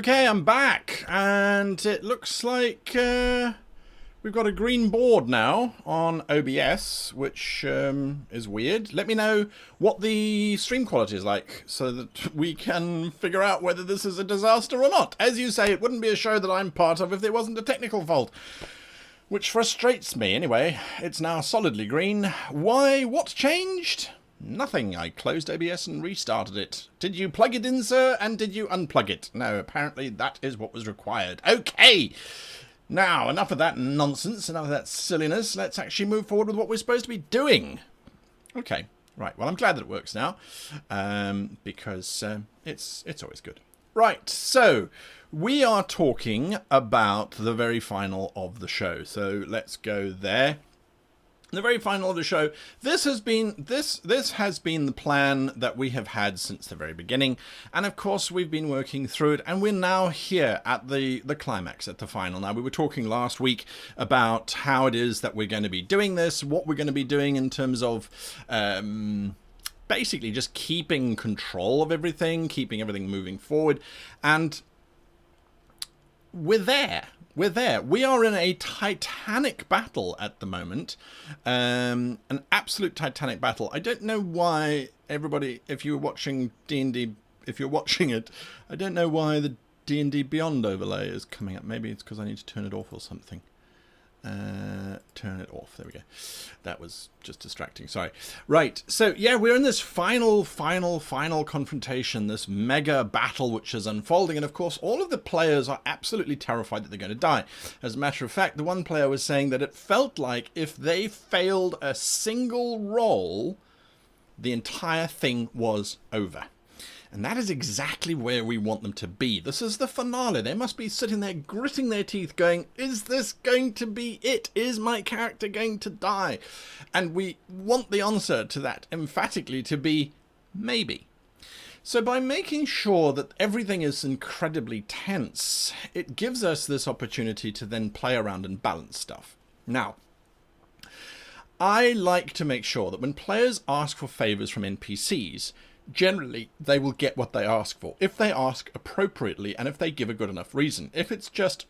Okay, I'm back, and it looks like we've got a green board now on OBS, which is weird. Let me know what the stream quality is like so that we can figure out whether this is a disaster or not. As you say, it wouldn't be a show that I'm part of if there wasn't a technical fault, which frustrates me. Anyway, it's now solidly green. Why? What changed? Nothing. I closed OBS and restarted it. Did you plug it in, sir? And did you unplug it? No, apparently that is what was required. Okay! Now, enough of that nonsense, enough of that silliness. Let's actually move forward with what we're supposed to be doing. Okay, right. Well, I'm glad that it works now, because it's always good. Right, so we are talking about the very final of the show. So let's go there. The very final of the show. This has been the plan that we have had since the very beginning, and of course we've been working through it, and we're now here at the climax, at the final. Now, we were talking last week about how it is that we're going to be doing this, what we're going to be doing in terms of basically just keeping control of everything, keeping everything moving forward, and we're there. We're there. We are in a titanic battle at the moment. An absolute titanic battle. I don't know why everybody, if you're watching D&D, if you're watching it, I don't know why the D&D Beyond overlay is coming up. Maybe it's because I need to turn it off or something. Turn it off. There we go. That was just distracting. Sorry. Right. So, yeah, we're in this final confrontation, this mega battle which is unfolding. And, of course, all of the players are absolutely terrified that they're going to die. As a matter of fact, the one player was saying that it felt like if they failed a single roll, the entire thing was over. And that is exactly where we want them to be. This is the finale. They must be sitting there gritting their teeth going, is this going to be it? Is my character going to die? And we want the answer to that emphatically to be maybe. So by making sure that everything is incredibly tense, it gives us this opportunity to then play around and balance stuff. Now, I like to make sure that when players ask for favors from NPCs, generally, they will get what they ask for, if they ask appropriately and if they give a good enough reason. If it's just,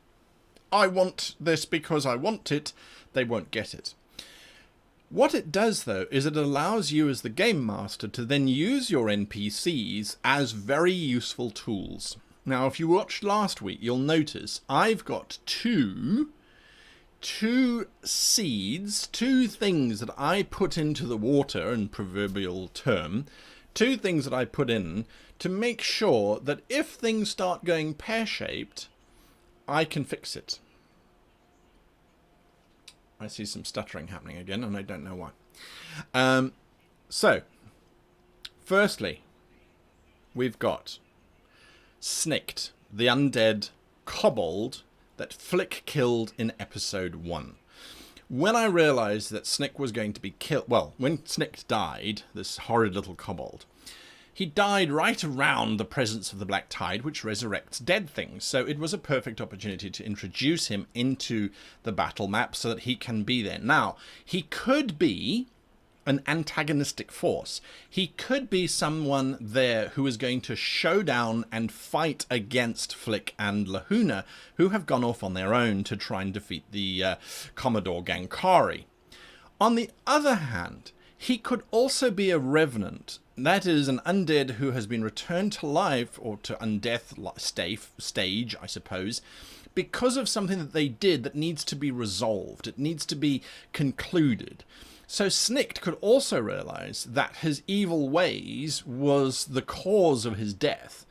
I want this because I want it, they won't get it. What it does, though, is it allows you as the game master to then use your NPCs as very useful tools. Now, if you watched last week, you'll notice I've got two seeds, two things that I put into the water, in proverbial term, two things that I put in to make sure that if things start going pear-shaped, I can fix it. I see some stuttering happening again, and I don't know why. So, firstly, we've got Snicked, the undead kobold that Flick killed in episode 1. When I realised that Snick was going to be killed, well, when Snick died, this horrid little kobold, he died right around the presence of the Black Tide, which resurrects dead things. So it was a perfect opportunity to introduce him into the battle map so that he can be there. Now, he could be an antagonistic force. He could be someone there who is going to show down and fight against Flick and Lahuna, who have gone off on their own to try and defeat the Commodore Gankari. On the other hand, he could also be a revenant. That is, an undead who has been returned to life, or to undeath stage, I suppose, because of something that they did that needs to be resolved. It needs to be concluded. So Snicked could also realise that his evil ways was the cause of his death.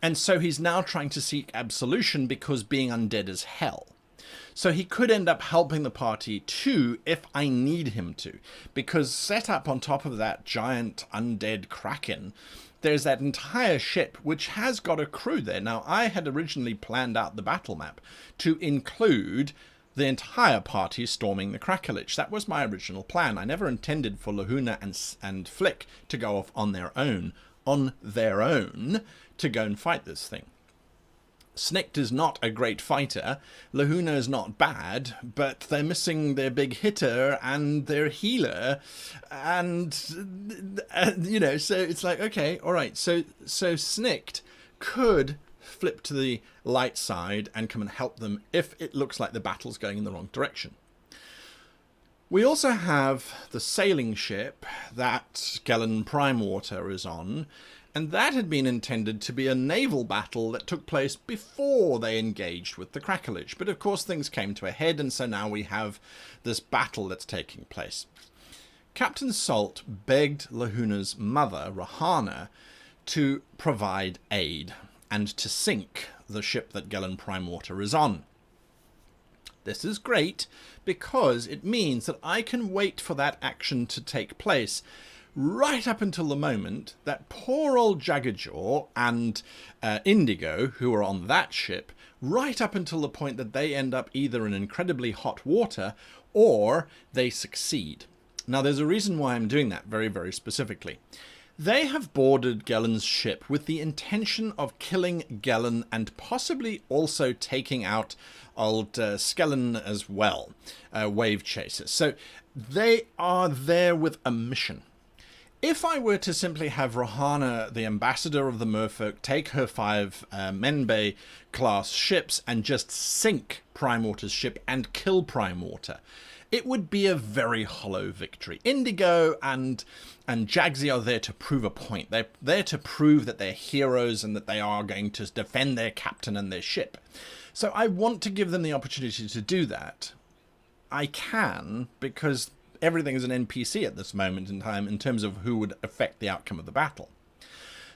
And so he's now trying to seek absolution because being undead is hell. So he could end up helping the party too if I need him to. Because set up on top of that giant undead Kraken, there's that entire ship which has got a crew there. Now, I had originally planned out the battle map to include the entire party storming the Krakelich. That was my original plan. I never intended for Lahuna and Flick to go off on their own to go and fight this thing. Snicked is not a great fighter. Lahuna is not bad, but they're missing their big hitter and their healer, and you know, so it's like, okay, all right. So Snicked could flip to the light side and come and help them if it looks like the battle's going in the wrong direction. We also have the sailing ship that Gellan Primewater is on, and that had been intended to be a naval battle that took place before they engaged with the Krakelage. But of course things came to a head, and so now we have this battle that's taking place. Captain Salt begged Lahuna's mother, Rahana, to provide aid and to sink the ship that Gellan Primewater is on. This is great because it means that I can wait for that action to take place right up until the moment that poor old Jaggsy and Indigo, who are on that ship, right up until the point that they end up either in incredibly hot water or they succeed. Now, there's a reason why I'm doing that very, very specifically. They have boarded Gellan's ship with the intention of killing Gellan and possibly also taking out old Scarran as well, wave chasers. So they are there with a mission. If I were to simply have Rahana, the ambassador of the merfolk, take her 5 Menbei class ships and just sink Primewater's ship and kill Primewater, it would be a very hollow victory. Indigo and Jaggsy are there to prove a point. They're there to prove that they're heroes and that they are going to defend their captain and their ship. So I want to give them the opportunity to do that. I can, because everything is an NPC at this moment in time in terms of who would affect the outcome of the battle.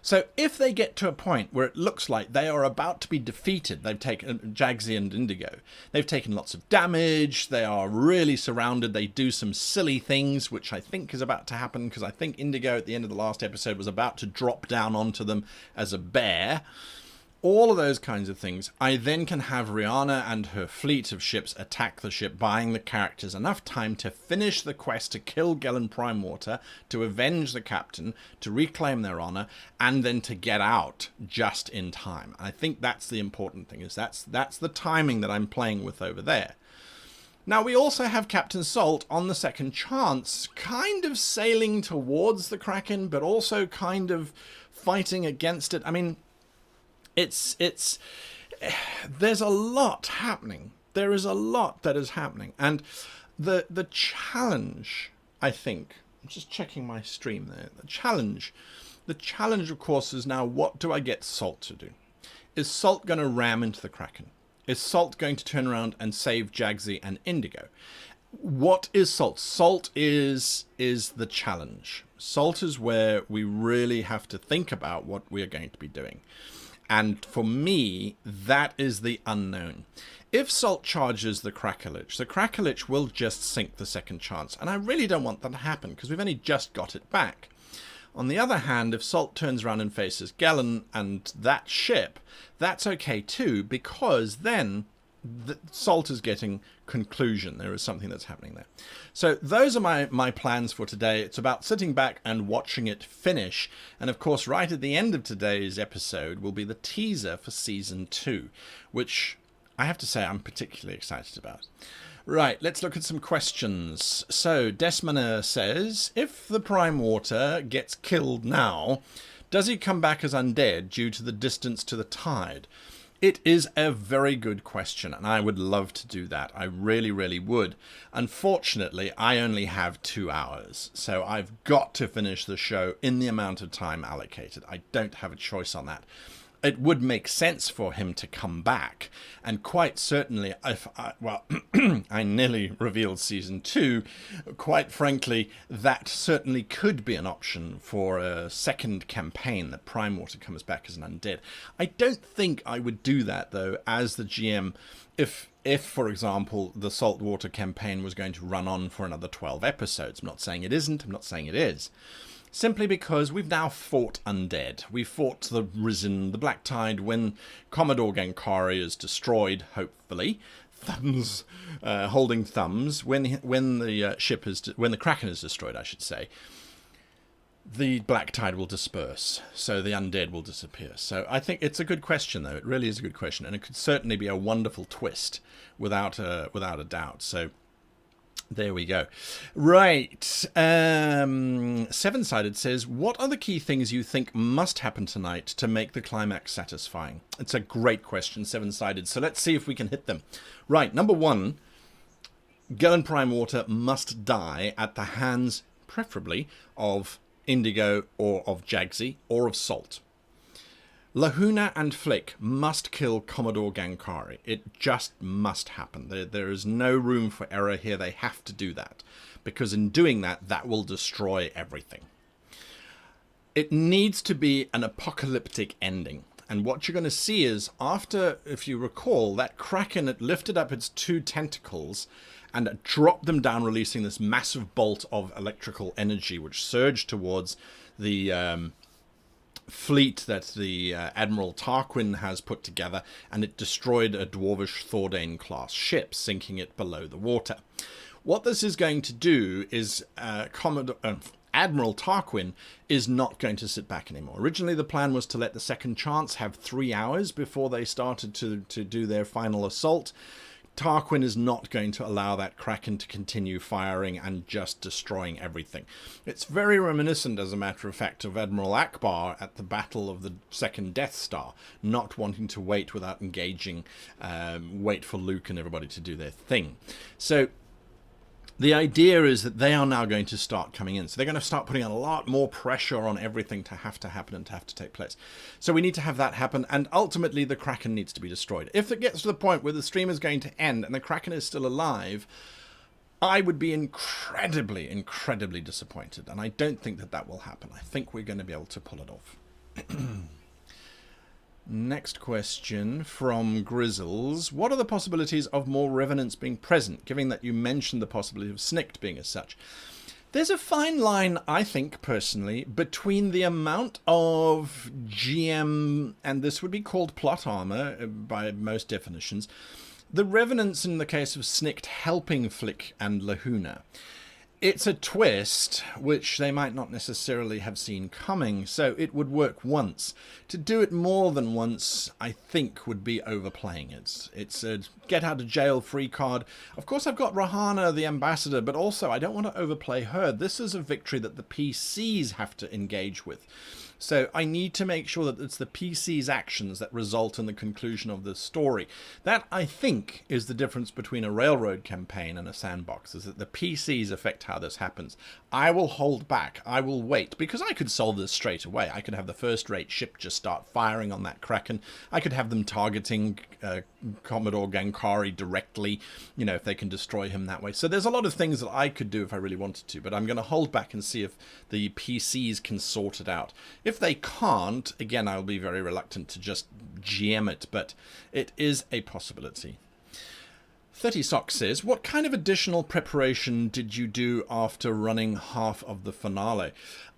So if they get to a point where it looks like they are about to be defeated, they've taken Jaggsy and Indigo, they've taken lots of damage, they are really surrounded, they do some silly things, which I think is about to happen, because I think Indigo at the end of the last episode was about to drop down onto them as a bear. All of those kinds of things. I then can have Rihanna and her fleet of ships attack the ship, buying the characters enough time to finish the quest to kill Gellan Primewater, to avenge the captain, to reclaim their honor, and then to get out just in time. I think that's the important thing, is that's the timing that I'm playing with over there. Now, we also have Captain Salt on the second chance, kind of sailing towards the Kraken, but also kind of fighting against it. I mean, there's a lot happening. There is a lot that is happening. And the challenge, I think, I'm just checking my stream there. The challenge, of course, is now, what do I get Salt to do? Is Salt going to ram into the Kraken? Is Salt going to turn around and save Jaggsy and Indigo? What is Salt? Salt is the challenge. Salt is where we really have to think about what we are going to be doing. And for me, that is the unknown. If Salt charges the Krakelage will just sink the second chance. And I really don't want that to happen, because we've only just got it back. On the other hand, if Salt turns around and faces Gellan and that ship, that's okay too, because then Salt is getting conclusion. There is something that's happening there. So those are my plans for today. It's about sitting back and watching it finish. And of course, right at the end of today's episode will be the teaser for Season 2, which I have to say I'm particularly excited about. Right, let's look at some questions. So Desmana says, if the Primewater gets killed now, does he come back as undead due to the distance to the tide? It is a very good question, and I would love to do that. I really, really would. Unfortunately, I only have 2 hours, so I've got to finish the show in the amount of time allocated. I don't have a choice on that. It would make sense for him to come back, and quite certainly, I nearly revealed Season 2, quite frankly, that certainly could be an option for a second campaign, that Primewater comes back as an undead. I don't think I would do that, though, as the GM, if, for example, the Saltwater campaign was going to run on for another 12 episodes. I'm not saying it isn't, I'm not saying it is. Simply because we've now fought undead. We fought the Risen, the Black Tide, when Commodore Gankari is destroyed, hopefully. Thumbs, holding thumbs. When the Kraken is destroyed, I should say, the Black Tide will disperse, so the undead will disappear. So I think it's a good question, though. It really is a good question, and it could certainly be a wonderful twist, without a doubt. So There we go. Right. Seven-Sided says, what are the key things you think must happen tonight to make the climax satisfying? It's a great question, Seven-Sided. So let's see if we can hit them. Right. Number one, Gellan Prime Water must die at the hands, preferably, of Indigo or of Jaggsy or of Salt. Lahuna and Flick must kill Commodore Gankari. It just must happen. There is no room for error here. They have to do that. Because in doing that, that will destroy everything. It needs to be an apocalyptic ending. And what you're going to see is, after, if you recall, that Kraken, it lifted up its two tentacles and it dropped them down, releasing this massive bolt of electrical energy, which surged towards the fleet that the Admiral Tarquin has put together, and it destroyed a dwarvish Thordane class ship, sinking it below the water. What this is going to do is Admiral Tarquin is not going to sit back anymore. Originally the plan was to let the Second Chance have 3 hours before they started to do their final assault. Tarquin is not going to allow that Kraken to continue firing and just destroying everything. It's very reminiscent, as a matter of fact, of Admiral Akbar at the Battle of the Second Death Star, not wanting to wait without engaging, wait for Luke and everybody to do their thing. So the idea is that they are now going to start coming in. So they're going to start putting a lot more pressure on everything to have to happen and to have to take place. So we need to have that happen, and ultimately the Kraken needs to be destroyed. If it gets to the point where the stream is going to end and the Kraken is still alive, I would be incredibly, incredibly disappointed. And I don't think that that will happen. I think we're going to be able to pull it off. Next question from Grizzles. What are the possibilities of more revenants being present, given that you mentioned the possibility of Snikt being as such? There's a fine line, I think, personally, between the amount of GM, and this would be called plot armor by most definitions, the revenants in the case of Snikt helping Flick and Lahuna. It's a twist which they might not necessarily have seen coming, so it would work once. To do it more than once, I think, would be overplaying it. It's a get-out-of-jail-free card. Of course, I've got Rahana, the ambassador, but also I don't want to overplay her. This is a victory that the PCs have to engage with. So I need to make sure that it's the PC's actions that result in the conclusion of this story. That, I think, is the difference between a railroad campaign and a sandbox, is that the PCs affect how this happens. I will hold back. I will wait, because I could solve this straight away. I could have the first-rate ship just start firing on that Kraken. I could have them targeting Commodore Gankari directly, you know, if they can destroy him that way. So there's a lot of things that I could do if I really wanted to, but I'm going to hold back and see if the PCs can sort it out. If they can't, again, I'll be very reluctant to just GM it, but it is a possibility. 30 Sock says, what kind of additional preparation did you do after running half of the finale?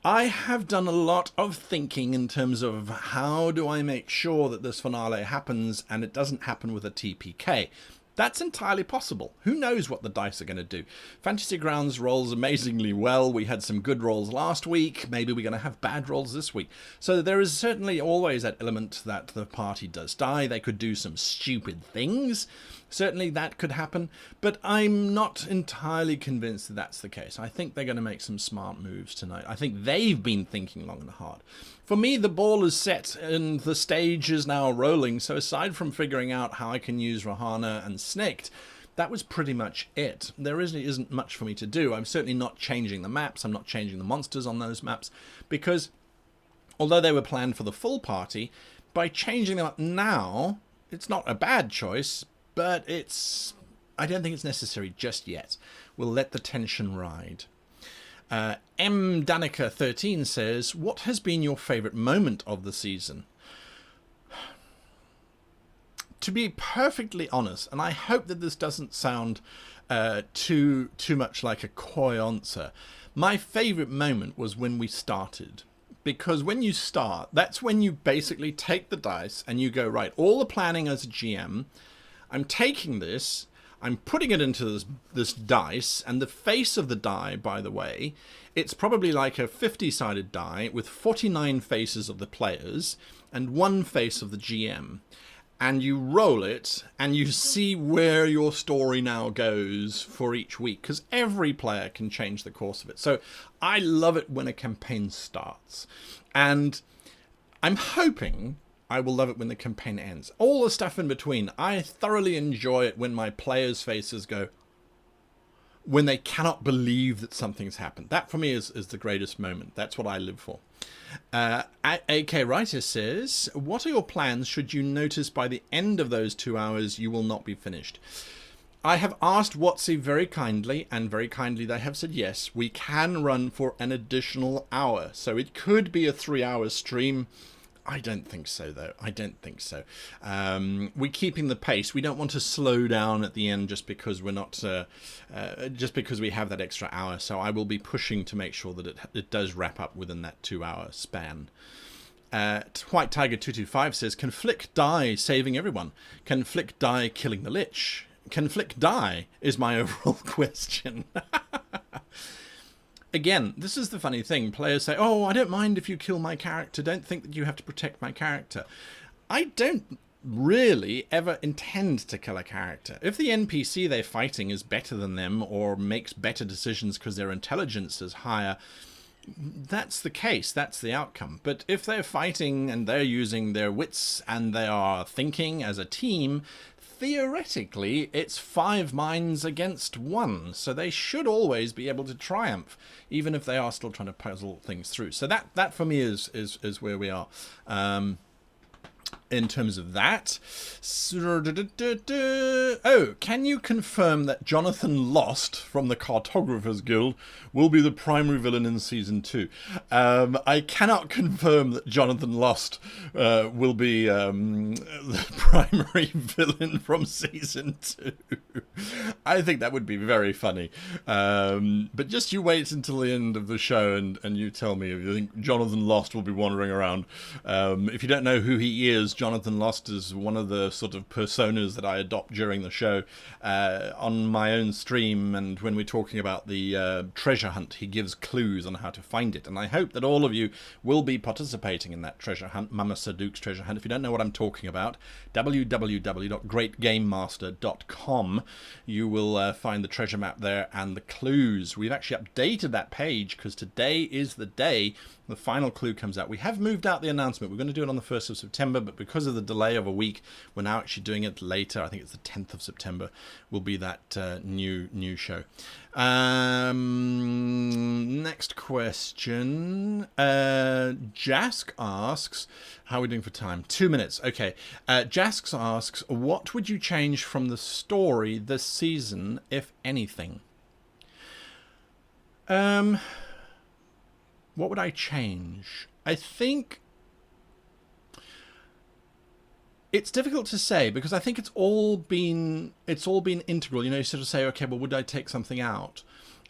I have done a lot of thinking in terms of how do I make sure that this finale happens and it doesn't happen with a TPK. That's entirely possible. Who knows what the dice are going to do? Fantasy Grounds rolls amazingly well. We had some good rolls last week. Maybe we're going to have bad rolls this week. So there is certainly always that element that the party does die. They could do some stupid things. Certainly that could happen. But I'm not entirely convinced that that's the case. I think they're going to make some smart moves tonight. I think they've been thinking long and hard. For me, the ball is set and the stage is now rolling. So aside from figuring out how I can use Rahana and Snikt, that was pretty much it. There really isn't much for me to do. I'm certainly not changing the maps. I'm not changing the monsters on those maps, because although they were planned for the full party, by changing them up now, it's not a bad choice, but I don't think it's necessary just yet. We'll let the tension ride. M. Danica 13 says, what has been your favourite moment of the season? To be perfectly honest, and I hope that this doesn't sound too much like a coy answer, my favourite moment was when we started. Because when you start, that's when you basically take the dice and you go, right, all the planning as a GM, I'm taking this, I'm putting it into this dice, and the face of the die, by the way, it's probably like a 50-sided die with 49 faces of the players and one face of the GM. and you roll it, and you see where your story now goes for each week, because every player can change the course of it. So I love it when a campaign starts, and I'm hoping I will love it when the campaign ends. All the stuff in between, I thoroughly enjoy it when my players' faces go, when they cannot believe that something's happened. That for me is the greatest moment. That's what I live for. AK Writer says, what are your plans should you notice by the end of those 2 hours you will not be finished? I have asked Watsy very kindly, and very kindly they have said yes, we can run for an additional hour. So it could be a 3-hour stream. I don't think so, though. I don't think so. We're keeping the pace. We don't want to slow down at the end just because we're not, just because we have that extra hour. So I will be pushing to make sure that it does wrap up within that 2-hour span. White Tiger 225 says, can Flick die saving everyone? Can Flick die killing the Lich? Can Flick die is my overall question. Again, this is the funny thing. Players say, oh, I don't mind if you kill my character. Don't think that you have to protect my character. I don't really ever intend to kill a character. If the NPC they're fighting is better than them or makes better decisions because their intelligence is higher, that's the case. That's the outcome. But if they're fighting and they're using their wits and they are thinking as a team, theoretically, it's 5 minds against 1, so they should always be able to triumph, even if they are still trying to puzzle things through. So that for me is where we are. In terms of that. Oh, can you confirm that Jonathan Lost from the Cartographers Guild will be the primary villain in Season 2? I cannot confirm that Jonathan Lost will be the primary villain from Season 2. I think that would be very funny. But just you wait until the end of the show and you tell me if you think Jonathan Lost will be wandering around. If you don't know who he is, Jonathan Lost is one of the sort of personas that I adopt during the show on my own stream, and when we're talking about the treasure hunt, he gives clues on how to find it, and I hope that all of you will be participating in that treasure hunt, Mama Saduq's treasure hunt. If you don't know what I'm talking about, www.greatgamemaster.com, you will find the treasure map there and the clues. We've actually updated that page because today is the day the final clue comes out. We have moved out the announcement. We're going to do it on the 1st of September, but because of the delay of a week, we're now actually doing it later. I think it's the 10th of September will be that new show. Next question. Jask asks, how are we doing for time? 2 minutes. Okay. Jask asks, what would you change from the story this season, if anything? What would I change? I think it's difficult to say because I think it's all been integral. You know, you sort of say, okay, well, would I take something out?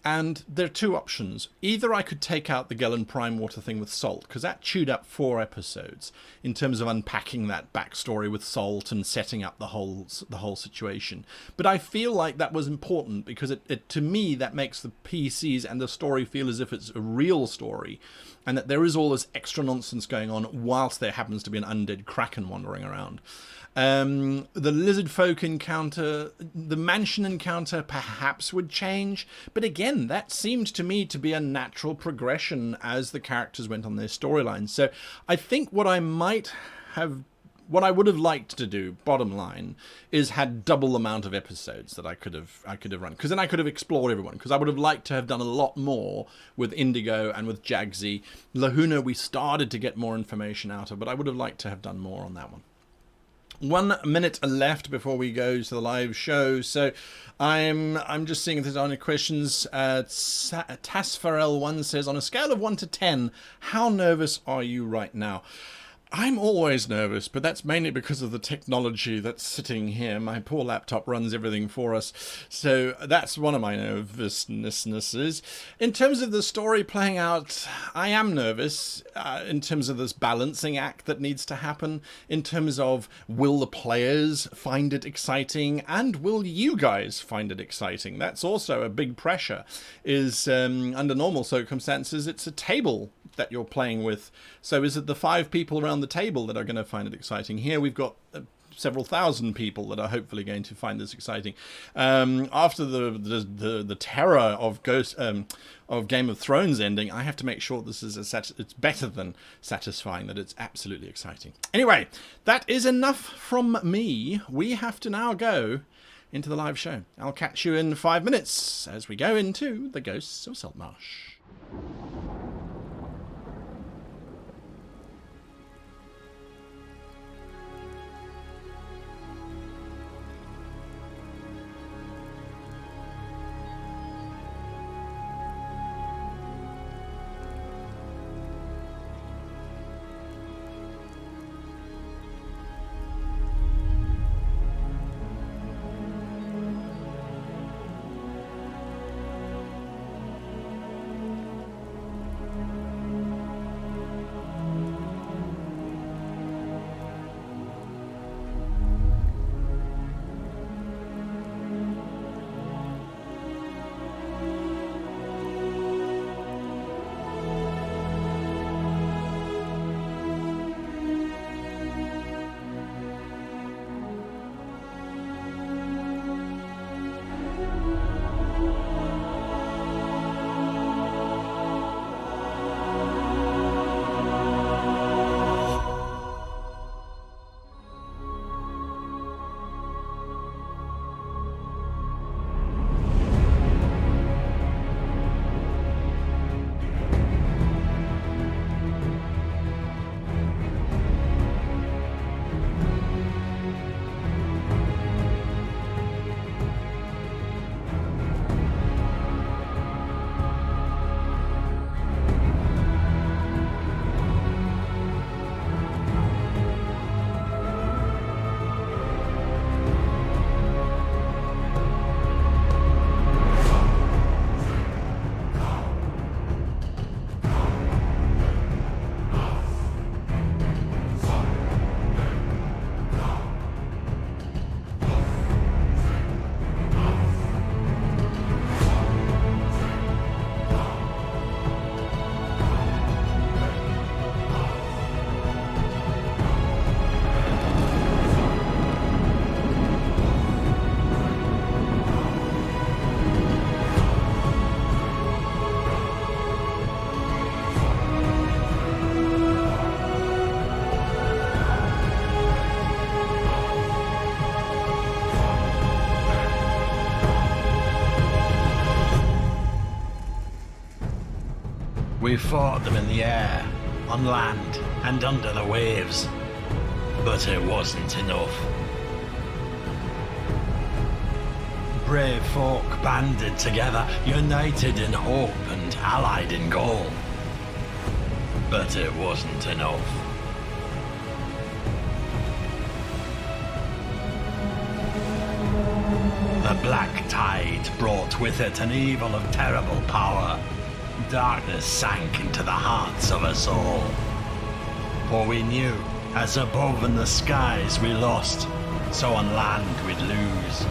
And there are 2 options. Either I could take out the Gellan Prime Water thing with Salt, because that chewed up 4 episodes in terms of unpacking that backstory with Salt and setting up the whole situation. But I feel like that was important because it to me, that makes the PCs and the story feel as if it's a real story, and that there is all this extra nonsense going on whilst there happens to be an undead Kraken wandering around. The lizard folk encounter, the mansion encounter perhaps would change, but again, that seemed to me to be a natural progression as the characters went on their storylines. So I think what I would have liked to do, bottom line, is had double the amount of episodes that I could have run, because then I could have explored everyone, because I would have liked to have done a lot more with Indigo and with Jaggsy. Lahuna we started to get more information out of, but I would have liked to have done more on that one. 1 minute left before we go to the live show, so I'm just seeing if there's any questions. Tasfarel1 says, on a scale of 1 to 10, how nervous are you right now? I'm always nervous, but that's mainly because of the technology that's sitting here. My poor laptop runs everything for us, so that's one of my nervousnesses. In terms of the story playing out, I am nervous in terms of this balancing act that needs to happen, in terms of will the players find it exciting, and will you guys find it exciting? That's also a big pressure, is under normal circumstances, it's a table that you're playing with. So is it the 5 people around the table that are going to find it exciting? Here we've got several thousand people that are hopefully going to find this exciting. After the terror of of Game of Thrones ending, I have to make sure this is it's better than satisfying, that it's absolutely exciting. Anyway, that is enough from me. We have to now go into the live show. I'll catch you in 5 minutes as we go into the Ghosts of Saltmarsh. We fought them in the air, on land, and under the waves. But it wasn't enough. Brave folk banded together, united in hope and allied in goal. But it wasn't enough. The black tide brought with it an evil of terrible power. Darkness sank into the hearts of us all. For we knew, as above in the skies we lost, so on land we'd lose.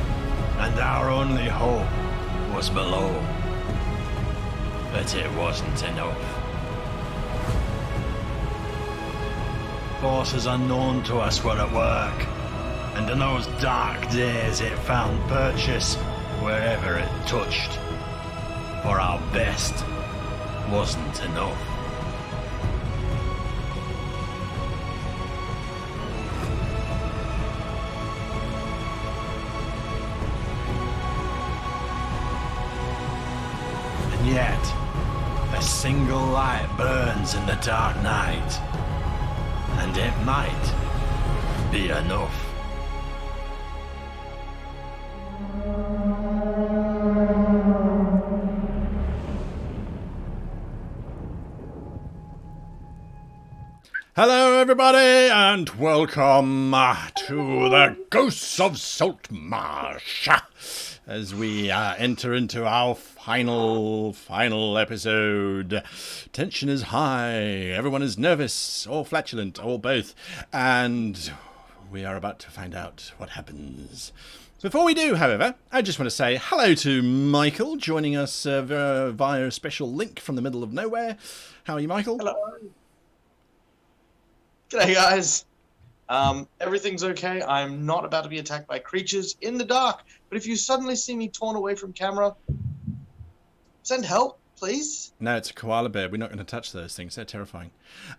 And our only hope was below. But it wasn't enough. Forces unknown to us were at work, and in those dark days it found purchase wherever it touched. For our best wasn't enough. And yet, a single light burns in the dark night, and it might be enough. Hello everybody and welcome to the Ghosts of Saltmarsh as we enter into our final episode. Tension is high, everyone is nervous or flatulent or both, and we are about to find out what happens. Before we do, however, I just want to say hello to Michael, joining us via a special link from the middle of nowhere. How are you, Michael? Hello. G'day, guys. Everything's okay. I'm not about to be attacked by creatures in the dark. But if you suddenly see me torn away from camera, send help, please. No, it's a koala bear. We're not going to touch those things. They're terrifying.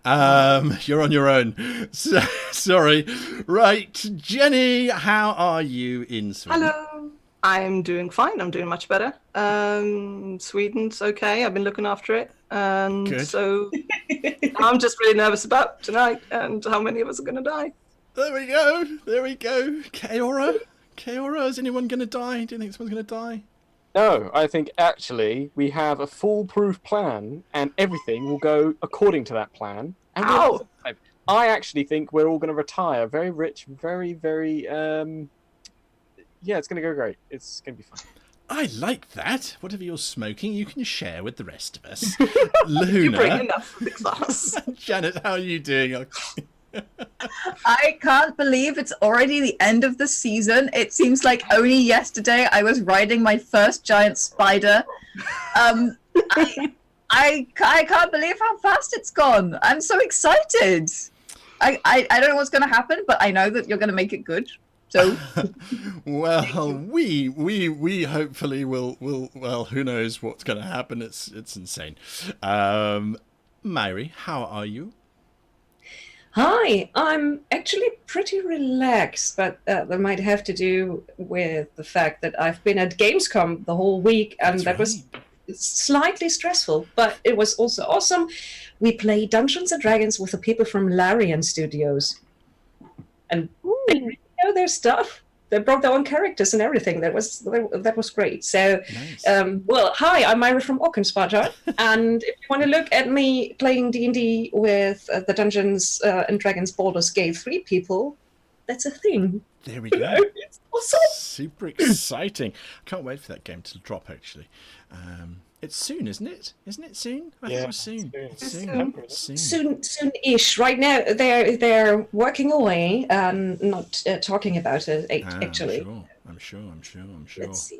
You're on your own. Sorry. Right, Jenny, how are you in Sweden? Hello. I'm doing fine. I'm doing much better. Sweden's okay. I've been looking after it. And Good. so I'm just really nervous about tonight and how many of us are going to die. There we go. There we go. Kaora? Kaora, is anyone going to die? Do you think someone's going to die? No, I think actually we have a foolproof plan and everything will go according to that plan. And Ow! I actually think we're all going to retire very rich, very, very... Yeah, it's going to go great. It's going to be fun. I like that. Whatever you're smoking, you can share with the rest of us. You bring Luna. enough for the class. Janet, how are you doing? I can't believe it's already the end of the season. It seems like only yesterday I was riding my first giant spider. I can't believe how fast it's gone. I'm so excited. I don't know what's going to happen, but I know that you're going to make it good. So, Well, we hopefully will. Well, who knows what's going to happen? It's insane. Myri, how are you? Hi, I'm actually pretty relaxed, but that might have to do with the fact that I've been at Gamescom the whole week, and That's that was slightly stressful, but it was also awesome. We played Dungeons and Dragons with the people from Larian Studios, and they really know their stuff. They brought their own characters and everything. That was great. So, Nice. well, hi, I'm Myra from Orkensparta, and if you want to look at me playing D&D with the Dungeons and Dragons Baldur's Gate 3 people, that's a thing. There we You go. know, it's awesome. Super exciting. I can't wait for that game to drop, actually. It's soon, isn't it? Isn't it soon? I think it was soon. It's soon. It's soon. Soon-ish. Right now, they're working away and not talking about it. Actually, I'm sure. let's see.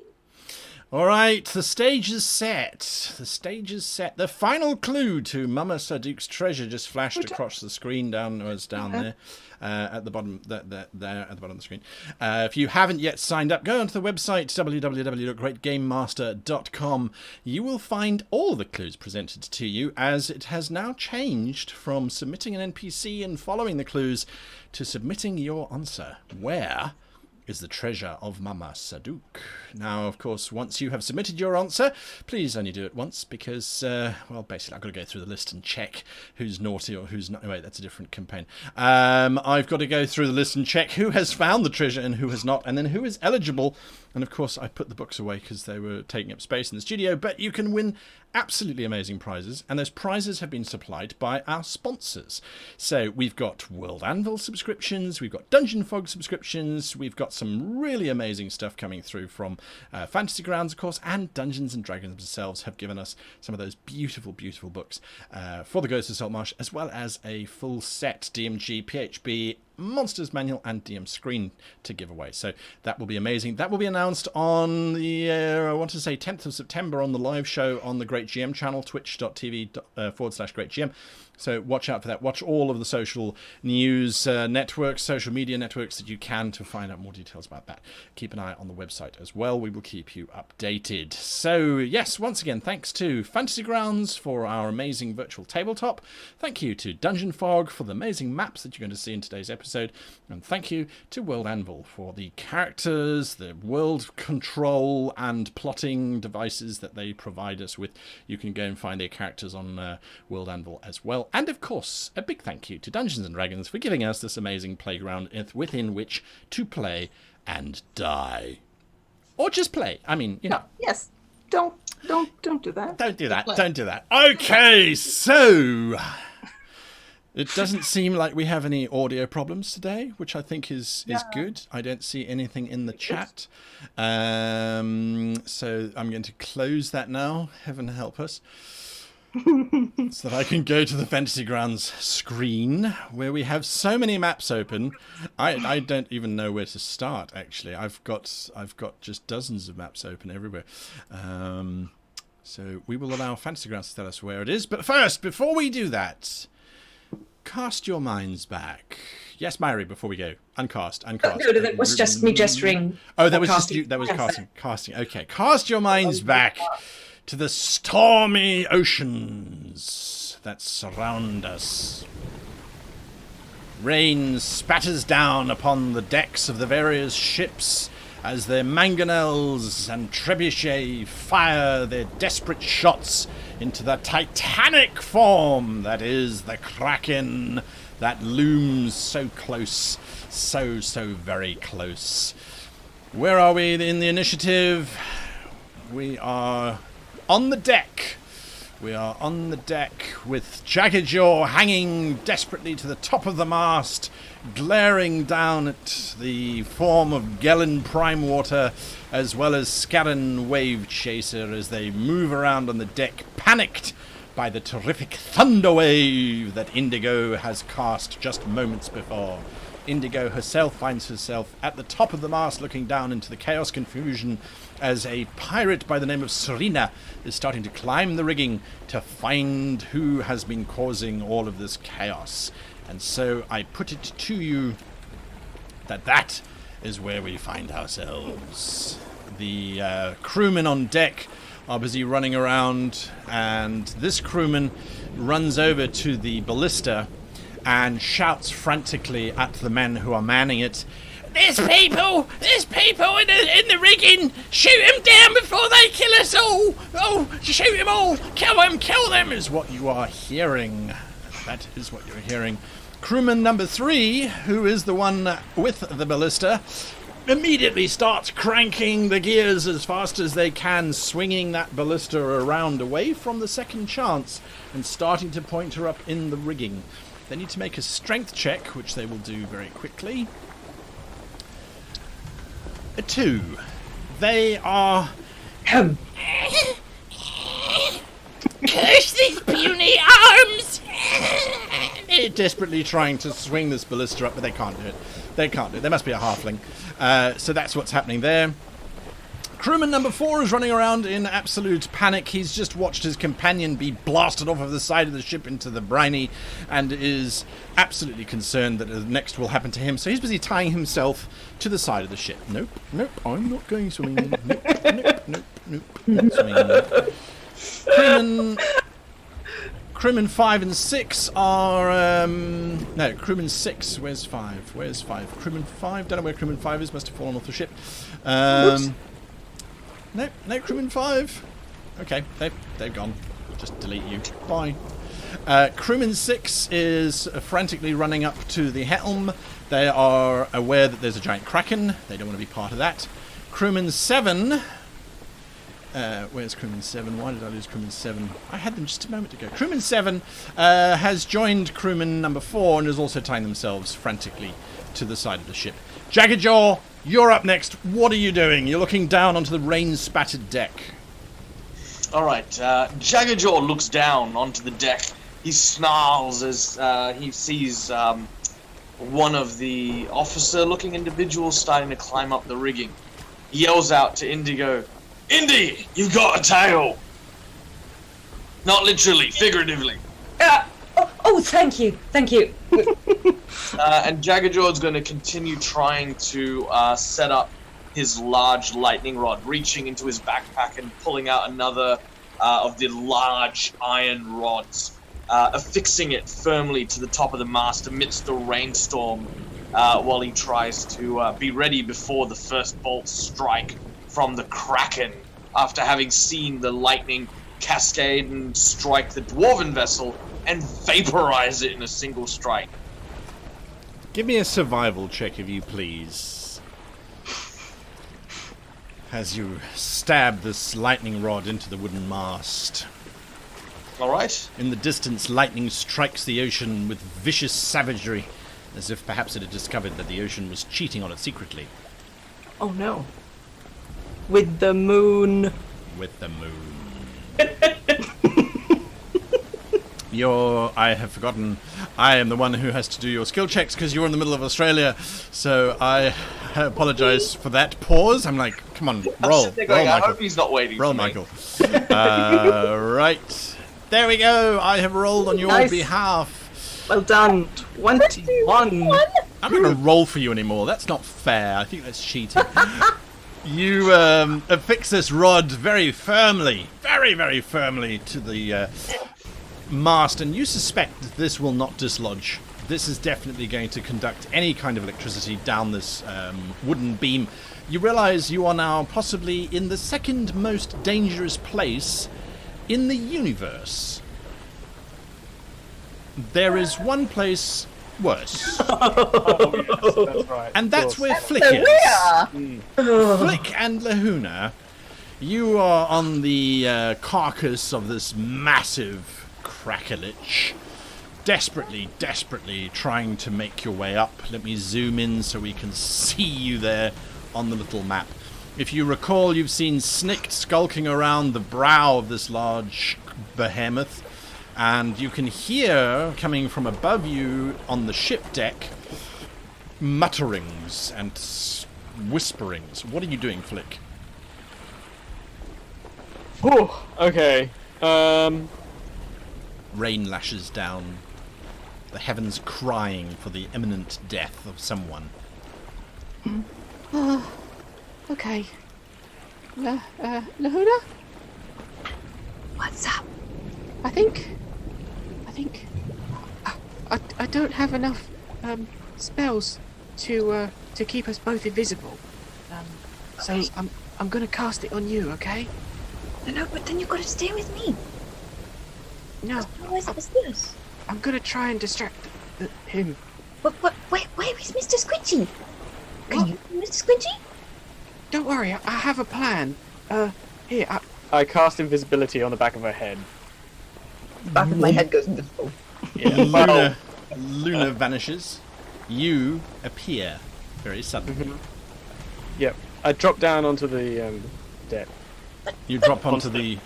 All right, the stage is set. The stage is set. The final clue to Mama Saduk's treasure just flashed across the screen down there. At the bottom, there at the bottom of the screen. If you haven't yet signed up, go onto the website www.greatgamemaster.com. You will find all the clues presented to you, as it has now changed from submitting an NPC and following the clues to submitting your answer. Where is the treasure of Mama Saduk? Now, of course, once you have submitted your answer, please only do it once, because, well, basically, I've got to go through the list and check who's naughty or who's not. Wait, that's a different campaign. I've got to go through the list and check who has found the treasure and who has not, and then who is eligible. And, of course, I put the books away because they were taking up space in the studio, but you can win absolutely amazing prizes, and those prizes have been supplied by our sponsors. So we've got World Anvil subscriptions, we've got Dungeon Fog subscriptions, we've got some really amazing stuff coming through from Fantasy Grounds, of course, and Dungeons and Dragons themselves have given us some of those beautiful, beautiful books for the Ghost of Saltmarsh, as well as a full set DMG, PHB, Monsters Manual and DM screen to give away. So that will be amazing. That will be announced on the, I want to say 10th of September on the live show on the Great GM channel, twitch.tv/GreatGM. So watch out for that. Watch all of the social news networks, social media networks that you can to find out more details about that. Keep an eye on the website as well. We will keep you updated. So yes, once again, thanks to Fantasy Grounds for our amazing virtual tabletop. Thank you to Dungeon Fog for the amazing maps that you're going to see in today's episode. And thank you to World Anvil for the characters, the world control and plotting devices that they provide us with. You can go and find their characters on World Anvil as well. And of course, a big thank you to Dungeons and Dragons for giving us this amazing playground within which to play and die. Or just play. I mean, you know. Yes. Don't do that. Don't do that. Don't do that. Okay, so it doesn't seem like we have any audio problems today, which I think is good. I don't see anything in the chat. So I'm going to close that now. Heaven help us. So that I can go to the Fantasy Grounds screen where we have so many maps open. I don't even know where to start, actually. I've got just dozens of maps open everywhere. So we will allow Fantasy Grounds to tell us where it is. But first, before we do that, cast your minds back. Yes, Myri, before we go. Uncast. No, that was just me gesturing. Oh, that was just casting. you. That was casting. Okay. Cast your minds back to the stormy oceans that surround us. Rain spatters down upon the decks of the various ships as their mangonels and trebuchets fire their desperate shots into the titanic form that is the Kraken that looms so close, so very close. Where are we in the initiative? We are on the deck. We are on the deck with Jaggsy hanging desperately to the top of the mast, glaring down at the form of Gellan Prime Water, as well as Scarran Wave Chaser as they move around on the deck, panicked by the terrific thunder wave that Indigo has cast just moments before. Indigo herself finds herself at the top of the mast looking down into the chaos confusion as a pirate by the name of Serena is starting to climb the rigging to find who has been causing all of this chaos. And so I put it to you that is where we find ourselves. The crewmen on deck are busy running around, and this crewman runs over to the ballista and shouts frantically at the men who are manning it. There's people in the rigging! Shoot them down before they kill us all! Oh, shoot them all! Kill them, is what you are hearing. That is what you're hearing. Crewman number 3, who is the one with the ballista, immediately starts cranking the gears as fast as they can, swinging that ballista around away from the second chance and starting to point her up in the rigging. They need to make a strength check, which they will do very quickly. A 2. They are... Helm. Curse these puny arms! They're desperately trying to swing this ballista up, but they can't do it. There must be a halfling. So that's what's happening there. Crewman number 4 is running around in absolute panic. He's just watched his companion be blasted off of the side of the ship into the briny and is absolutely concerned that the next will happen to him. So he's busy tying himself to the side of the ship. Nope, I'm not going swimming. Nope, not swimming. Crewmen 5 and 6 are... no, crewman 6. Where's 5? Crewman 5. Don't know where crewman 5 is. Must have fallen off the ship. No, crewman 5. Okay, they've gone. Just delete you. Bye. Crewman 6 is frantically running up to the helm. They are aware that there's a giant Kraken. They don't want to be part of that. Crewman 7... where's crewman 7? Why did I lose crewman 7? I had them just a moment ago. Crewman 7 has joined crewman number 4 and is also tying themselves frantically to the side of the ship. Jaggsy, you're up next. What are you doing? You're looking down onto the rain-spattered deck. All right. Jaggsy looks down onto the deck. He snarls as he sees one of the officer-looking individuals starting to climb up the rigging. He yells out to Indigo, "Indy, you've got a tail!" Not literally, figuratively. Thank you. And Jaggsy is going to continue trying to set up his large lightning rod, reaching into his backpack and pulling out another of the large iron rods, affixing it firmly to the top of the mast amidst the rainstorm while he tries to be ready before the first bolts strike from the Kraken, after having seen the lightning cascade and strike the dwarven vessel and vaporize it in a single strike. Give me a survival check, if you please. As you stab this lightning rod into the wooden mast. All right. In the distance, lightning strikes the ocean with vicious savagery, as if perhaps it had discovered that the ocean was cheating on it secretly. Oh no. With the moon. With the moon. I have forgotten, I am the one who has to do your skill checks because you're in the middle of Australia, so I apologise for that pause. I'm like, come on, roll, Going, Michael. I hope he's not waiting Roll, for me. Michael. Right. There we go. I have rolled on your Nice. behalf. Well done. 21. I'm not going to roll for you anymore. That's not fair. I think that's cheating. You affix this rod very firmly, very, very firmly to the mast, and you suspect that this will not dislodge. This is definitely going to conduct any kind of electricity down this wooden beam. You realize you are now possibly in the second most dangerous place in the universe. There is one place worse. Oh, yes, that's right. And that's where Flick So is. we are. Flick and Lahuna, you are on the carcass of this massive Krakelich, desperately trying to make your way up. Let me zoom in so we can see you there on the little map. If you recall, you've seen Snikt skulking around the brow of this large behemoth, and you can hear, coming from above you on the ship deck, mutterings and whisperings. What are you doing, Flick? Oh, okay. Rain lashes down, the heavens crying for the imminent death of someone. Okay. Lahuna? What's up? I think I don't have enough spells to keep us both invisible. So Okay. I'm gonna cast it on you, okay? No, but then you gotta stay with me. No, Where's this? I'm gonna try and distract him. Wait, where's Mr. Squidgy? Can you, Mr. Squidgy? Don't worry, I have a plan. Here, I cast invisibility on the back of her head. Back of my head goes invisible. Yeah. Luna vanishes. You appear very suddenly. Yep. I drop down onto the deck. You drop onto the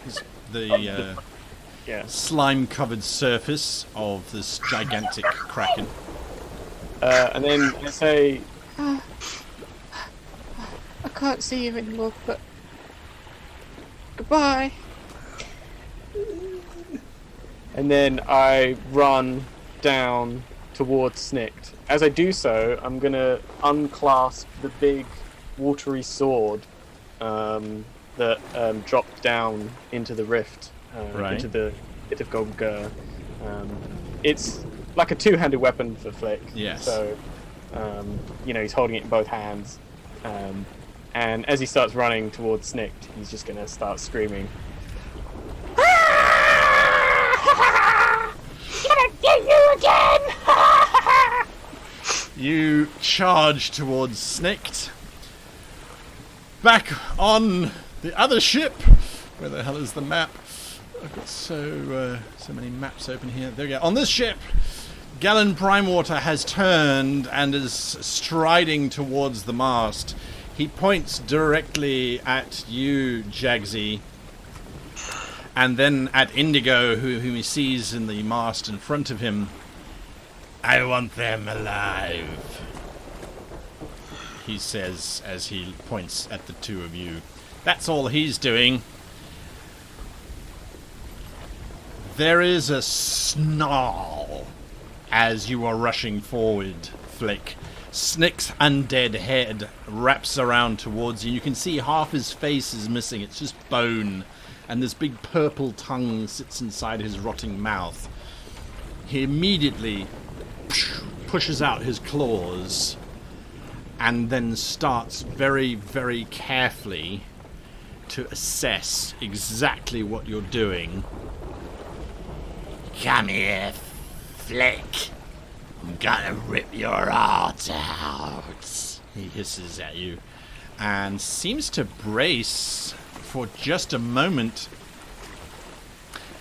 Yeah. slime-covered surface of this gigantic Kraken. And then I say, I can't see you anymore, but goodbye. and then I run down towards Snikt. As I do so, I'm gonna unclasp the big watery sword that dropped down into the rift, Right. into the bit of Golga. It's like a two-handed weapon for Flick. Yes. So, he's holding it in both hands. And as he starts running towards Snikt, he's just gonna start screaming. You charge towards Snikt. Back on the other ship. Where the hell is the map? I've got so many maps open here. There we go. On this ship, Gellan Primewater has turned and is striding towards the mast. He points directly at you, Jaggsy, and then at Indigo, whom he sees in the mast in front of him. I want them alive, he says as he points at the two of you. That's all he's doing. There is a snarl as you are rushing forward, Flick. Snikt's undead head wraps around towards you. You can see half his face is missing. It's just bone. And this big purple tongue sits inside his rotting mouth. He immediately pushes out his claws and then starts very, very carefully to assess exactly what you're doing. Come here, Flick. I'm gonna rip your heart out. He hisses at you and seems to brace for just a moment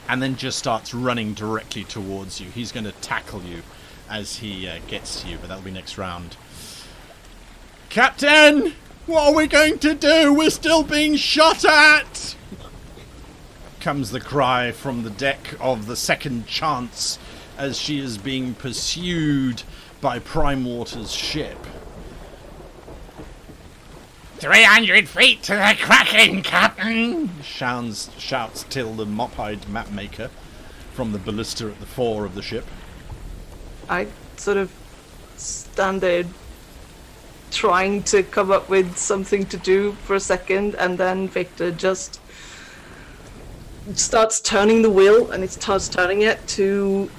and then just starts running directly towards you. He's going to tackle you as he gets to you, but that'll be next round. Captain! What are we going to do? We're still being shot at! Comes the cry from the deck of the Second Chance as she is being pursued by Primewater's ship. 300 feet to the Kraken, Captain! Shouts Till, the mop-eyed mapmaker, from the ballista at the fore of the ship. I sort of stand there trying to come up with something to do for a second, and then Victor just starts turning the wheel, and it starts turning it to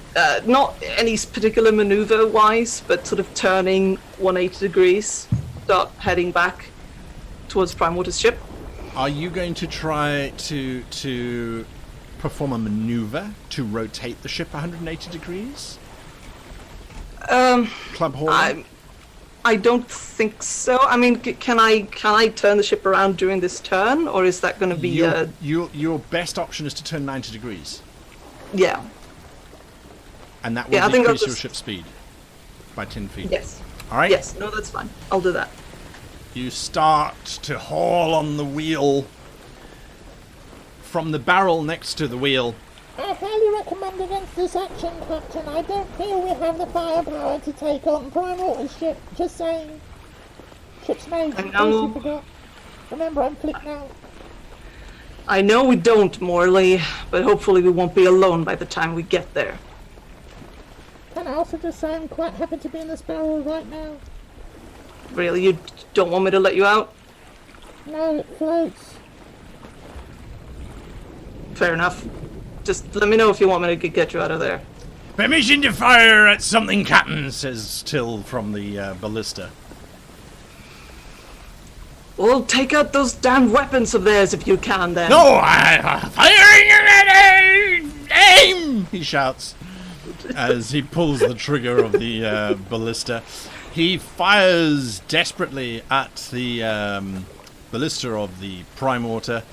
not any particular maneuver wise, but sort of turning 180 degrees, start heading back towards Prime Water's ship. Are you going to try to perform a maneuver to rotate the ship 180 degrees? Club Hall? I don't think so. I mean, can I turn the ship around during this turn, or is that going to be your best option is to turn 90 degrees, yeah? and that will I think decrease I'll your ship speed by 10 feet. Yes. All right. Yes. No, that's fine. I'll do that. You start to haul on the wheel from the barrel next to the wheel. I highly recommend against this action, Captain. I don't feel we have the firepower to take on Prime Water's ship. Just saying. Ship's name, in case you forgot. Remember, I'm flipping out. I know we don't, Morley, but hopefully we won't be alone by the time we get there. Can I also just say I'm quite happy to be in this barrel right now? Really, you don't want me to let you out? No, it floats. Fair enough. Just let me know if you want me to get you out of there. Permission to fire at something, Captain, says Till from the ballista. Well, take out those damn weapons of theirs if you can, then. No, firing at aim! He shouts as he pulls the trigger of the ballista. He fires desperately at the ballista of the Prime Water,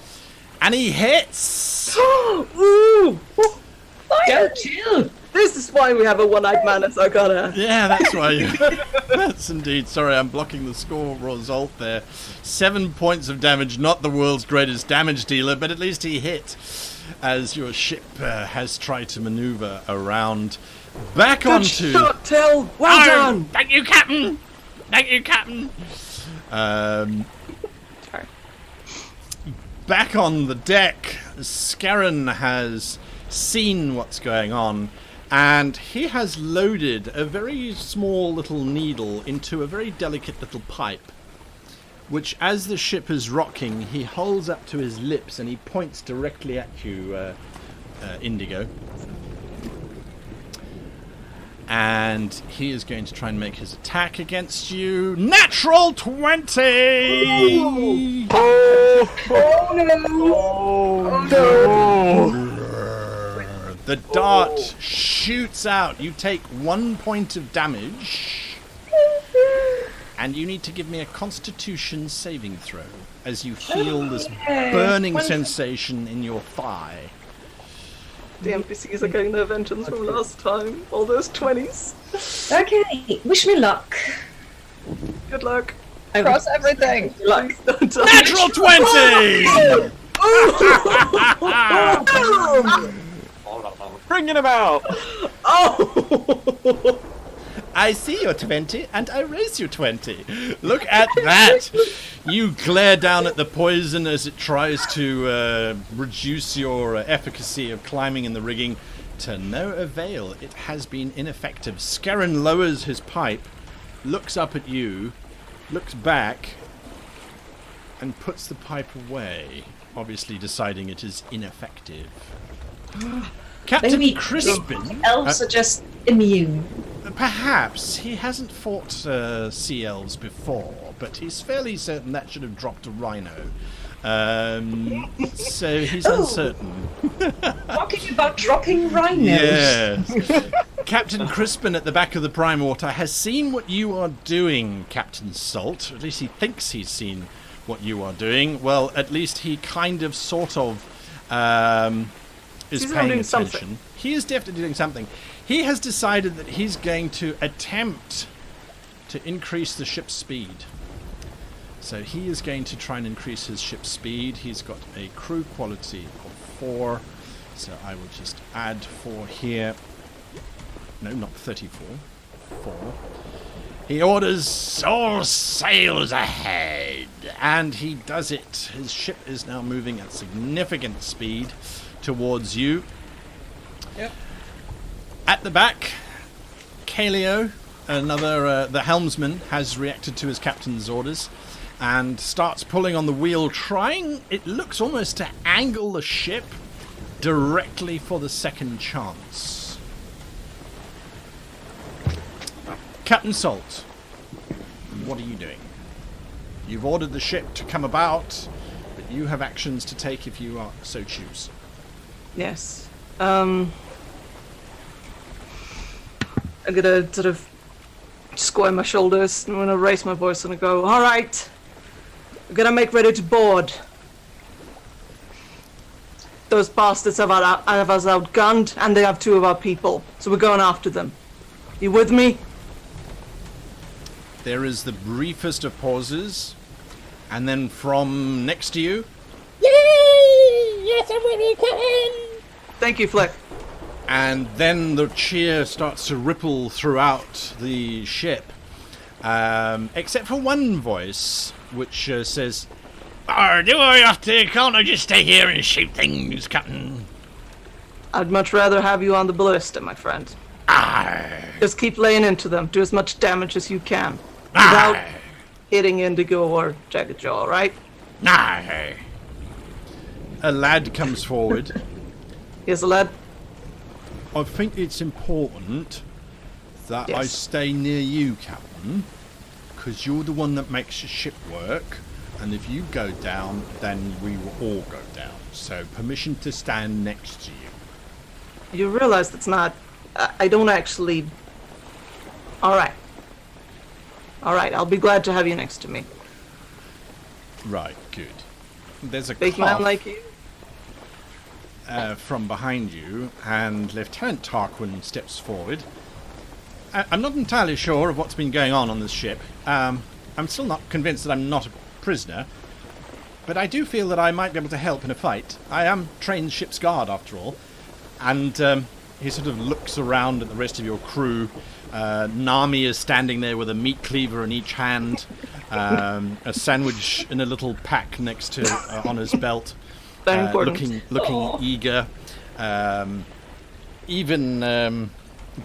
and he hits. Ooh! Go Till! This is why we have a one-eyed man as our gunner. Yeah, that's why you... That's indeed. Sorry, I'm blocking the score result there. 7 points of damage, not the world's greatest damage dealer, but at least he hit as your ship has tried to maneuver around. Back Good onto... shot, Till! Well done! Thank you, Captain! Thank you, Captain! Sorry. Back on the deck, Scarran has seen what's going on, and he has loaded a very small little needle into a very delicate little pipe, which, as the ship is rocking, he holds up to his lips and he points directly at you, Indigo. And he is going to try and make his attack against you. Natural 20! Oh no! The dart shoots out. You take 1 point of damage. And you need to give me a Constitution saving throw as you feel this burning sensation in your thigh. The NPCs are getting their vengeance from last time. All those 20s. Okay, wish me luck. Good luck. Cross everything. Luck. Natural 20! Bringing him out! Oh! I see your 20 and I raise you 20. Look at that! You glare down at the poison as it tries to reduce your efficacy of climbing in the rigging to no avail. It has been ineffective. Scarran lowers his pipe, looks up at you, looks back, and puts the pipe away, obviously deciding it is ineffective. Captain Maybe Crispin... elves are just immune. Perhaps. He hasn't fought sea elves before, but he's fairly certain that should have dropped a rhino. So he's uncertain. Talking about dropping rhinos. Yes. Captain Crispin at the back of the Prime Water has seen what you are doing, Captain Salt. At least he thinks he's seen what you are doing. Well, at least he kind of, sort of, is paying attention. Something. He is definitely doing something. He has decided that he's going to attempt to increase the ship's speed. So he is going to try and increase his ship's speed. He's got a crew quality of 4. So I will just add 4 here. No, not 34. 4. He orders all sails ahead. And he does it. His ship is now moving at significant speed towards you. Yep. At the back, Kaleo, the helmsman has reacted to his captain's orders and starts pulling on the wheel, trying, it looks almost to angle the ship directly for the second chance. Captain Salt, what are you doing? You've ordered the ship to come about, but you have actions to take if you so choose. Yes. I'm gonna sort of square my shoulders. I'm gonna raise my voice and go, all right, I'm gonna make ready to board. Those bastards have us outgunned, and they have 2 of our people, so we're going after them. You with me? There is the briefest of pauses, and then from next to you... Yay! Yes, I'm with you, Captain! Thank you, Flick. And then the cheer starts to ripple throughout the ship, except for one voice, which says, Do I have to? Can't I just stay here and shoot things, Captain? I'd much rather have you on the ballista, my friend. Aye. Just keep laying into them. Do as much damage as you can. Without Aye. hitting Indigo or Jaggsy, alright? Aye. a lad comes forward. Here's a lad. I think it's important that I Yes. stay near you, Captain, because you're the one that makes the ship work, and if you go down, then we will all go down. So, permission to stand next to you. You realize that's not... I don't actually... Alright, I'll be glad to have you next to me. Right, good. There's a Big cough man like you. from behind you, and Lieutenant Tarquin steps forward. I'm not entirely sure of what's been going on this ship. I'm still not convinced that I'm not a prisoner, but I do feel that I might be able to help in a fight. I am trained ship's guard, after all. And he sort of looks around at the rest of your crew. Nami is standing there with a meat cleaver in each hand, a sandwich in a little pack next to on his belt, Very important. looking eager. Even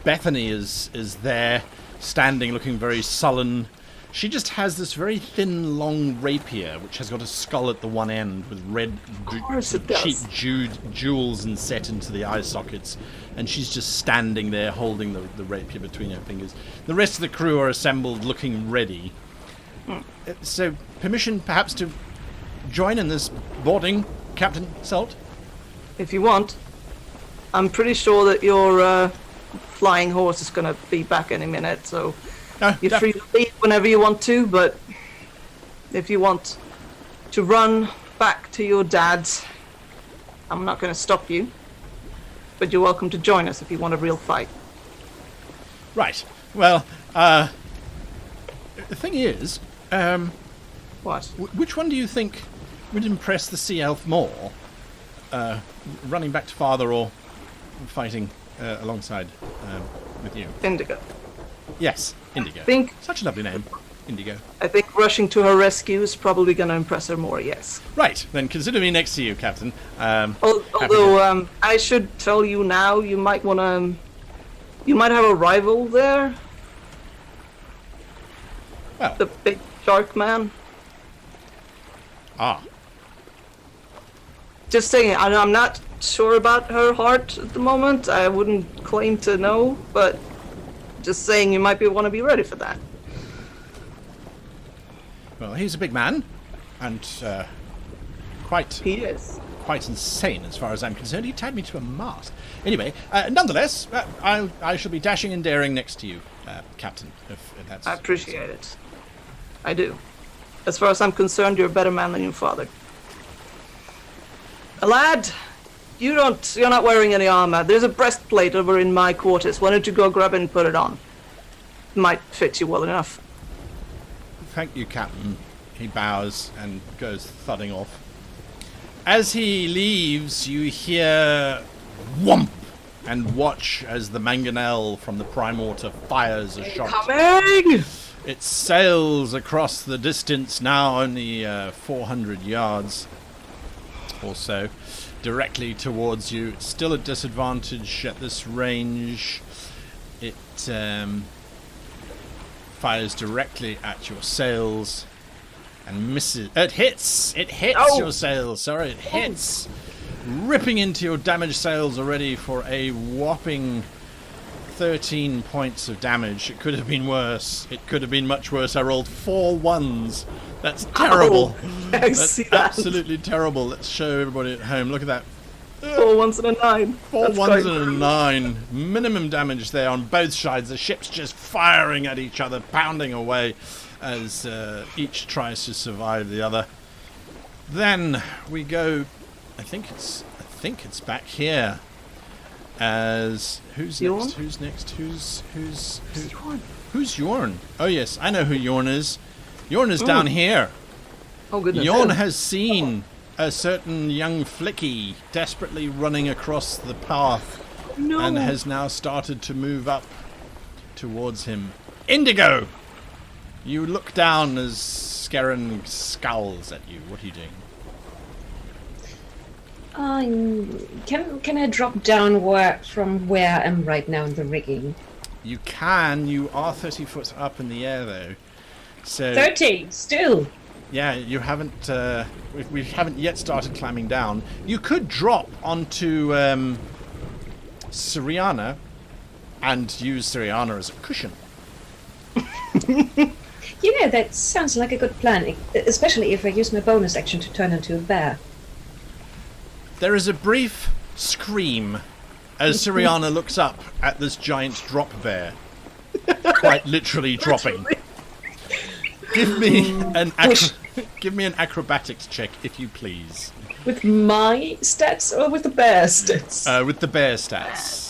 Bethany is there, standing, looking very sullen. She just has this very thin, long rapier, which has got a skull at the one end with red, course it does. cheap jewels inset into the eye sockets. And she's just standing there, holding the rapier between her fingers. The rest of the crew are assembled, looking ready. So, permission perhaps to join in this boarding, Captain Salt? If you want. I'm pretty sure that your flying horse is going to be back any minute, so you're free to leave whenever you want to, but if you want to run back to your dad's, I'm not going to stop you, but you're welcome to join us if you want a real fight. Right. Well, the thing is, What? which one do you think would impress the sea elf more? Running back to father or fighting alongside with you? Indigo. Yes, Indigo. Think- Such a lovely name, Indigo. I think rushing to her rescue is probably going to impress her more, yes. Right, then consider me next to you, Captain. Although, I should tell you now, you might want to... You might have a rival there. Well, The big shark man. Just saying, I'm not sure about her heart at the moment. I wouldn't claim to know, but just saying you might want to be ready for that. well, he's a big man, and quite He is. insane as far as I'm concerned. He tied me to a mast. Anyway, nonetheless, I shall be dashing and daring next to you, Captain, if that's... I appreciate it. I do. As far as I'm concerned, you're a better man than your father. Lad, you're not wearing any armor. There's a breastplate over in my quarters. Why don't you go grab it and put it on? Might fit you well enough. Thank you, Captain. He bows and goes thudding off. As he leaves, you hear whomp and watch as the mangonel from the Prime Water fires a shot. Coming! It sails across the distance, now only 400 yards or so, directly towards you. It's still a disadvantage at this range. It fires directly at your sails and misses. It hits! It hits your sails. Sorry, it hits. Ripping into your damaged sails already for a whopping 13 points of damage. It could have been worse. It could have been much worse. I rolled 4 1s. That's terrible. That's absolutely terrible. Let's show everybody at home. Look at that. 4 1s and a 9. 4 1s and a 9. Minimum damage there on both sides. The ship's just firing at each other, pounding away as each tries to survive the other. Then we go. I think it's back here. As who's Yorn? next? Who's next? Who's Yorn? Oh yes, I know who Yorn is. Yorn is down here. Oh goodness. Yorn has seen a certain young flicky desperately running across the path and has now started to move up towards him. Indigo! You look down as Scarran scowls at you. What are you doing? Can I drop down from where I am right now in the rigging? You can. You are 30 foot up in the air, though. So 30 still. yeah, you haven't. We haven't yet started climbing down. You could drop onto Siriana and use Siriana as a cushion. You know, that sounds like a good plan, especially if I use my bonus action to turn into a bear. There is a brief scream as Siriana looks up at this giant drop bear, quite literally dropping. Give me an acrobatics check, if you please. With my stats or with the bear stats? With the bear stats.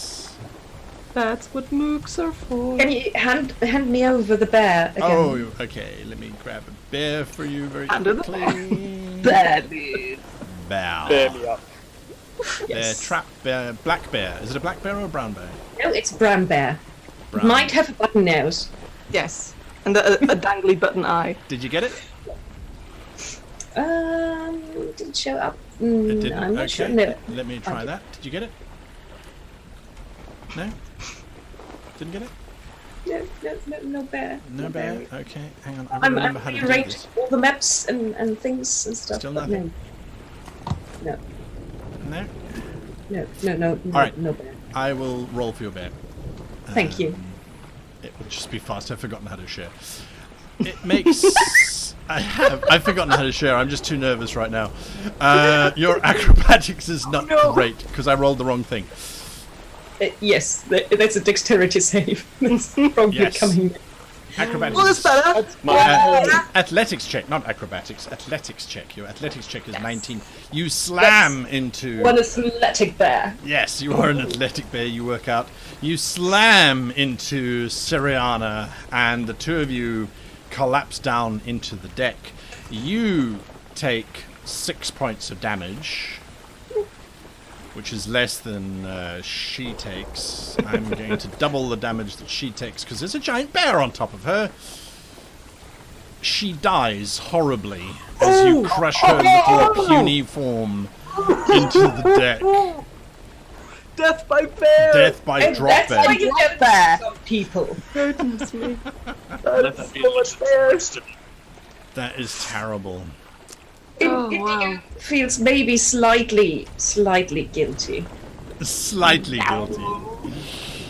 That's what mooks are for. Can you hand me over the bear again? Oh, okay. Let me grab a bear for you very Under the quickly. Bear, dude. Bear. Bear me up. Bear, trap bear, black bear. Is it a black bear or a brown bear? No, it's brown bear. Brown. Might have a button nose. Yes. And a dangly button eye. Did you get it? Didn't show up. It didn't. I'm not Okay. sure. No. Let me try that. Did you get it? No? Didn't get it? No bear. No bear? Okay, hang on. I I'm remember how to do rearranged this. all the maps and things and stuff. Still but nothing? No. No? No, Right. no bear. I will roll for your bear. Thank you. It would just be fast. I've forgotten how to share. It makes... I've forgotten how to share. I'm just too nervous right now. Your acrobatics is not great because I rolled the wrong thing. Yes, that's a dexterity save. That's probably Yes. coming. Acrobatics. Well, that's better. Athletics check, not acrobatics. Athletics check. Your athletics check is 19. You slam into... One athletic bear. Yes, you are an athletic bear. You work out. You slam into Siriana, and the two of you collapse down into the deck. You take 6 points of damage, which is less than she takes. I'm going to double the damage that she takes because there's a giant bear on top of her. She dies horribly as you crush her little puny form into the deck. Death by bear. Death by drop That's bear. why you get bear. some people. Goodness me. Let that be a lesson for the rest of you. That is terrible. Indigo wow. feels maybe slightly guilty. Slightly guilty.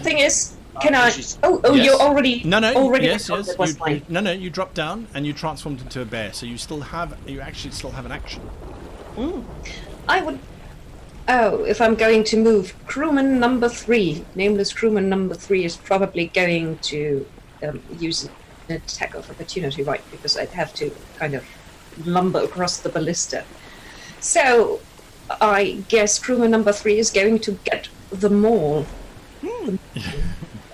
Thing is, can I? she's- Oh, Yes. you're already. No, Already. yes. That was fine. You dropped down and you transformed into a bear, so you actually still have an action. I would. Oh, if I'm going to move, crewman number 3, nameless crewman number 3 is probably going to use an attack of opportunity, right? Because I'd have to kind of lumber across the ballista. So, I guess crewman number 3 is going to get the maul.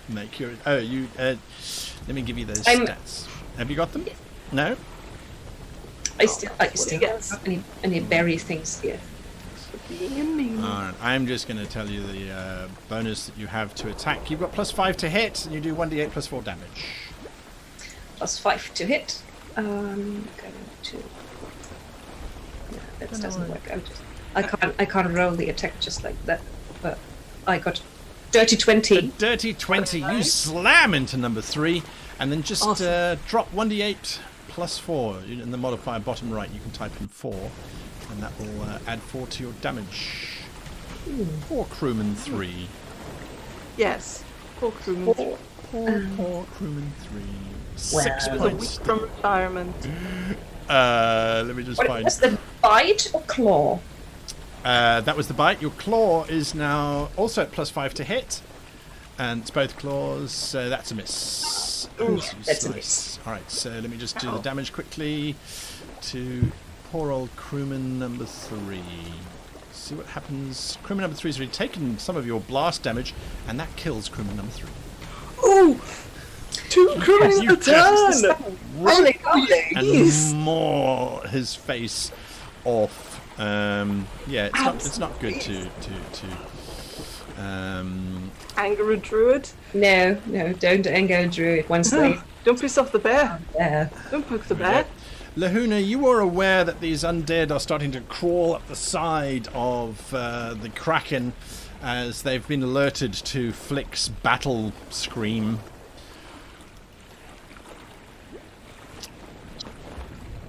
Make your you. Let me give you those I'm- stats. Have you got them? No. I still don't have any berry things here. Being a mean. Alright, I'm just going to tell you the bonus that you have to attack. You've got +5 to hit, and you do 1d8 plus 4 damage. +5 to hit. Going to. No, that doesn't work. I can't roll the attack just like that. But I got dirty 20. Dirty 20. You slam into number 3, And then just Awesome. drop 1d8 plus 4. In the modifier bottom right, you can type in 4. And that will add 4 to your damage. Poor crewman 3. Yes. Poor crewman. Poor crewman 3. 6 Well. points. From retirement. Let me just What find... was the bite or claw? that was the bite. Your claw is now also at +5 to hit. And it's both claws, so that's a miss. Ooh, So you that's a slice. miss. Alright, so let me just do the damage quickly to poor old crewman number 3. See what happens. Crewman number 3 has already taken some of your blast damage, and that kills crewman number 3. Ooh! 2 crewmen You a turn! just Holy golly! And more his face off. Yeah, it's not good to Anger a druid. No, don't anger a druid once they Don't piss off the bear. there. Don't poke the bear. Lahuna, you are aware that these undead are starting to crawl up the side of the Kraken as they've been alerted to Flick's battle scream.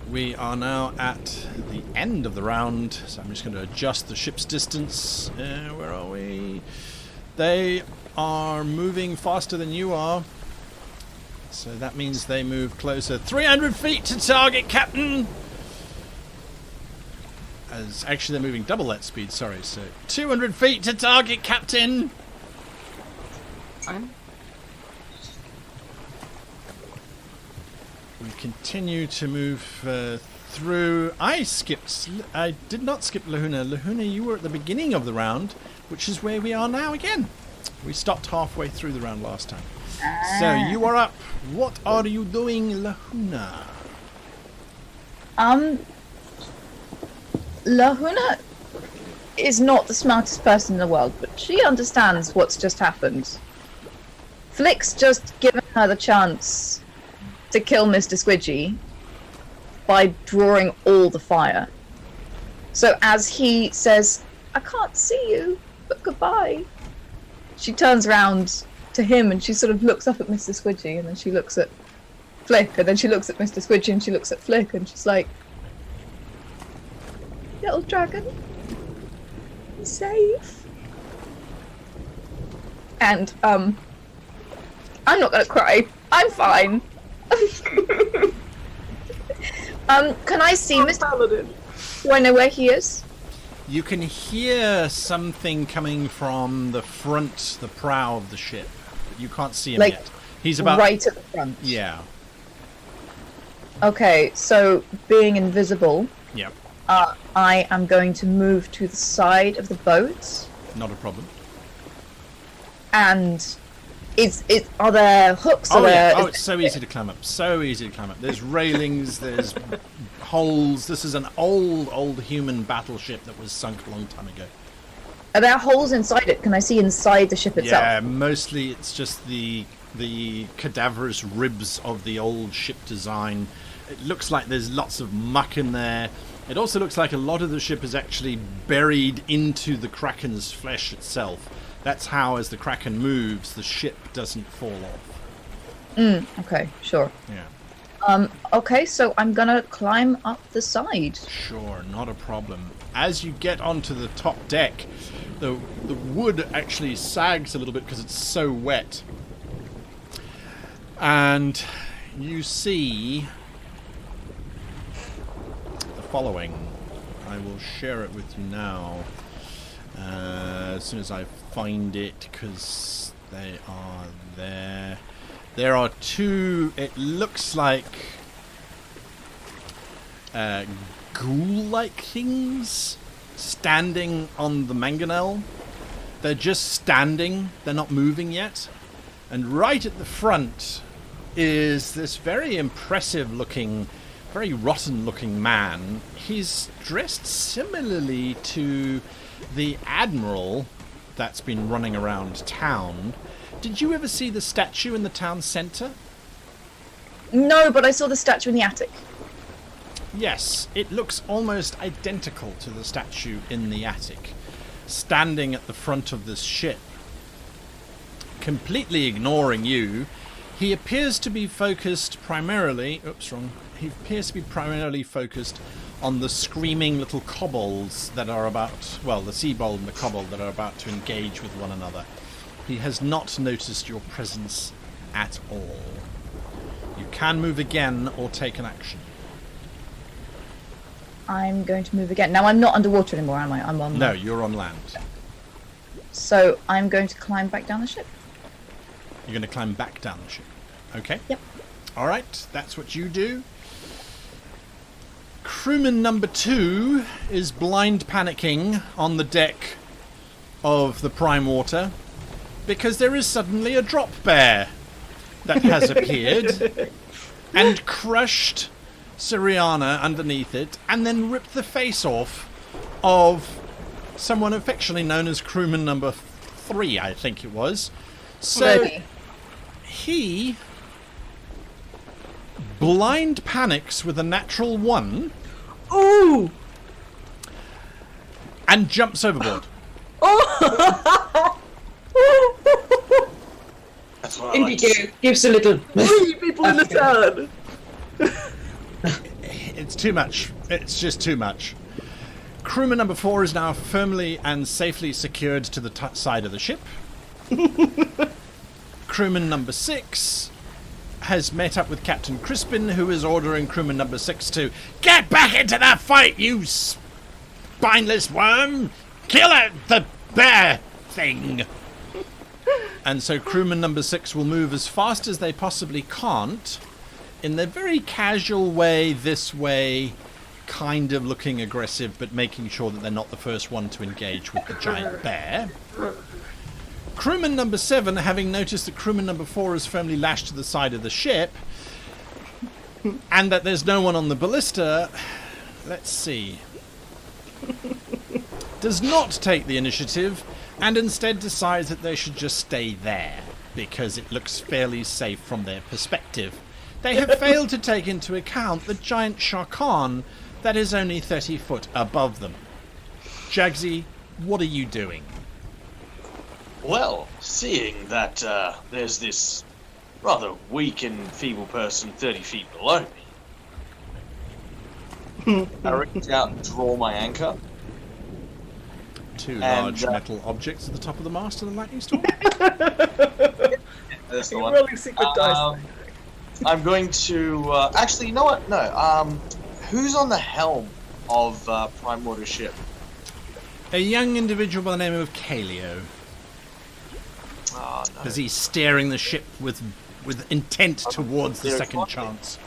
We are now at the end of the round, so I'm just going to adjust the ship's distance. Where are we? They are moving faster than you are. So that means they move closer. 300 feet to target, Captain! As actually they're moving double that speed, sorry. So 200 feet to target, Captain! Fine. We continue to move through. I did not skip Lahuna. Lahuna, you were at the beginning of the round, which is where we are now again. We stopped halfway through the round last time. So you are up. What are you doing, Lahuna? Lahuna is not the smartest person in the world, but she understands what's just happened. Flick's just given her the chance to kill Mr. Squidgy by drawing all the fire. So as he says, "I can't see you, but goodbye," she turns around to him and she sort of looks up at Mr. Squidgy, and then she looks at Flick, and then she looks at Mr. Squidgy and she looks at Flick, and she's like, "Little dragon, be safe." And I'm not gonna cry. I'm fine. Can I see Mr. Paladin. Do I know where he is? You can hear something coming from the front, the prow of the ship. But you can't see him Like, yet. He's about right at the front. Yeah. Okay, so being invisible, Yep. I am going to move to the side of the boat. Not a problem. And are there hooks? Oh Are yeah. there, Oh, it's so easy to climb up. So easy to climb up. There's railings. There's holes. This is an old human battleship that was sunk a long time ago. are there holes inside it? Can I see inside the ship itself? Yeah, mostly it's just the cadaverous ribs of the old ship design. It looks like there's lots of muck in there. It also looks like a lot of the ship is actually buried into the Kraken's flesh itself. That's how, as the Kraken moves, the ship doesn't fall off. Okay, sure. Yeah. Okay, so I'm gonna climb up the side. Sure, not a problem. As you get onto the top deck, the wood actually sags a little bit because it's so wet. And you see the following. I will share it with you now as soon as I find it, because they are there. There are two, it looks like ghoul-like things standing on the mangonel. They're just standing, they're not moving yet. And right at the front is this very impressive looking, very rotten looking man. He's dressed similarly to the Admiral that's been running around town. Did you ever see the statue in the town centre? No, but I saw the statue in the attic. Yes, it looks almost identical to the statue in the attic, standing at the front of this ship. Completely ignoring you, He appears to be focused primarily... Oops, wrong. He appears to be primarily focused on the screaming little kobolds that are about... Well, the seabold and the kobold that are about to engage with one another. He has not noticed your presence at all. You can move again or take an action. I'm going to move again. Now I'm not underwater anymore, am I? I'm on. No, you're on land. So I'm going to climb back down the ship. You're going to climb back down the ship. Okay. Yep. All right, that's what you do. Crewman number 2 is blind panicking on the deck of the Prime Water because there is suddenly a drop bear that has appeared and crushed Siriana underneath it and then ripped the face off of someone affectionately known as crewman number 3, I think it was. So Ready. He blind panics with a natural 1. Ooh! And jumps overboard. That's what I like to see. Indigo gives a little. 3 people in the turn! It's too much. It's just too much. Crewman number 4 is now firmly and safely secured to the side of the ship. Crewman number 6 has met up with Captain Crispin, who is ordering crewman number 6 to get back into that fight, you spineless worm! Kill it, the bear thing! And so crewman number 6 will move as fast as they possibly can't, in their very casual way, this way, kind of looking aggressive, but making sure that they're not the first one to engage with the giant bear. Crewman number 7, having noticed that crewman number 4 is firmly lashed to the side of the ship, and that there's no one on the ballista, let's see, does not take the initiative, and instead decides that they should just stay there, because it looks fairly safe from their perspective. They have failed to take into account the giant Sharkan that is only 30 foot above them. Jaggsy, what are you doing? Well, seeing that there's this rather weak and feeble person 30 feet below me, I reach out and draw my anchor. 2 large metal objects at the top of the mast of the lightning storm? That's the You're one. rolling secret dice. I'm going to... actually, you know what? No. Who's on the helm of Prime Water ship? A young individual by the name of Kaleo. Oh, no. As he's steering the ship with intent towards the second chance.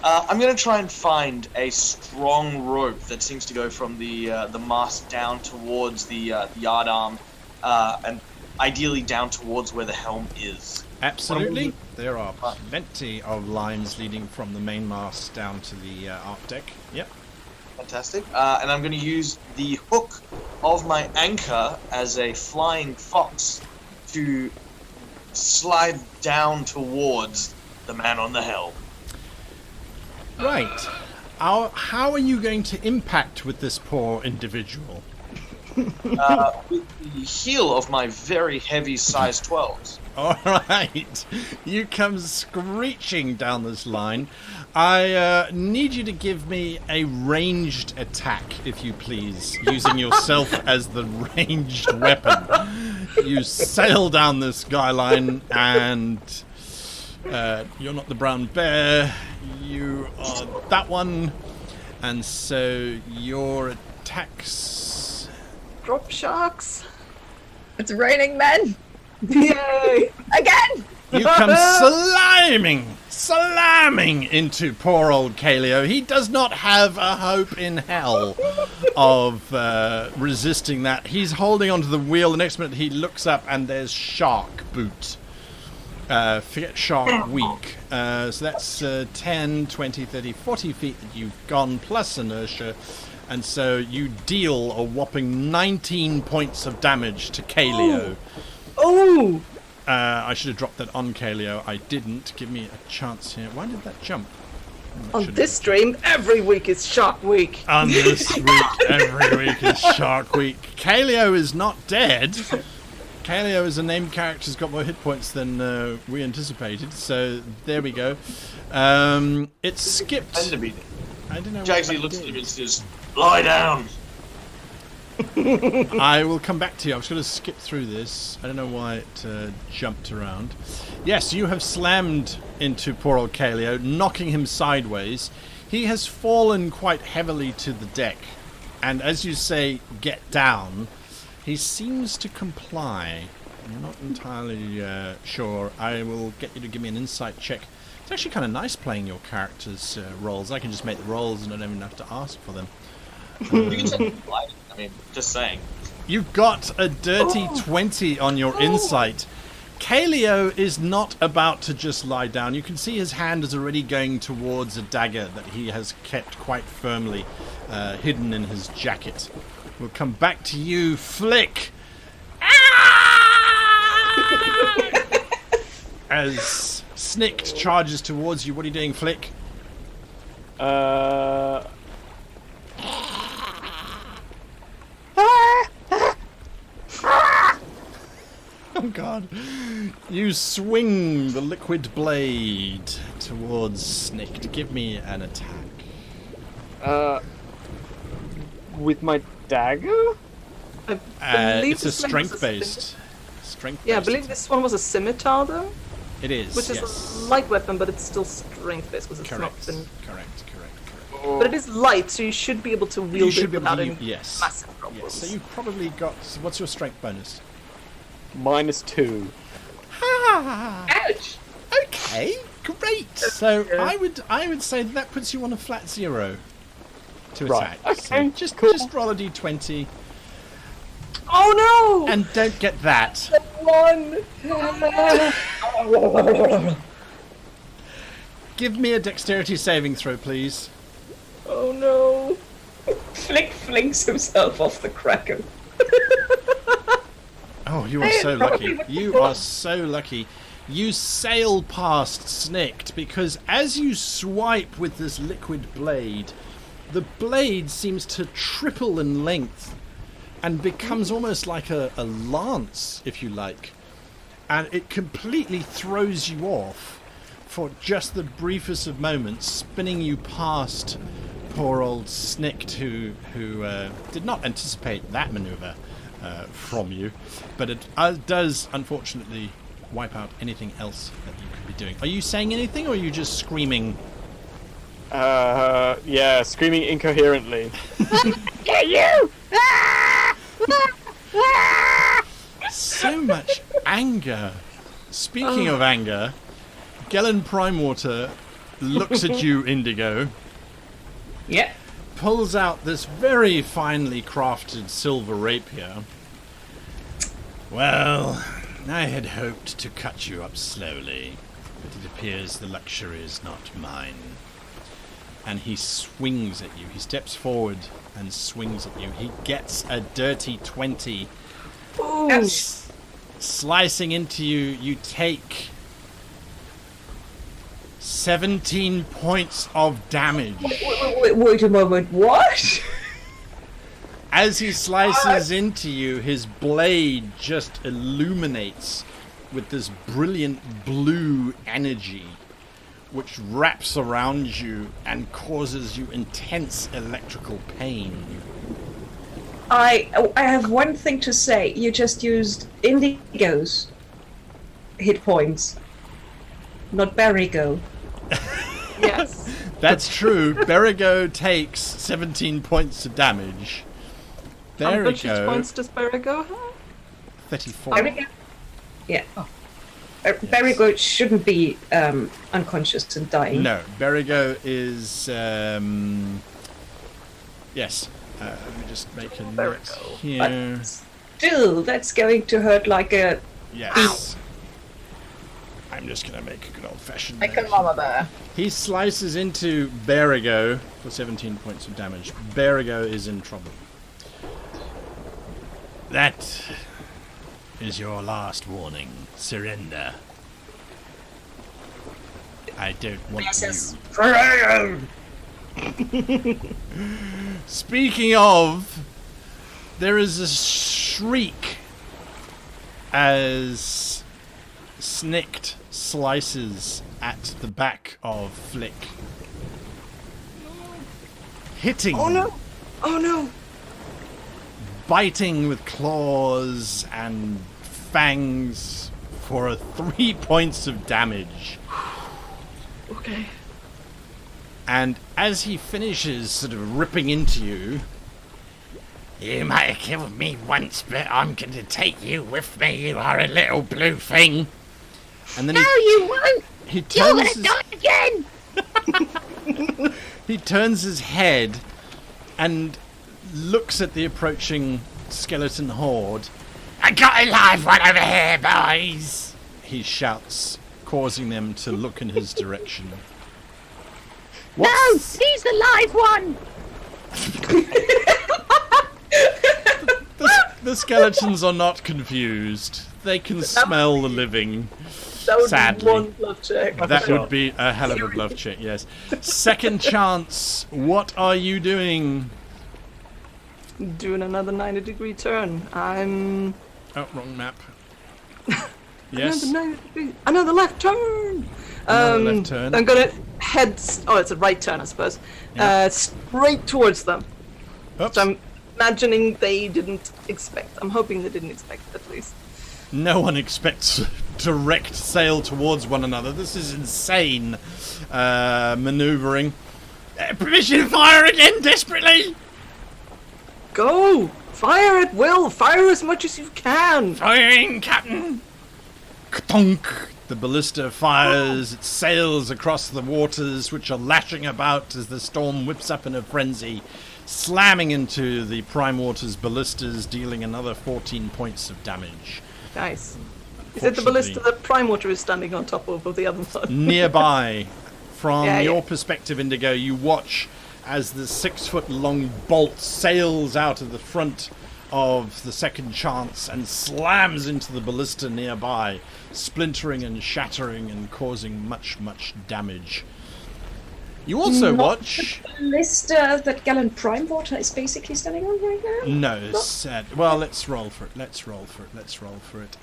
I'm going to try and find a strong rope that seems to go from the mast down towards the yard arm, and ideally down towards where the helm is. Absolutely. There are plenty of lines leading from the main mast down to the arc deck. Yep. Fantastic. And I'm going to use the hook of my anchor as a flying fox to slide down towards the man on the helm. Right. How are you going to impact with this poor individual? With the heel of my very heavy size 12s. Alright. You come screeching down this line. I need you to give me a ranged attack, if you please, using yourself as the ranged weapon. You sail down this guy line, and you're not the brown bear. You are that one. And so your attacks... Drop sharks. It's raining men! Yay! Again! You come slamming into poor old Kaleo. He does not have a hope in hell of resisting that. He's holding onto the wheel. The next minute he looks up and there's Shark Boot. Forget Shark Weak. So that's 10, 20, 30, 40 feet that you've gone, plus inertia. And so you deal a whopping 19 points of damage to Kaleo. Oh! I should have dropped that on Kaleo. I didn't. Give me a chance here. Why did that jump? On this stream, every week is Shark Week. On this week, every week is Shark Week. Kaleo is not dead. Kaleo as a named character has got more hit points than we anticipated, so there we go. It skipped. Tend to be. I don't know. Jaggsy looks at him and says, "Lie down." I will come back to you. I was going to skip through this. I don't know why it jumped around. Yes, you have slammed into poor old Kaleo, knocking him sideways. He has fallen quite heavily to the deck, and as you say, get down. He seems to comply. I'm not entirely sure. I will get you to give me an insight check. It's actually kind of nice playing your character's rolls. I can just make the rolls and I don't even have to ask for them. You can take the light. I mean, just saying. You got a dirty 20 on your insight. Kaleo is not about to just lie down. You can see his hand is already going towards a dagger that he has kept quite firmly hidden in his jacket. We'll come back to you, Flick. As Snicked charges towards you, what are you doing, Flick? Oh god. You swing the liquid blade towards Snicked. Give me an attack. With my dagger? It's a strength-based. Yeah, I believe this one was a scimitar, though. It is, Which is yes. a light weapon, but it's still strength-based because it's not Correct. been... Correct. But it is light, so you should be able to wield You should it be able without to any yes. massive problems. Yes, so you probably got... What's your strength bonus? -2. Ouch! Okay, great. So I would say that puts you on a flat 0 to attack. Right, So okay, just cool. just roll a d20 Oh no! and don't get that. One! Give me a dexterity saving throw, please. Oh no! Flick flings himself off the Kraken. Oh, you are so lucky. You are so lucky. You sail past Snicked because as you swipe with this liquid blade, the blade seems to triple in length and becomes almost like a lance, if you like. And it completely throws you off for just the briefest of moments, spinning you past poor old Snicked, who did not anticipate that maneuver from you. But it does, unfortunately, wipe out anything else that you could be doing. Are you saying anything, or are you just screaming? Yeah, screaming incoherently. Get you! So much anger. Speaking of anger, Gellan Primewater looks at you, Indigo, Yeah. pulls out this very finely crafted silver rapier. Well, I had hoped to cut you up slowly, but it appears the luxury is not mine. And he swings at you. He steps forward and swings at you. He gets a dirty 20. Ouch. Slicing into you, you take 17 points of damage. Wait a moment, what? As he slices into you, his blade just illuminates with this brilliant blue energy, which wraps around you and causes you intense electrical pain. I have one thing to say. You just used Indigo's hit points, not Barrigo. Yes. That's true. Berigo takes 17 points of damage. How much hit Berigo, points does Barrigo have? 34. Barrigo? Yeah. Barrigo shouldn't be unconscious and dying. No, Berigo is... yes. Let me just make a note here. But still, that's going to hurt like a... Yes. I'm just going to make a good old-fashioned Like a note. mama bear. He slices into Berigo for 17 points of damage. Berigo is in trouble. That is your last warning. Surrender. I don't want you. Speaking of, there is a shriek as Snicked slices at the back of Flick. Hitting. Oh no! Oh no! Biting with claws and fangs for 3 points of damage. Okay. And as he finishes sort of ripping into you, You might have killed me once, but I'm going to take you with me, you horrid little blue thing. and then No, you won't! he You're turns gonna die again! he turns his head and looks at the approaching skeleton horde. I got a live one over here, boys. He shouts, causing them to look in his direction. No, he's the live one! The skeletons are not confused. They can smell the living. That would Sadly. be one bluff check. That would be a hell of a bluff check, yes. Second chance, what are you doing? Doing another 90-degree turn. I'm... Oh, wrong map. Yes. Another 90-degree... Another left turn! Another left turn. I'm gonna head... Oh, it's a right turn, I suppose. Yeah. Straight towards them. Oops. So I'm imagining they didn't expect... I'm hoping they didn't expect, at least. No one expects direct sail towards one another. This is insane maneuvering. Permission to fire again, desperately! Go! Fire at will! Fire as much as you can! Firing, Captain. Ka-tonk! The ballista fires, it sails across the waters, which are lashing about as the storm whips up in a frenzy, slamming into the Prime Waters ballistas, dealing another 14 points of damage. Nice. Is it the ballista that Prime Water is standing on top of, or the other one? Nearby, from Yeah, your yeah. perspective, Indigo, you watch as the 6-foot-long bolt sails out of the front of the second chance and slams into the ballista nearby, splintering and shattering and causing much, much damage. You also watch... Ballista that Gellan Prime Water is basically standing on right now? No, sad. Well, let's roll for it. Let's roll for it.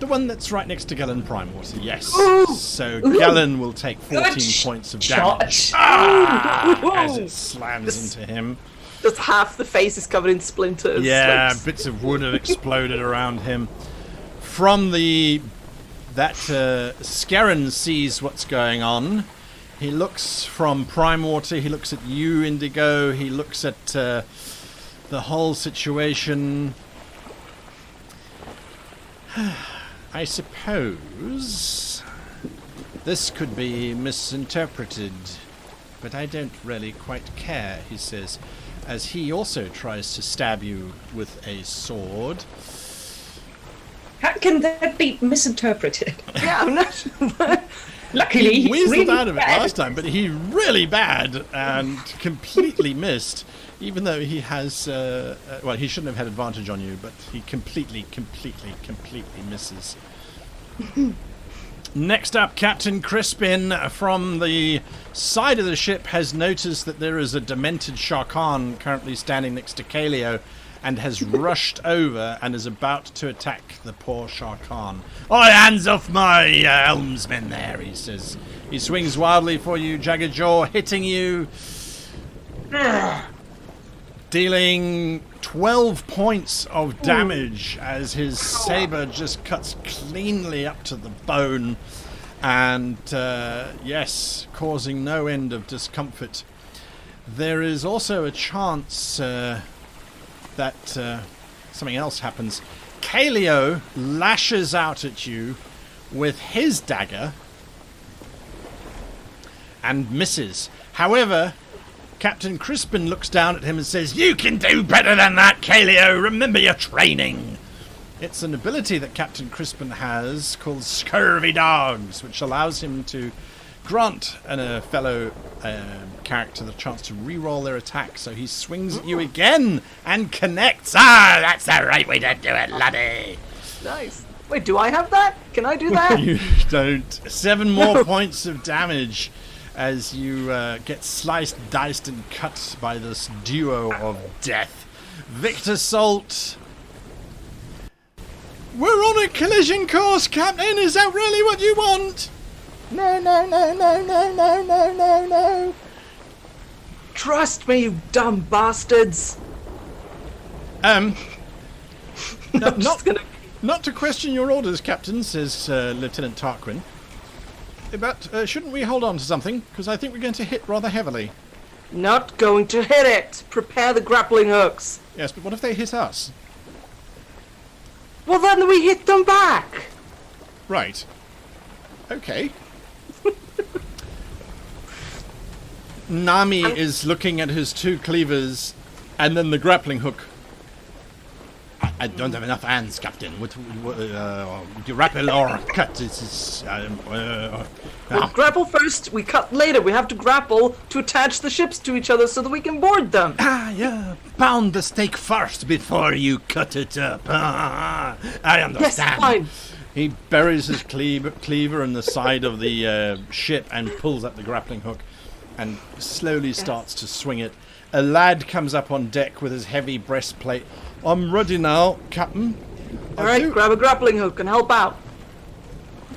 The one that's right next to Gellan Prime Water, yes. So Gellan will take 14 points of damage as it slams into him. Just half the face is covered in splinters. Yeah, like- bits of wood have exploded around him. From Scarran sees what's going on. He looks from Prime Water, he looks at you, Indigo, he looks at the whole situation. I suppose this could be misinterpreted, but I don't really quite care, he says, as he also tries to stab you with a sword. How can that be misinterpreted? Yeah, I'm not sure. Luckily, He he's weaseled really out of it bad. last time, but he really bad and completely missed, even though he has, well, he shouldn't have had advantage on you, but he completely misses. Next up, Captain Crispin from the side of the ship has noticed that there is a demented Sharkan currently standing next to Kaleo and has rushed over and is about to attack the poor Sharkan. Oh, hands off my helmsman there, he says. He swings wildly for you, Jaggerjaw, hitting you, dealing 12 points of damage as his saber just cuts cleanly up to the bone and, yes, causing no end of discomfort. There is also a chance that something else happens. Kaleo lashes out at you with his dagger and misses. However, Captain Crispin looks down at him and says, "You can do better than that, Kaleo. Remember your training." It's an ability that Captain Crispin has called Scurvy Dogs, which allows him to grant a fellow character the chance to re-roll their attack. So he swings at you again and connects. Ah, that's the right way to do it, laddie. Nice. Wait, do I have that? Can I do that? You don't. 7 more points of damage as you get sliced, diced, and cut by this duo of death. Victor Salt. We're on a collision course, Captain. Is that really what you want? No, no, no, no, no, no, no, no, no. Trust me, you dumb bastards. Not to question your orders, Captain, says Lieutenant Tarquin. But shouldn't we hold on to something? Because I think we're going to hit rather heavily. Not going to hit it. Prepare the grappling hooks. Yes, but what if they hit us? Well, then we hit them back. Right. Okay. Nami is looking at his two cleavers and then the grappling hook. I don't have enough hands, Captain. Would you grapple or cut? We'll grapple first, we cut later. We have to grapple to attach the ships to each other so that we can board them. Yeah. Pound the steak first before you cut it up. I understand. Yes, fine. He buries his cleaver in the side of the ship and pulls up the grappling hook and slowly starts to swing it. A lad comes up on deck with his heavy breastplate. I'm ready now, Captain. Alright, grab a grappling hook and help out.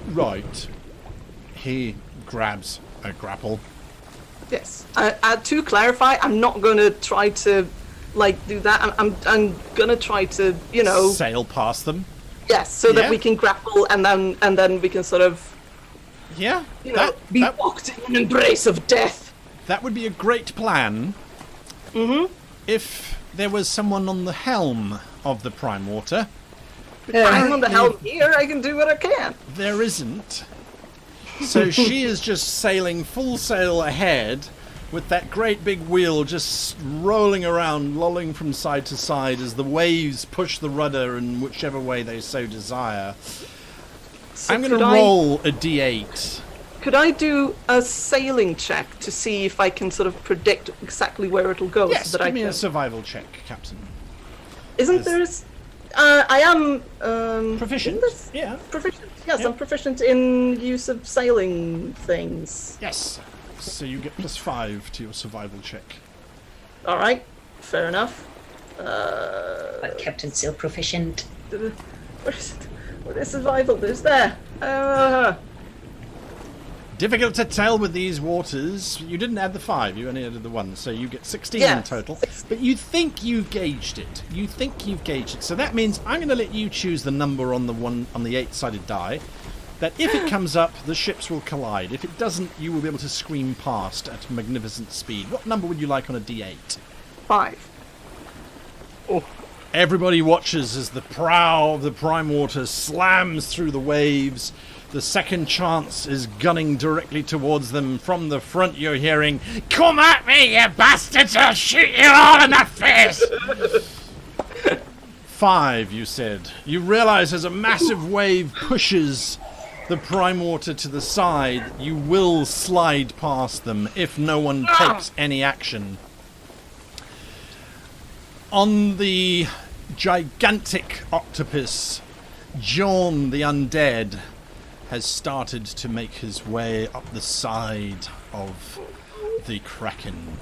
Right. He grabs a grapple. Yes. To clarify, I'm not going to try to, do that. I'm going to try to, sail past them. Yes, so that we can grapple and then we can sort of, be locked in an embrace of death. That would be a great plan. Mm-hmm. If there was someone on the helm of the Prime Water. I'm on the helm here, I can do what I can. There isn't. So she is just sailing full sail ahead with that great big wheel just rolling around, lolling from side to side as the waves push the rudder in whichever way they so desire. So I'm going to roll a d8. Could I do a sailing check to see if I can sort of predict exactly where it'll go? Yes, so that give me a survival check, Captain. Isn't there... I am... proficient? Yeah. Proficient. Yes, I'm proficient in use of sailing things. Yes. So you get +5 to your survival check. Alright, fair enough. But Captain still proficient. Where is it? Where is survival? There's there. Difficult to tell with these waters. You didn't add the 5, you only added the 1, so you get 16 in total. But you think you've gauged it. So that means I'm going to let you choose the number on the 8-sided die. That if it comes up, the ships will collide. If it doesn't, you will be able to scream past at magnificent speed. What number would you like on a d8? 5. Oh. Everybody watches as the prow of the Prime Water slams through the waves. The second chance is gunning directly towards them. From the front you're hearing, "Come at me, you bastards! I'll shoot you all in the face!" 5, you said. You realize as a massive wave pushes the Prime Water to the side, you will slide past them if no one takes any action. On the gigantic octopus, John the Undead has started to make his way up the side of the Kraken.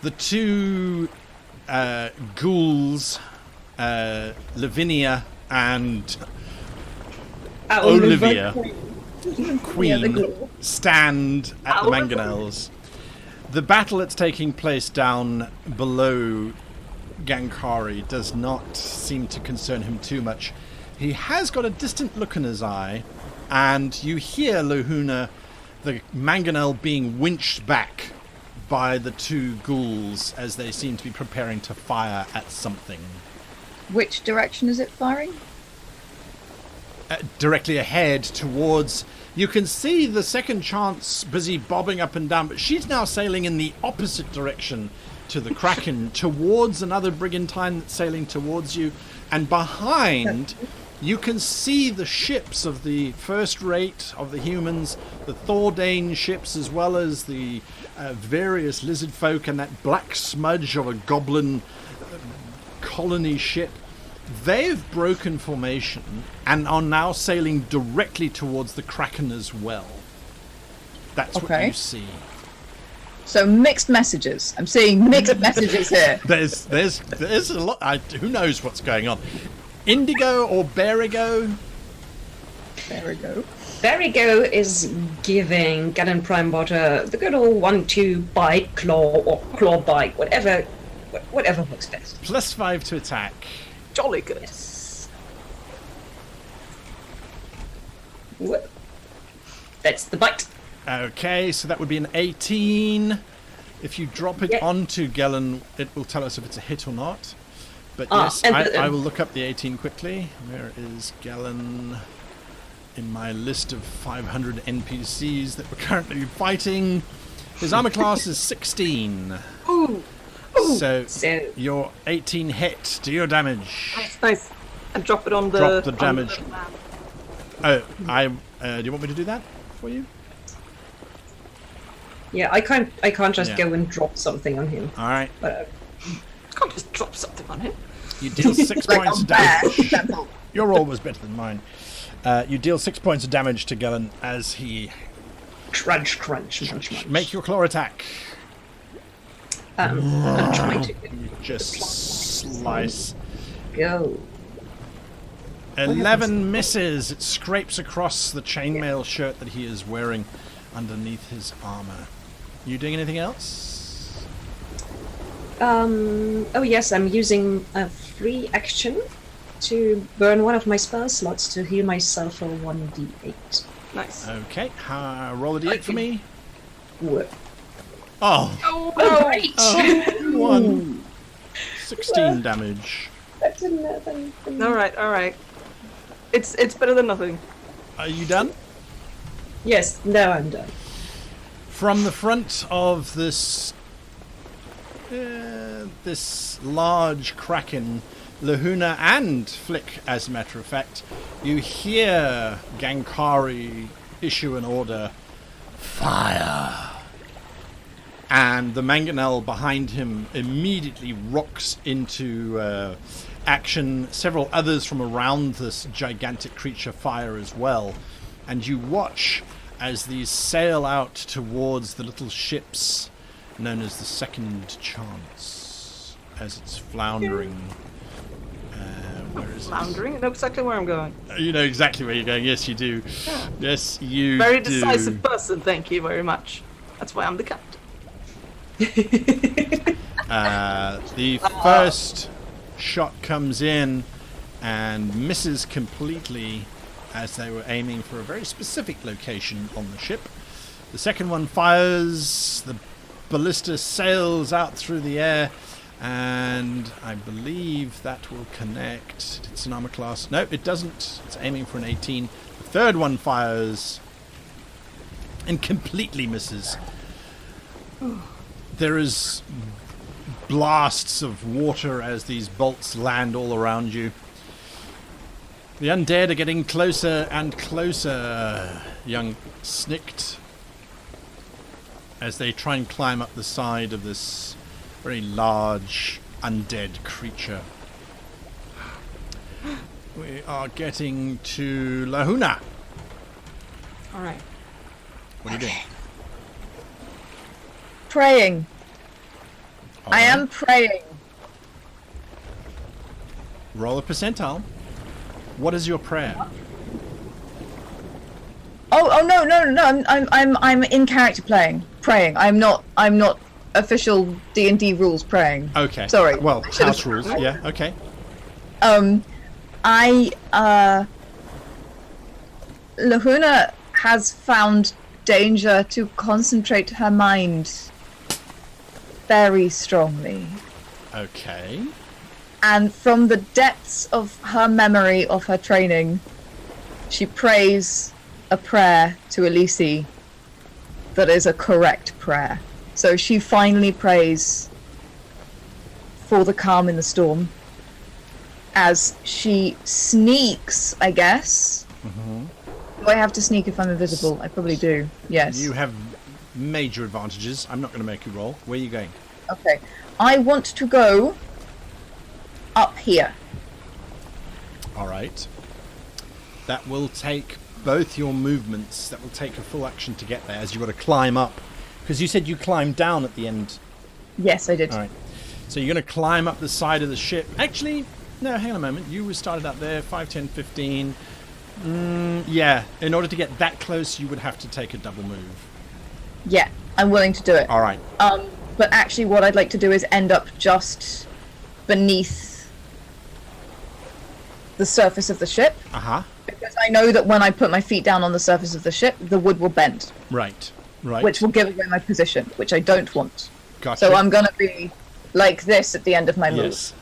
The two ghouls, Lavinia and Olivia, Queen, stand at the mangonels. The battle that's taking place down below Gankari does not seem to concern him too much. He has got a distant look in his eye, and you hear, Lohuna, the mangonel being winched back by the two ghouls as they seem to be preparing to fire at something. Which direction is it firing? Directly ahead towards... You can see the second chance busy bobbing up and down, but she's now sailing in the opposite direction to the Kraken, towards another brigantine that's sailing towards you, and behind... You can see the ships of the first rate of the humans, the Thordane ships, as well as the various lizard folk and that black smudge of a goblin colony ship. They've broken formation and are now sailing directly towards the Kraken as well. That's what Okay. you see. So mixed messages. I'm seeing mixed messages here. There's a lot. Who knows what's going on? Indigo or Berigo? There we go. Verigo is giving Gellan Primewater the good old 1-2 bite, claw, or claw bite, whatever works best. +5 to attack. Jolly good. Whoop. That's the bite. Okay, so that would be an 18. If you drop it Yeah. onto Gellan, it will tell us if it's a hit or not. But Ah, yes, and I will look up the 18 quickly. Where is Gellan in my list of 500 NPCs that we're currently fighting? His armor class is 16. Ooh. So So your 18 hit. Do your damage. Nice. And drop it on the... Drop the on damage. map. Oh, do you want me to do that for you? yeah, I can't just Yeah. go and drop something on him. All right. But Can't just drop something on him. You deal 6 Like points a of bear. damage. Temple. Your roll was better than mine. You deal 6 points of damage to Gellan as he crunch, crunch, crunch, crunch. make your claw attack. I'm trying to You just slice. go. 11 misses. It scrapes across the chainmail shirt that he is wearing underneath his armor. You doing anything else? Oh yes, I'm using a free action to burn one of my spell slots to heal myself for 1d8. Nice. Okay. Roll a d8 for me. Whoop. Oh, Oh, Oh, great! you won. 16 damage. That's 11. All right. It's better than nothing. Are you done? Yes, now I'm done. From the front of this large Kraken, Lahuna and Flick, as a matter of fact, you hear Gankari issue an order, fire. And the mangonel behind him immediately rocks into action. Several others from around this gigantic creature fire as well. And you watch as these sail out towards the little ships known as the Second Chance, as it's floundering. Where is Floundering. I know exactly where I'm going. it? You know exactly where you're going. Yes, you do. Yes, you Very do. decisive person. Thank you very much. That's why I'm the captain. The first shot comes in and misses completely as they were aiming for a very specific location on the ship. The second one fires, the ballista sails out through the air, and I believe that will connect. It's an armor class. No, it doesn't. It's aiming for an 18. The third one fires and completely misses. There is blasts of water as these bolts land all around you. The undead are getting closer and closer, young Snicked, as they try and climb up the side of this very large undead creature. We are getting to Lahuna. All right. What are you doing? Praying. I am praying. Roll a percentile. What is your prayer? Oh no! I'm in character praying. I'm not official D&D rules praying. Okay. Sorry. Well, I should've- house rules. Yeah. Okay. Lahuna has found danger to concentrate her mind very strongly. Okay. And from the depths of her memory of her training, she prays a prayer to Elise that is a correct prayer. So she finally prays for the calm in the storm as she sneaks, I guess. Do I have to sneak if I'm invisible? I probably do, yes. You have major advantages. I'm not going to make you roll. Where are you going? Okay. I want to go up here. All right. That will take both your movements. That will take a full action to get there, as you've got to climb up. Because you said you climbed down at the end. Yes, I did. All right. So you're going to climb up the side of the ship. Actually, no, hang on a moment. You were started up there, 5, 10, 15. Yeah, in order to get that close, you would have to take a double move. Yeah, I'm willing to do it. All right. But actually what I'd like to do is end up just beneath the surface of the ship. Uh-huh. Because I know that when I put my feet down on the surface of the ship, the wood will bend. Right. Right. Which will give away my position, which I don't want. Gotcha. So I'm going to be like this at the end of my move. Yes.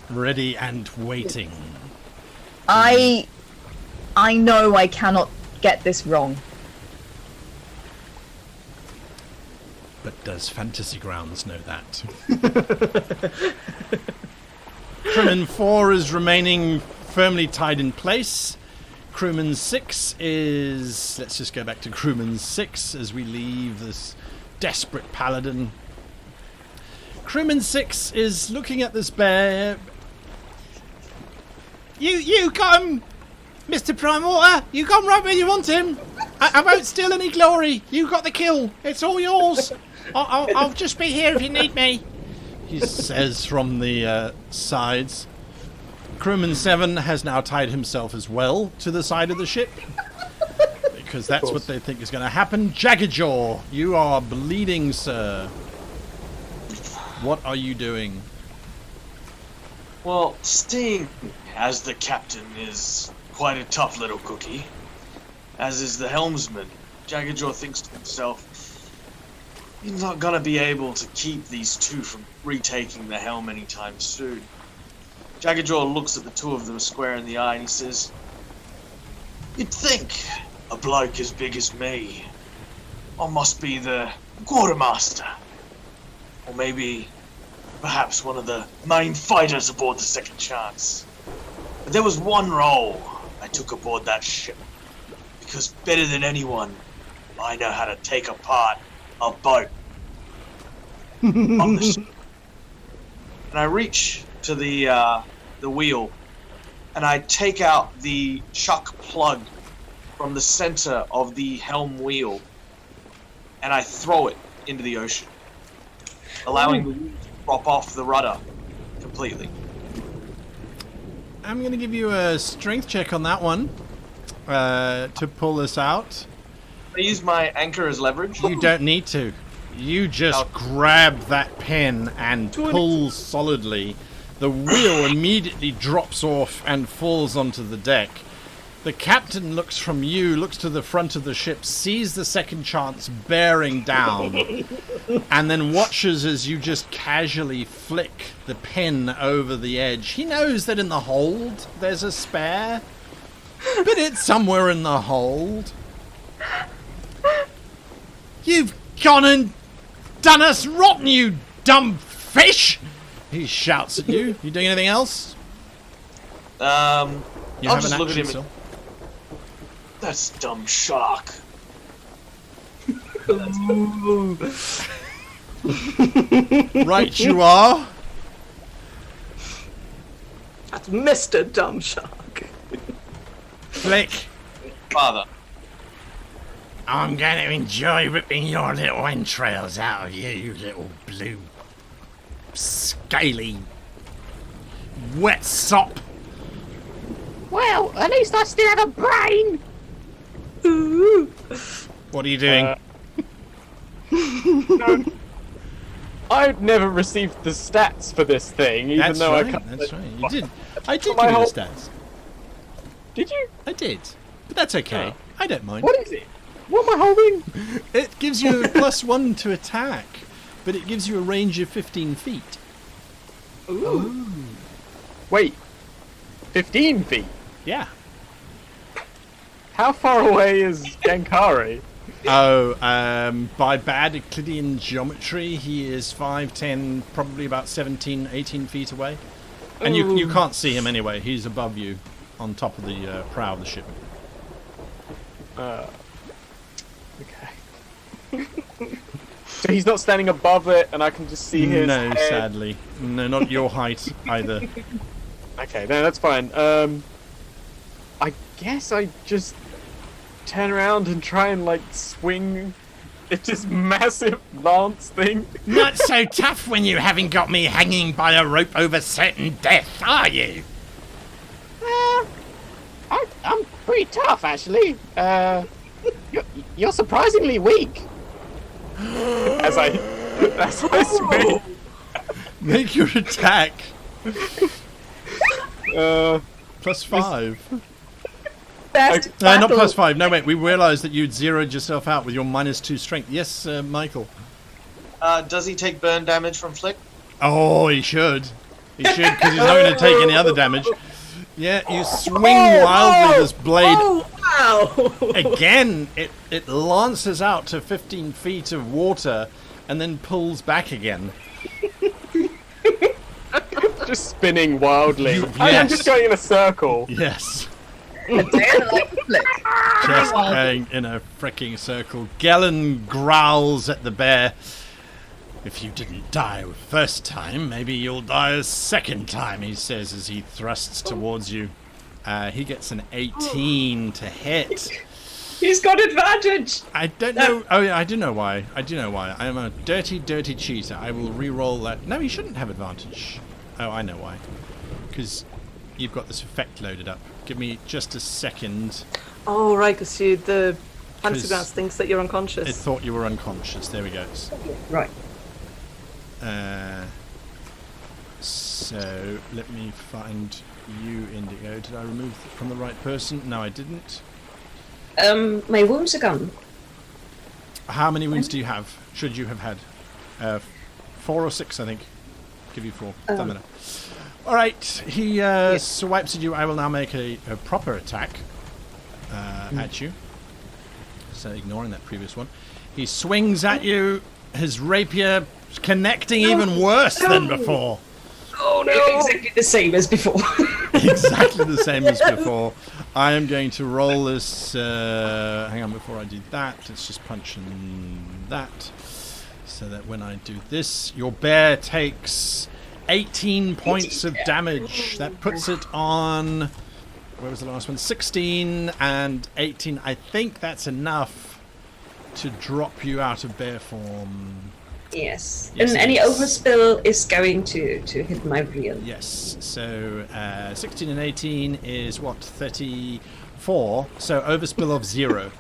Ready and waiting. I know I cannot get this wrong. But does Fantasy Grounds know that? Crewman 4 is remaining firmly tied in place. Crewman 6 is... Let's just go back to Crewman 6 as we leave this desperate paladin. Crewman 6 is looking at this bear. You got him, Mr. Primewater. You got him right where you want him. I won't steal any glory. You got the kill. It's all yours. I'll just be here if you need me, he says from the sides. Crewman 7 has now tied himself as well to the side of the ship, because that's what they think is going to happen. Jaggerjaw, you are bleeding, sir. What are you doing? Well, Sting, as the captain, is quite a tough little cookie, as is the helmsman. Jaggerjaw thinks to himself, he's not gonna be able to keep these two from retaking the helm anytime soon. Jaggerjaw looks at the two of them square in the eye and he says, "You'd think a bloke as big as me, I must be the quartermaster, or maybe perhaps one of the main fighters aboard the Second Chance. But there was one role I took aboard that ship, because better than anyone, I know how to take apart a boat." On the ship. And I reach to the wheel, and I take out the chuck plug from the center of the helm wheel, and I throw it into the ocean, allowing the wheel to drop off the rudder completely. I'm going to give you a strength check on that one to pull this out. I use my anchor as leverage. You don't need to. You just grab that pin and pull solidly. The wheel immediately drops off and falls onto the deck. The captain looks from you, looks to the front of the ship, sees the Second Chance bearing down, and then watches as you just casually flick the pin over the edge. He knows that in the hold there's a spare, but it's somewhere in the hold. You've gone and done us rotten, you dumb fish! He shouts at you. You doing anything else? I'll just look at him. Still? That's dumb shark. Right, you are. That's Mr. Dumb Shark. Flick. Father. I'm going to enjoy ripping your little entrails out of you, you little blue, scaly, wet sop. Well, at least I still have a brain. What are you doing? No, I've never received the stats for this thing, even That's though right. I can't. That's right. You did. I did give my you the whole- stats. Did you? I did. But that's okay. I don't mind. What is it? What am I holding? It gives you a +1 to attack, but it gives you a range of 15 feet. Ooh. Wait. 15 feet? Yeah. How far away is Gankari? Oh, by bad Euclidean geometry, he is 5, 10, probably about 17, 18 feet away. And you can't see him anyway. He's above you on top of the prow of the ship. Okay. So he's not standing above it, and I can just see his No, head. sadly. No, not your height either. Okay, no, that's fine. I guess I just turn around and try and like swing at this massive lance thing. Not so tough when you haven't got me hanging by a rope over certain death, are you? I'm pretty tough, actually. You're surprisingly weak. As I swing. Make your attack. +5. Best Not battle. +5. No, wait. We realised that you'd zeroed yourself out with your -2 strength. Yes, Michael. Does he take burn damage from Flick? Oh, he should. He should, because he's not going to take any other damage. Yeah, you swing wildly this blade. Oh, wow! Again, it lances out to 15 feet of water and then pulls back again. Just spinning wildly. Yes. I'm just going in a circle. Yes. A day in the life of Flick. Just going in a freaking circle. Gellan growls at the bear. If you didn't die first time, maybe you'll die a second time, he says as he thrusts towards you. He gets an 18 to hit. He's got advantage. I don't know. Oh, yeah, I do know why. I am a dirty, dirty cheater. I will re-roll that. No, he shouldn't have advantage. Oh, I know why. Because you've got this effect loaded up. Give me just a second. Oh, right, because the fantasy grounds thinks that you're unconscious. It thought you were unconscious. There we go. Right. So let me find you, Indigo. Did I remove from the right person? No, I didn't. My wounds are gone. How many wounds do you have? Should you have had? 4 or 6, I think. Give you 4. Doesn't matter. All right. He swipes at you. I will now make a proper attack at you. So ignoring that previous one, he swings at you. His rapier connecting even worse than before. Oh no! Exactly the same as before. Exactly the same as before. I am going to roll this. Hang on, before I do that, let's just punch in that. So that when I do this, your bear takes 18 points of damage. That puts it on. Where was the last one? 16 and 18. I think that's enough to drop you out of bear form. Yes. Yes, And it any is. overspill is going to hit my real. Yes, so 16 and 18 is what, 34? So overspill of 0.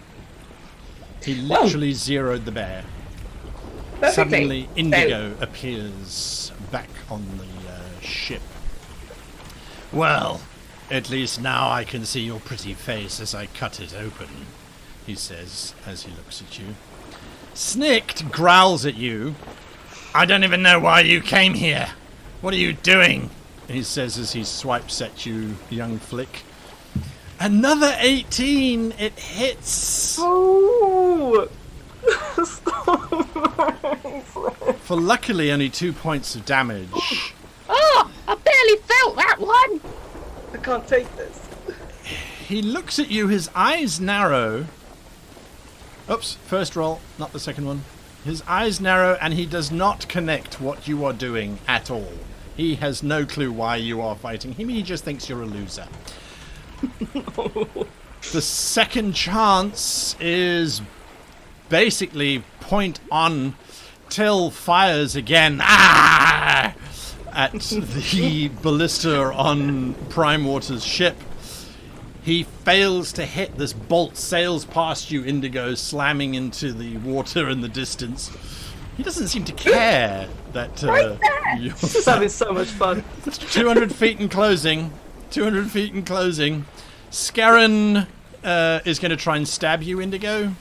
He literally zeroed the bear. Perfectly. Suddenly Indigo appears back on the ship. Well, at least now I can see your pretty face as I cut it open, He says as he looks at you. Snicked growls at you. I don't even know why you came here. What are you doing? He says as he swipes at you, young Flick. Another 18! It hits! Oh! For luckily only 2 points of damage. Oh, I barely felt that one. I can't take this. He looks at you, his eyes narrow. Oops, first roll, not the second one. His eyes narrow and he does not connect what you are doing at all. He has no clue why you are fighting him. He just thinks you're a loser. The second chance is basically point on. Till fires again at the ballista on Prime Water's ship. He fails to hit. This bolt sails past you, Indigo, slamming into the water in the distance. He doesn't seem to care that you're Just having so much fun. 200 feet in closing. 200 feet in closing. Scarran is going to try and stab you, Indigo.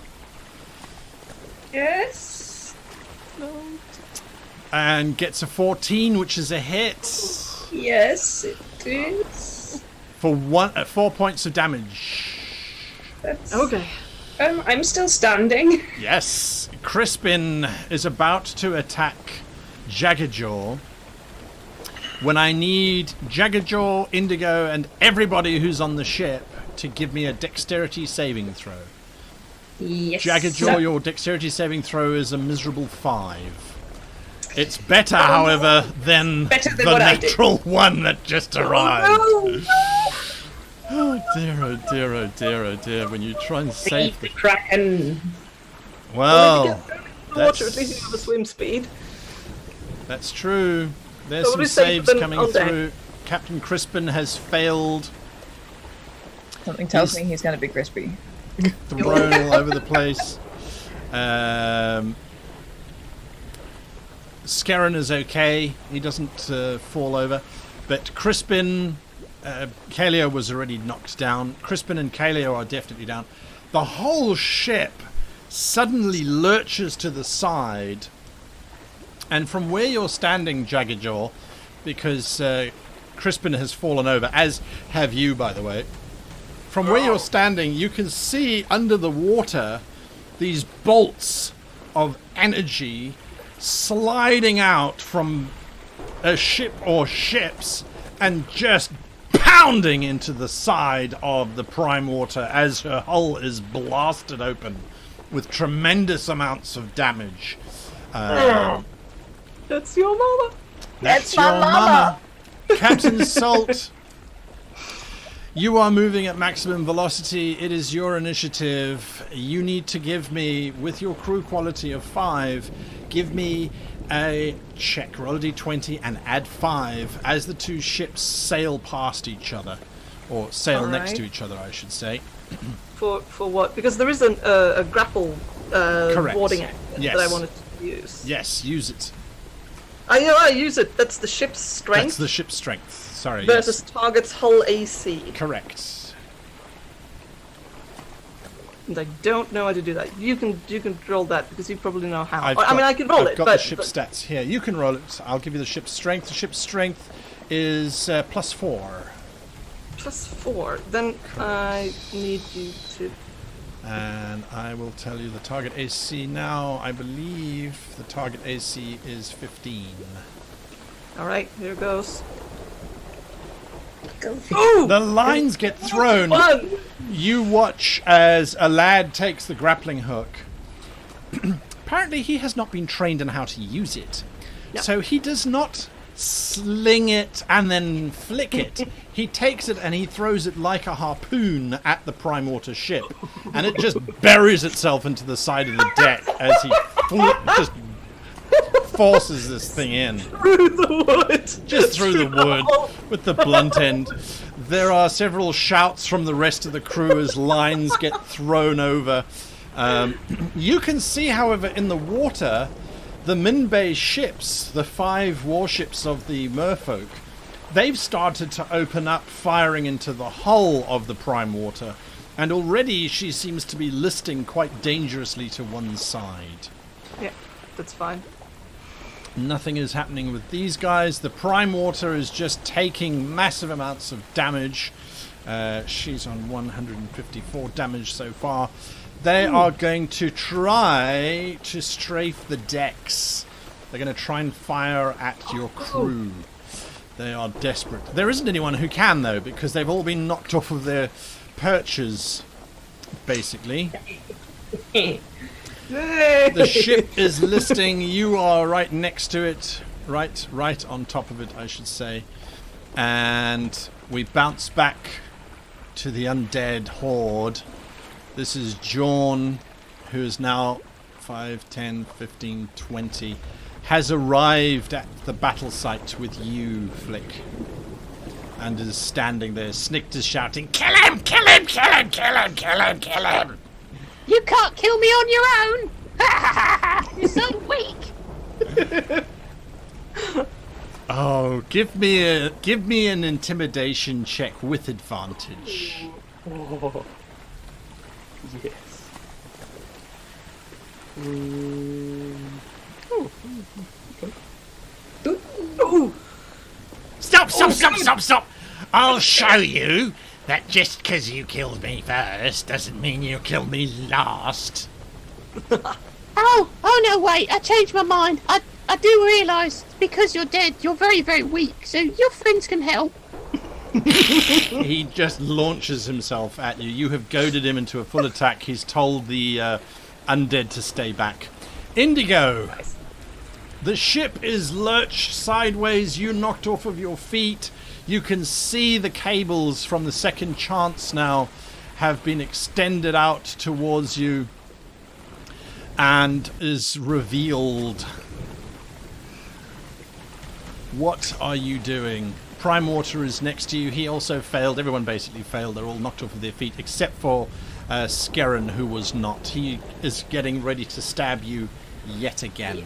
Yes. And gets a 14, which is a hit. Yes, it is. For 4 points of damage. That's... Okay. I'm still standing. Yes. Crispin is about to attack Jaggerjaw. When I need Jaggerjaw, Indigo, and everybody who's on the ship to give me a dexterity saving throw. Yes. Jaggerjaw, your dexterity saving throw is a miserable 5. It's better, however, than Better than the what I did. natural 1 that just arrived. Oh dear, oh dear, oh dear, oh dear. When you try and save the Kraken. Well, Water, at least you have a swim speed. that's true. There's So some what is safer saves than coming on deck? through. Captain Crispin has failed. Something tells me he's going to be crispy. Thrown all over the place. Scarran is okay. He doesn't fall over. But Crispin, Kaleo was already knocked down. Crispin and Kaleo are definitely down. The whole ship suddenly lurches to the side. And from where you're standing, Jaggajaw, because Crispin has fallen over, as have you, by the way. From where you're standing, you can see under the water these bolts of energy sliding out from a ship or ships and just pounding into the side of the prime water as her hull is blasted open with tremendous amounts of damage. That's your mama. That's my mama. Captain Salt, you are moving at maximum velocity. It is your initiative. You need to give me, with your crew quality of 5, give me a check. Roll a d20 and add 5 as the two ships sail past each other. Or sail next to each other, I should say. For what? Because there is a grapple Correct. warding action Yes. that I wanted to use. Yes, use it. I use it. That's the ship's strength. That's the ship's strength. Sorry, versus yes. target's hull AC. Correct. And I don't know how to do that. You can roll that because you probably know how. I can roll it. I've got but the ship stats here. You can roll it. I'll give you the ship's strength. The ship's strength is +4. +4. Then I need you to. And I will tell you the target AC now. I believe the target AC is 15. All right, here goes. Ooh! The lines get thrown. Fun! You watch as a lad takes the grappling hook. Apparently he has not been trained in how to use it. No. So he does not sling it and then flick it. He takes it and he throws it like a harpoon at the prime water ship. And it just buries itself into the side of the deck as he just forces this thing in. Through the wood! Just through the wood with the blunt end. There are several shouts from the rest of the crew as lines get thrown over. You can see, however, in the water, the Minbei ships, the 5 warships of the merfolk, they've started to open up, firing into the hull of the prime water. And already she seems to be listing quite dangerously to one side. Yeah, that's fine. Nothing is happening with these guys. The prime water is just taking massive amounts of damage. She's on 154 damage so far. They are going to try to strafe the decks. They're going to try and fire at your crew. They are desperate. There isn't anyone who can, though, because they've all been knocked off of their perches, basically. The ship is listing. You are right next to it. Right on top of it, I should say. And we bounce back to the undead horde. This is Jorn, who is now 5, 10, 15, 20. Has arrived at the battle site with you, Flick. And is standing there. Snicked is shouting, Kill him! Kill him! Kill him! Kill him! Kill him! Kill him! You can't kill me on your own! You're so weak! Oh, give me an intimidation check with advantage. Oh. Yes. Stop! I'll show you that just because you killed me first doesn't mean you killed me last. Oh no, wait, I changed my mind. I do realise, because you're dead, you're very, very weak, so your friends can help. He just launches himself at you. You have goaded him into a full attack. He's told the undead to stay back. Indigo! The ship is lurched sideways. You knocked off of your feet. You can see the cables from the second chance now have been extended out towards you and is revealed. What are you doing? Prime Water is next to you. He also failed. Everyone basically failed. They're all knocked off of their feet except for Scarran, who was not. He is getting ready to stab you yet again.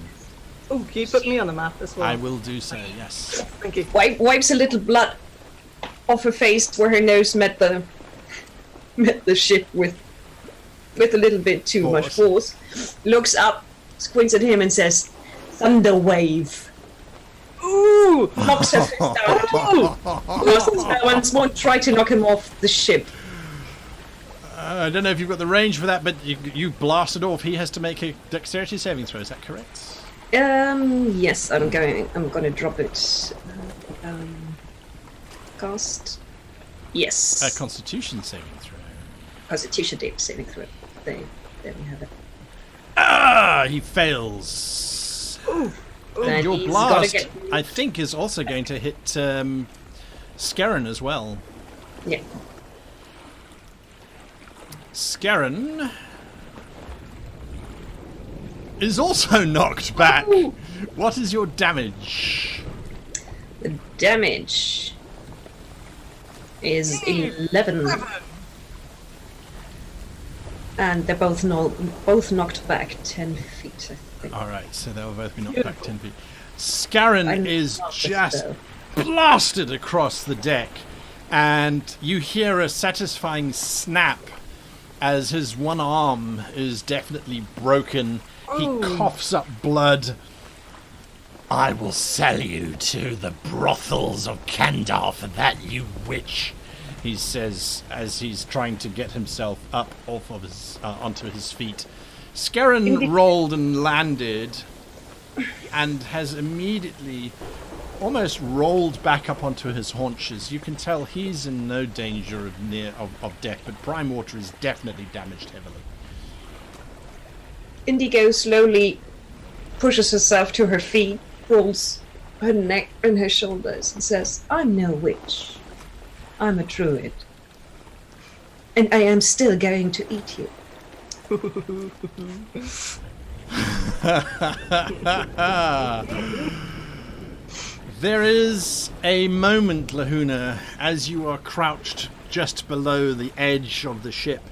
Oh, can you put me on the map as well? I will do so, yes. Thank you. Wipes a little blood off her face where her nose met the ship with a little bit too much force. Looks up, squints at him, and says, "Thunder wave." Ooh! Knocks her fist down. Once more, try to knock him off the ship. I don't know if you've got the range for that, but you blasted off. He has to make a dexterity saving throw. Is that correct? Yes, I'm gonna drop it. Cast. Yes. A Constitution saving throw. Constitution saving throw. There we have it. Ah, he fails. Ooh. Then Your he's blast, gotta I think, is also going to hit Scarran as well. Yeah. Scarran is also knocked back. What is your damage? The damage is 11. And they're both knocked back 10 feet, I think. Alright, so they'll both be knocked back 10 feet. Scarran is not just though. blasted across the deck, and you hear a satisfying snap as his one arm is definitely broken. He coughs up blood. I will sell you to the brothels of Kandar for that, you witch. He says as he's trying to get himself up off of his onto his feet. Scarran rolled and landed and has immediately almost rolled back up onto his haunches. You can tell he's in no danger of death, but Prime Water is definitely damaged heavily. Indigo slowly pushes herself to her feet, rolls her neck and her shoulders, and says, "I'm no witch. I'm a druid. And I am still going to eat you." There is a moment, Lahuna, as you are crouched just below the edge of the ship.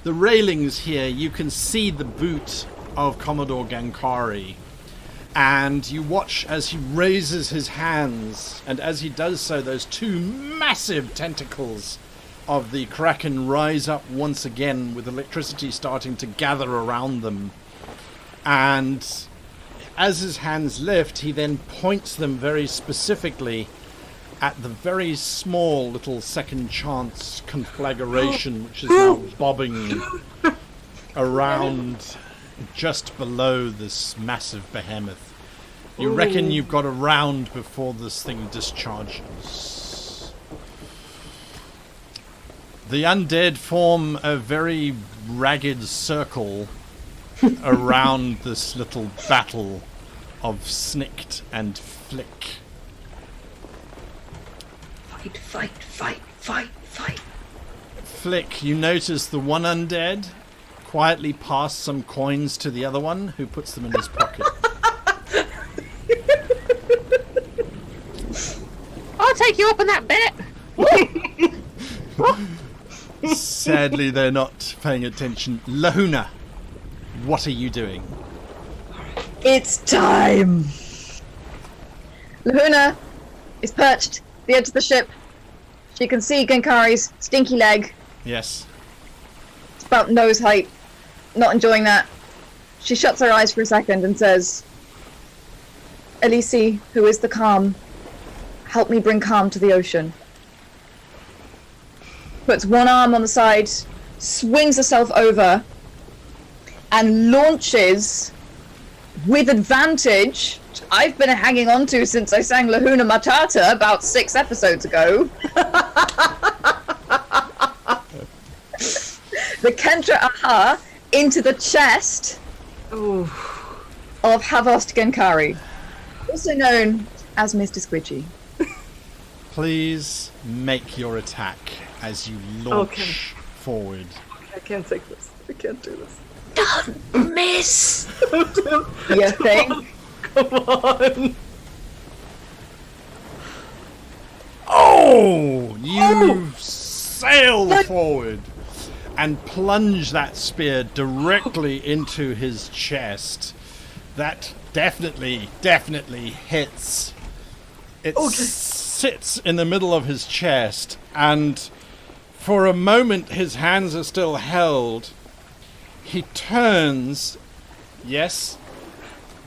The railings here, you can see the boot of Commodore Gankari, and you watch as he raises his hands, and as he does so, those two massive tentacles of the Kraken rise up once again, with electricity starting to gather around them. And as his hands lift, he then points them very specifically at the very small little second chance conflagration, which is now bobbing around just below this massive behemoth. You reckon you've got a round before this thing discharges. The undead form a very ragged circle around this little battle of Snikt and Flick. Fight, fight, fight, fight, fight. Flick, you notice the one undead quietly pass some coins to the other one, who puts them in his pocket. I'll take you up on that bet. Sadly, they're not paying attention. Lahuna, what are you doing? It's time! Lahuna is perched at the edge of the ship. She can see Gankari's stinky leg. Yes. It's about nose height. Not enjoying that. She shuts her eyes for a second and says, "Elise, who is the calm, help me bring calm to the ocean." Puts one arm on the side, swings herself over, and launches with advantage. I've been hanging on to since I sang Lahuna Matata about 6 episodes ago. The Kentra Aha into the chest of Havost Gankari, also known as Mr. Squidgy. Please make your attack as you launch forward. I can't take this. I can't do this. Don't miss! You think? Come on. Oh! You sail forward and plunge that spear directly into his chest. That definitely hits. It sits in the middle of his chest, and for a moment his hands are still held. He turns. Yes?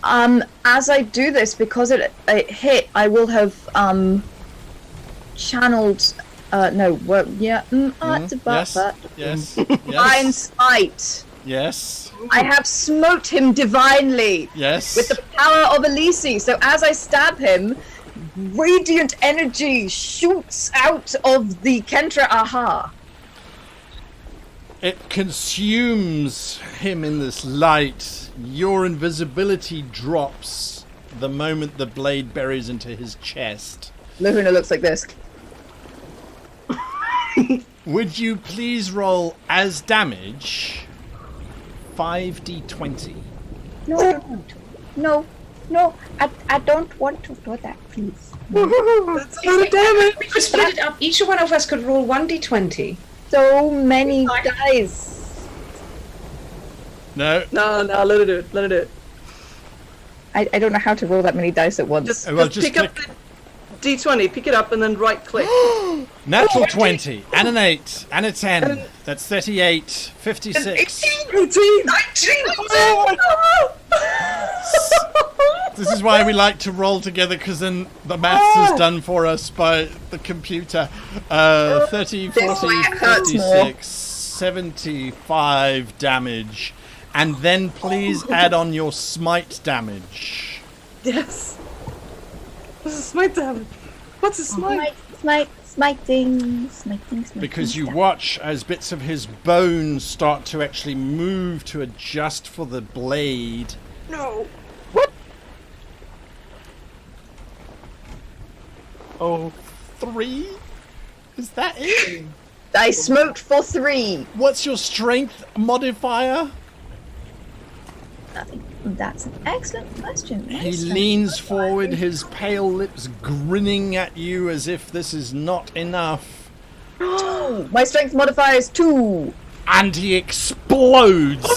As I do this, because it hit, I will have channeled. Yes. Divine smite. Yes. I have smote him divinely. Yes. With the power of Elise. So as I stab him, radiant energy shoots out of the Kentra Aha. It consumes him in this light. Your invisibility drops the moment the blade buries into his chest. Luna looks like this. Would you please roll as damage 5d20? No, I don't. No, I don't want to do that, please. That's a lot of damage. We could split it up. Each one of us could roll 1d20. So many dice. No. No, let her do it. Let her do it. I don't know how to roll that many dice at once. Just pick up the D20, pick it up, and then right click. Natural 20, and an 8, and a 10. That's 38, 56. 18! 19! This is why we like to roll together, because then the maths is done for us by the computer. 30, 40, 56, 75 damage. And then please add on your smite damage. Yes. What's a smite damage? What's a smite? Smiting. Because you watch as bits of his bone start to actually move to adjust for the blade. No. Oh, 3? Is that it? I smoked for 3. What's your strength modifier? That's an excellent question. He leans forward, his pale lips grinning at you as if this is not enough. My strength modifier is 2. And he explodes!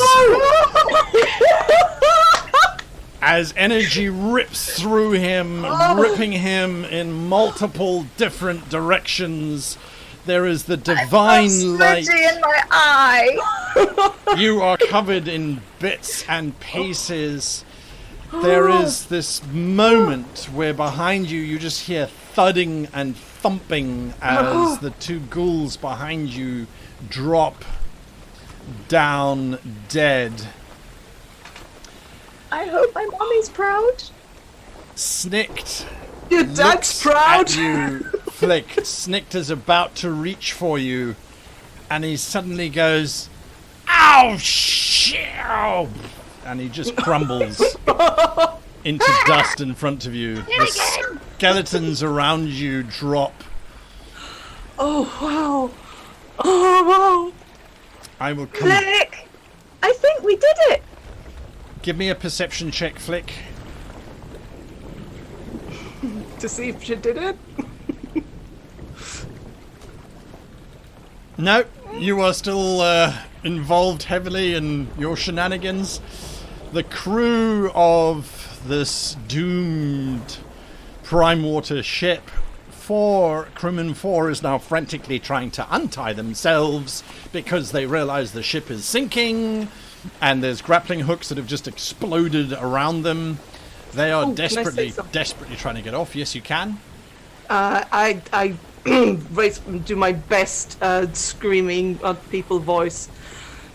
As energy rips through him, ripping him in multiple different directions. There is the divine light. In my eye. You are covered in bits and pieces. There is this moment where behind you, you just hear thudding and thumping as the two ghouls behind you drop down dead. I hope my mommy's proud. Snicked. Your dad's proud. At you, Flick. Snicked is about to reach for you, and he suddenly goes, "Ow, shit!" And he just crumbles into dust in front of you. The skeletons around you drop. Oh, wow. Oh, wow. I will come. Flick! I think we did it. Give me a perception check, Flick. To see if she did it? No, you are still involved heavily in your shenanigans. The crew of this doomed Prime Water ship, crewman 4 is now frantically trying to untie themselves because they realize the ship is sinking and there's grappling hooks that have just exploded around them. They are desperately trying to get off. Yes, you can. I do my best screaming at people voice.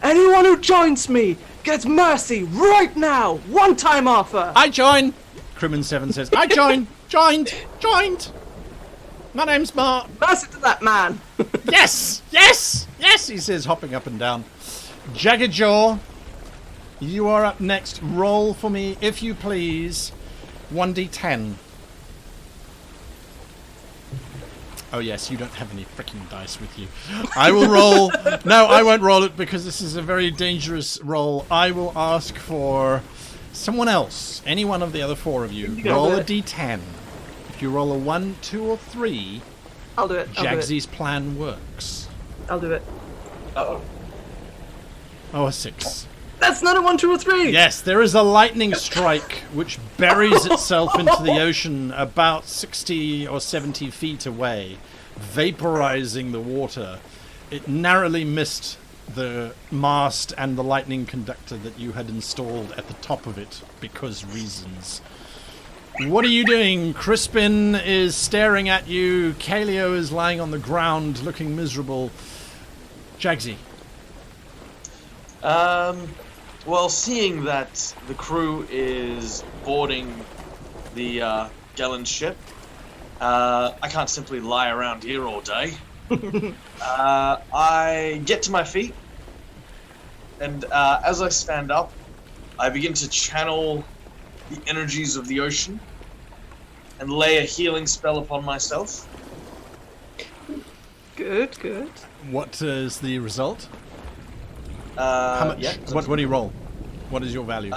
Anyone who joins me gets mercy right now. One time offer. I join. Crewman 7 says, I joined. My name's Mark. Mercy to that man. Yes, he says, hopping up and down. Jaggerjaw, you are up next. Roll for me, if you please, 1d10. Oh yes, you don't have any freaking dice with you. I will roll. No, I won't roll it because this is a very dangerous roll. I will ask for someone else. Any one of the other four of you. Roll a d10. If you roll a 1, 2, or 3, I'll do it. Jaggsy's plan works. I'll do it. Uh-oh. Oh, a 6. That's not a 1, 2, or 3! Yes, there is a lightning strike which buries itself into the ocean about 60 or 70 feet away, vaporizing the water. It narrowly missed the mast and the lightning conductor that you had installed at the top of it because reasons. What are you doing? Crispin is staring at you. Kaleo is lying on the ground looking miserable. Jaggsy. Well, seeing that the crew is boarding the Gellan ship, I can't simply lie around here all day. I get to my feet, and as I stand up, I begin to channel the energies of the ocean and lay a healing spell upon myself. Good, good. What is the result? How much? Yeah, What do you roll? What is your value?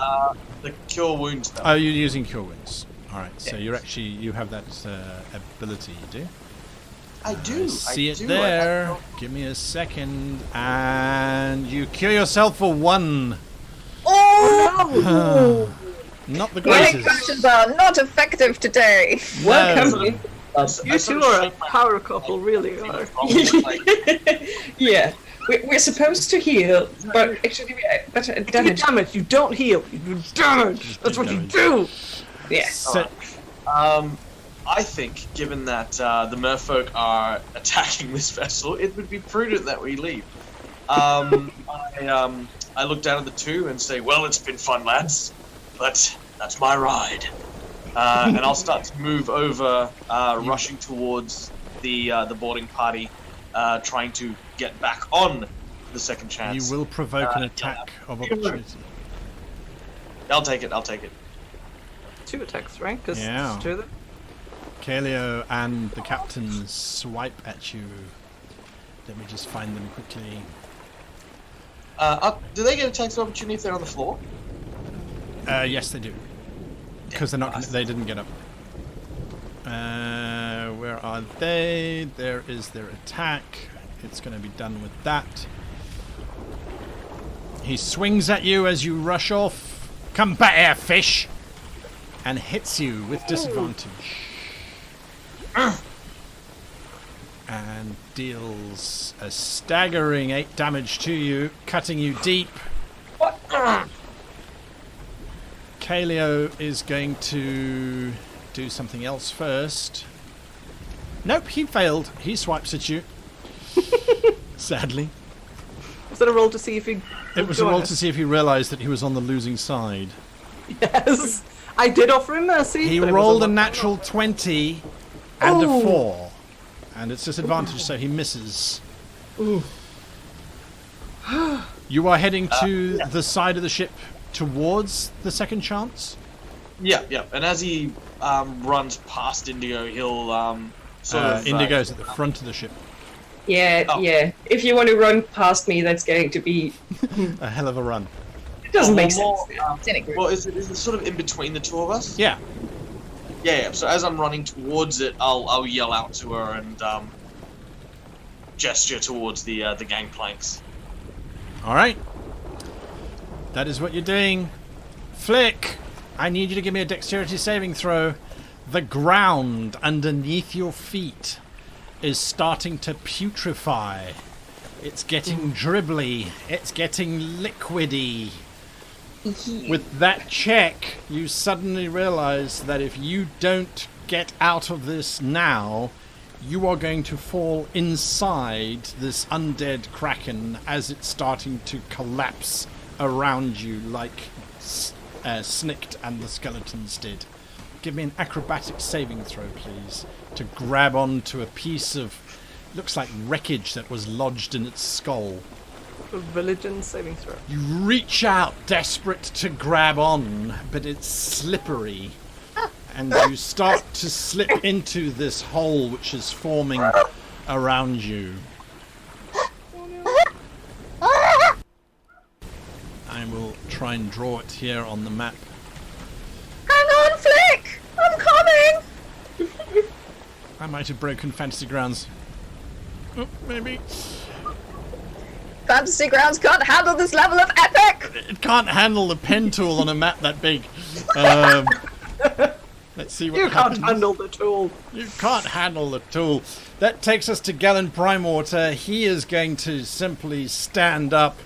the cure wounds spell. Oh, you're using cure wounds. All right, so you have that ability, you do? I do. See I it do. there. Give me a second, and you cure yourself for 1. Oh! Not the My greatest. potions are not effective today. Welcome. You two are a power couple, really are. Yeah. We're supposed to heal, but actually we're better at damage. Damage, you don't heal. You do damage. That's what you do. Yeah. So, I think, given that the merfolk are attacking this vessel, it would be prudent that we leave. I look down at the two and say, "Well, it's been fun, lads, but that's my ride." And I'll start to move over, rushing towards the boarding party, trying to get back on the second chance. you will provoke an attack of opportunity. I'll take it. I'll take it. 2 attacks, right? Because Yeah. it's 2 of them. Kaleo and the captain swipe at you. Let me just find them quickly. Do they get attacks of opportunity if they're on the floor? Yes, they do. Because they didn't get up. Where are they? There is their attack. It's going to be done with that. He swings at you as you rush off. Come back here, fish! And hits you with disadvantage. And deals a staggering 8 damage to you, cutting you deep. Kaleo is going to do something else first. Nope, he failed. He swipes at you. Sadly. Was that a roll to see if he... It was a roll to see if he realised that he was on the losing side. Yes. I did offer him mercy. He but it was rolled a lot. natural 20 and a 4. And it's disadvantage, so he misses. You are heading to the side of the ship towards the second chance? Yeah. And as he runs past Indigo, he'll sort of... Indigo's at the front of the ship. Yeah, Oh. yeah. If you want to run past me, that's going to be... A hell of a run. It doesn't make sense. Well, is it sort of in between the two of us? Yeah. Yeah. So as I'm running towards it, I'll yell out to her and gesture towards the gangplanks. All right. That is what you're doing. Flick, I need you to give me a dexterity saving throw. The ground underneath your feet is starting to putrefy. It's getting dribbly. It's getting liquidy. With that check, you suddenly realize that if you don't get out of this now, you are going to fall inside this undead Kraken as it's starting to collapse around you like Snicked and the skeletons did. Give me an acrobatic saving throw, please, to grab onto a piece of, looks like wreckage that was lodged in its skull. A religion saving throw. You reach out, desperate to grab on, but it's slippery. and you start to slip into this hole which is forming around you. I will try and draw it here on the map. Hang on, Flick! I'm coming! I might have broken Fantasy Grounds. Oh, maybe. Fantasy Grounds can't handle this level of epic! It can't handle the pen tool on a map that big. Let's see what You happens. can't handle the tool. You can't handle the tool. That takes us to Gellan Primewater. He is going to simply stand up,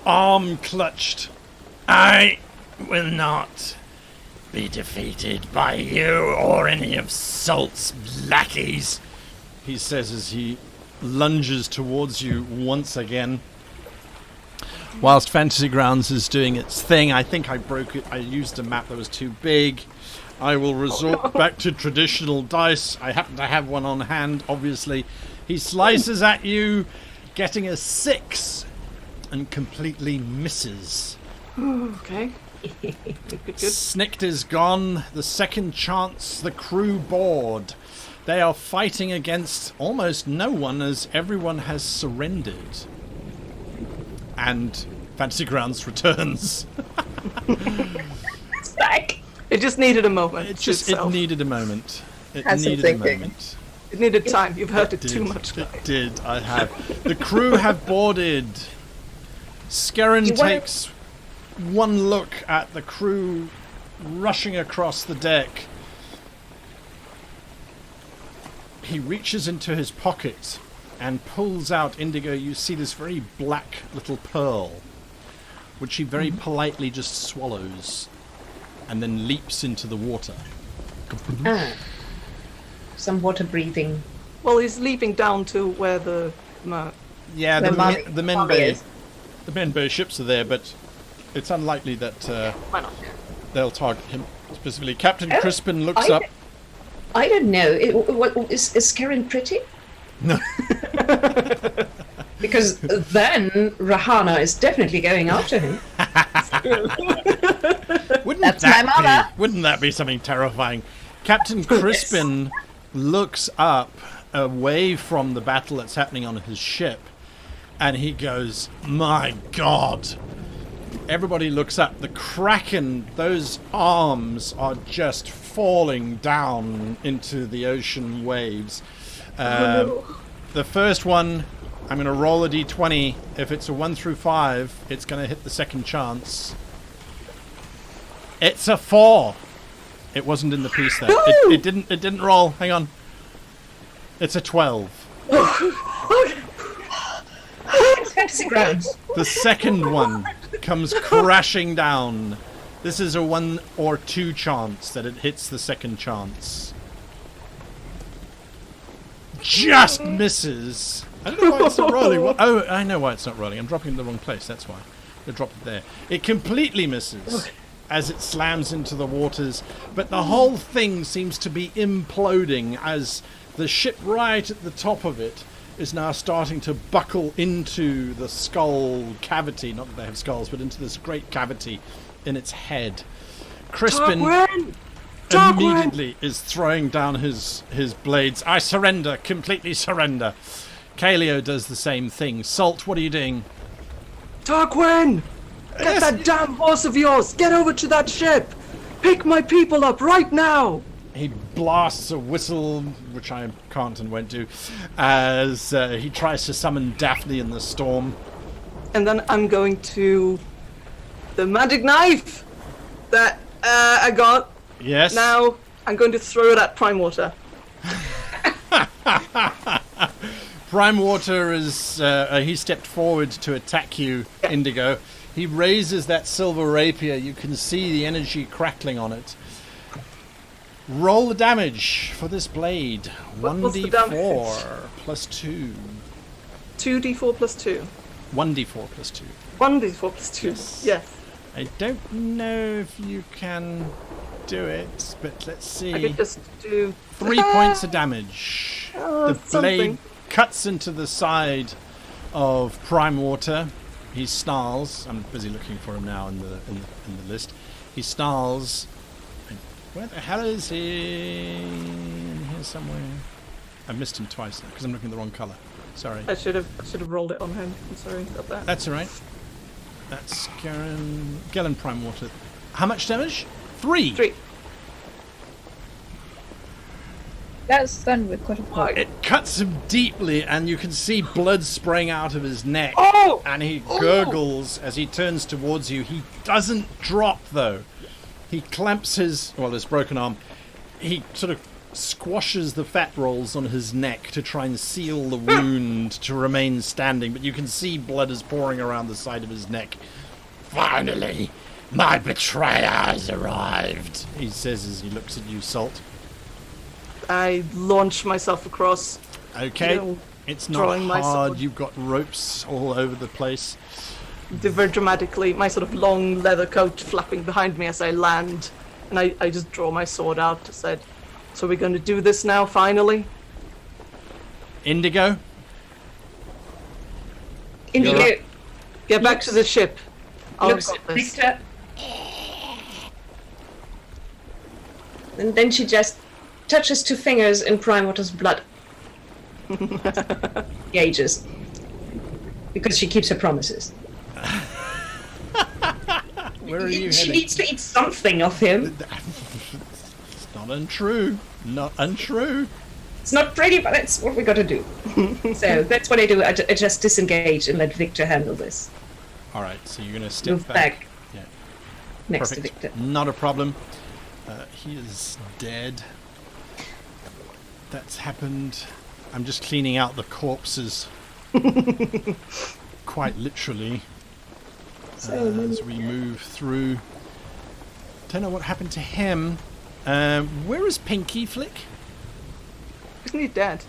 arm clutched. I will not be defeated by you or any of Salt's lackeys, he says as he lunges towards you once again. Whilst Fantasy Grounds is doing its thing, I think I broke it. I used a map that was too big. I will resort back to traditional dice. I happen to have one on hand, obviously. He slices at you, getting a 6, and completely misses. Okay. Good. Snicked is gone. The second chance, the crew board. They are fighting against almost no one as everyone has surrendered. And Fantasy Grounds returns. It's back! It just needed a moment. It needed a moment. It Had some needed a thinking. moment. It needed time. You've heard it Did. too much. It did. I have. The crew have boarded. Scarran You wanna- takes one look at the crew rushing across the deck. He reaches into his pocket and pulls out, Indigo, you see this very black little pearl, which he very politely just swallows and then leaps into the water. Some water breathing. Well, he's leaping down to where the Yeah, Where the men Mommy bay, is. the men bay ships are there, but it's unlikely that why not? they'll target him specifically. Captain Oh, Crispin looks I- up. I don't know. Is Scarran pretty? No. Because then Rahana is definitely going after him. Wouldn't That's that my mama. Wouldn't that be something terrifying? Captain Crispin looks up away from the battle that's happening on his ship, and he goes, "My God!" Everybody looks up. The Kraken, those arms are just falling down into the ocean waves. The first one, I'm going to roll a d20. If it's a 1 through 5, it's going to hit the second chance. It's a 4. It wasn't in the piece there. It didn't roll. Hang on. It's a 12. Fantasy Grounds. The second one comes crashing down. This is a 1 or 2 chance that it hits the second chance. Just misses. I don't know why it's not rolling. Oh, I know why it's not rolling. I'm dropping it in the wrong place. That's why. I dropped it there. It completely misses as it slams into the waters. But the whole thing seems to be imploding as the ship right at the top of it is now starting to buckle into the skull cavity. Not that they have skulls, but into this great cavity in its head. Crispin immediately is throwing down his blades. I surrender, completely surrender. Kaleo does the same thing. Salt, what are you doing? Tarquin! Get that damn horse of yours! Get over to that ship! Pick my people up right now! He blasts a whistle, which I can't and won't do, as he tries to summon Daphne in the storm. And then I'm going to... the magic knife that I got. Yes. Now I'm going to throw it at Primewater. Primewater is... he stepped forward to attack you, Indigo. He raises that silver rapier. You can see the energy crackling on it. Roll the damage for this blade. What's the 1d4 damage? plus 2. 2d4 plus 2. 1d4 plus 2. 1d4 plus 2. Yes. I don't know if you can do it, but let's see. I could just do 3 points of damage. Oh, The blade something. cuts into the side of Primewater. He snarls. I'm busy looking for him now in the list. He snarls. I Where the hell is he? In here somewhere. I missed him twice because I'm looking at the wrong colour. Sorry. I should have rolled it on him. I'm sorry about that. That's alright. That's Scarran. Gellan Prime Water. How much damage? 3! 3. That's stunned with quite a point. It cuts him deeply, and you can see blood spraying out of his neck. Oh! And he gurgles as he turns towards you. He doesn't drop, though. He clamps his broken arm. He sort of squashes the fat rolls on his neck to try and seal the wound to remain standing, but you can see blood is pouring around the side of his neck. Finally, my betrayer has arrived. He says as he looks at you, Salt. I launch myself across. Okay, You know, it's not drawing my hard. sword. You've got ropes all over the place. Very dramatically, my sort of long leather coat flapping behind me as I land, and I just draw my sword out. I said, "So we're going to do this now, finally." Indigo? Indigo Get back to the ship. I'll looks got at this. Victor. And then she just touches 2 fingers in Prime Water's blood. Gauges. Because she keeps her promises. Where are you She heading? needs to eat something of him. It's not untrue. Not untrue. It's not pretty, but that's what we gotta do. So that's what I do. I just disengage and let Victor handle this. Alright, so you're going to step Move back. back Yeah. next Perfect. to Victor. Not a problem. He is dead. That's happened. I'm just cleaning out the corpses. Quite literally. As we move through. Don't know what happened to him. Where is Pinky Flick? Isn't he dead?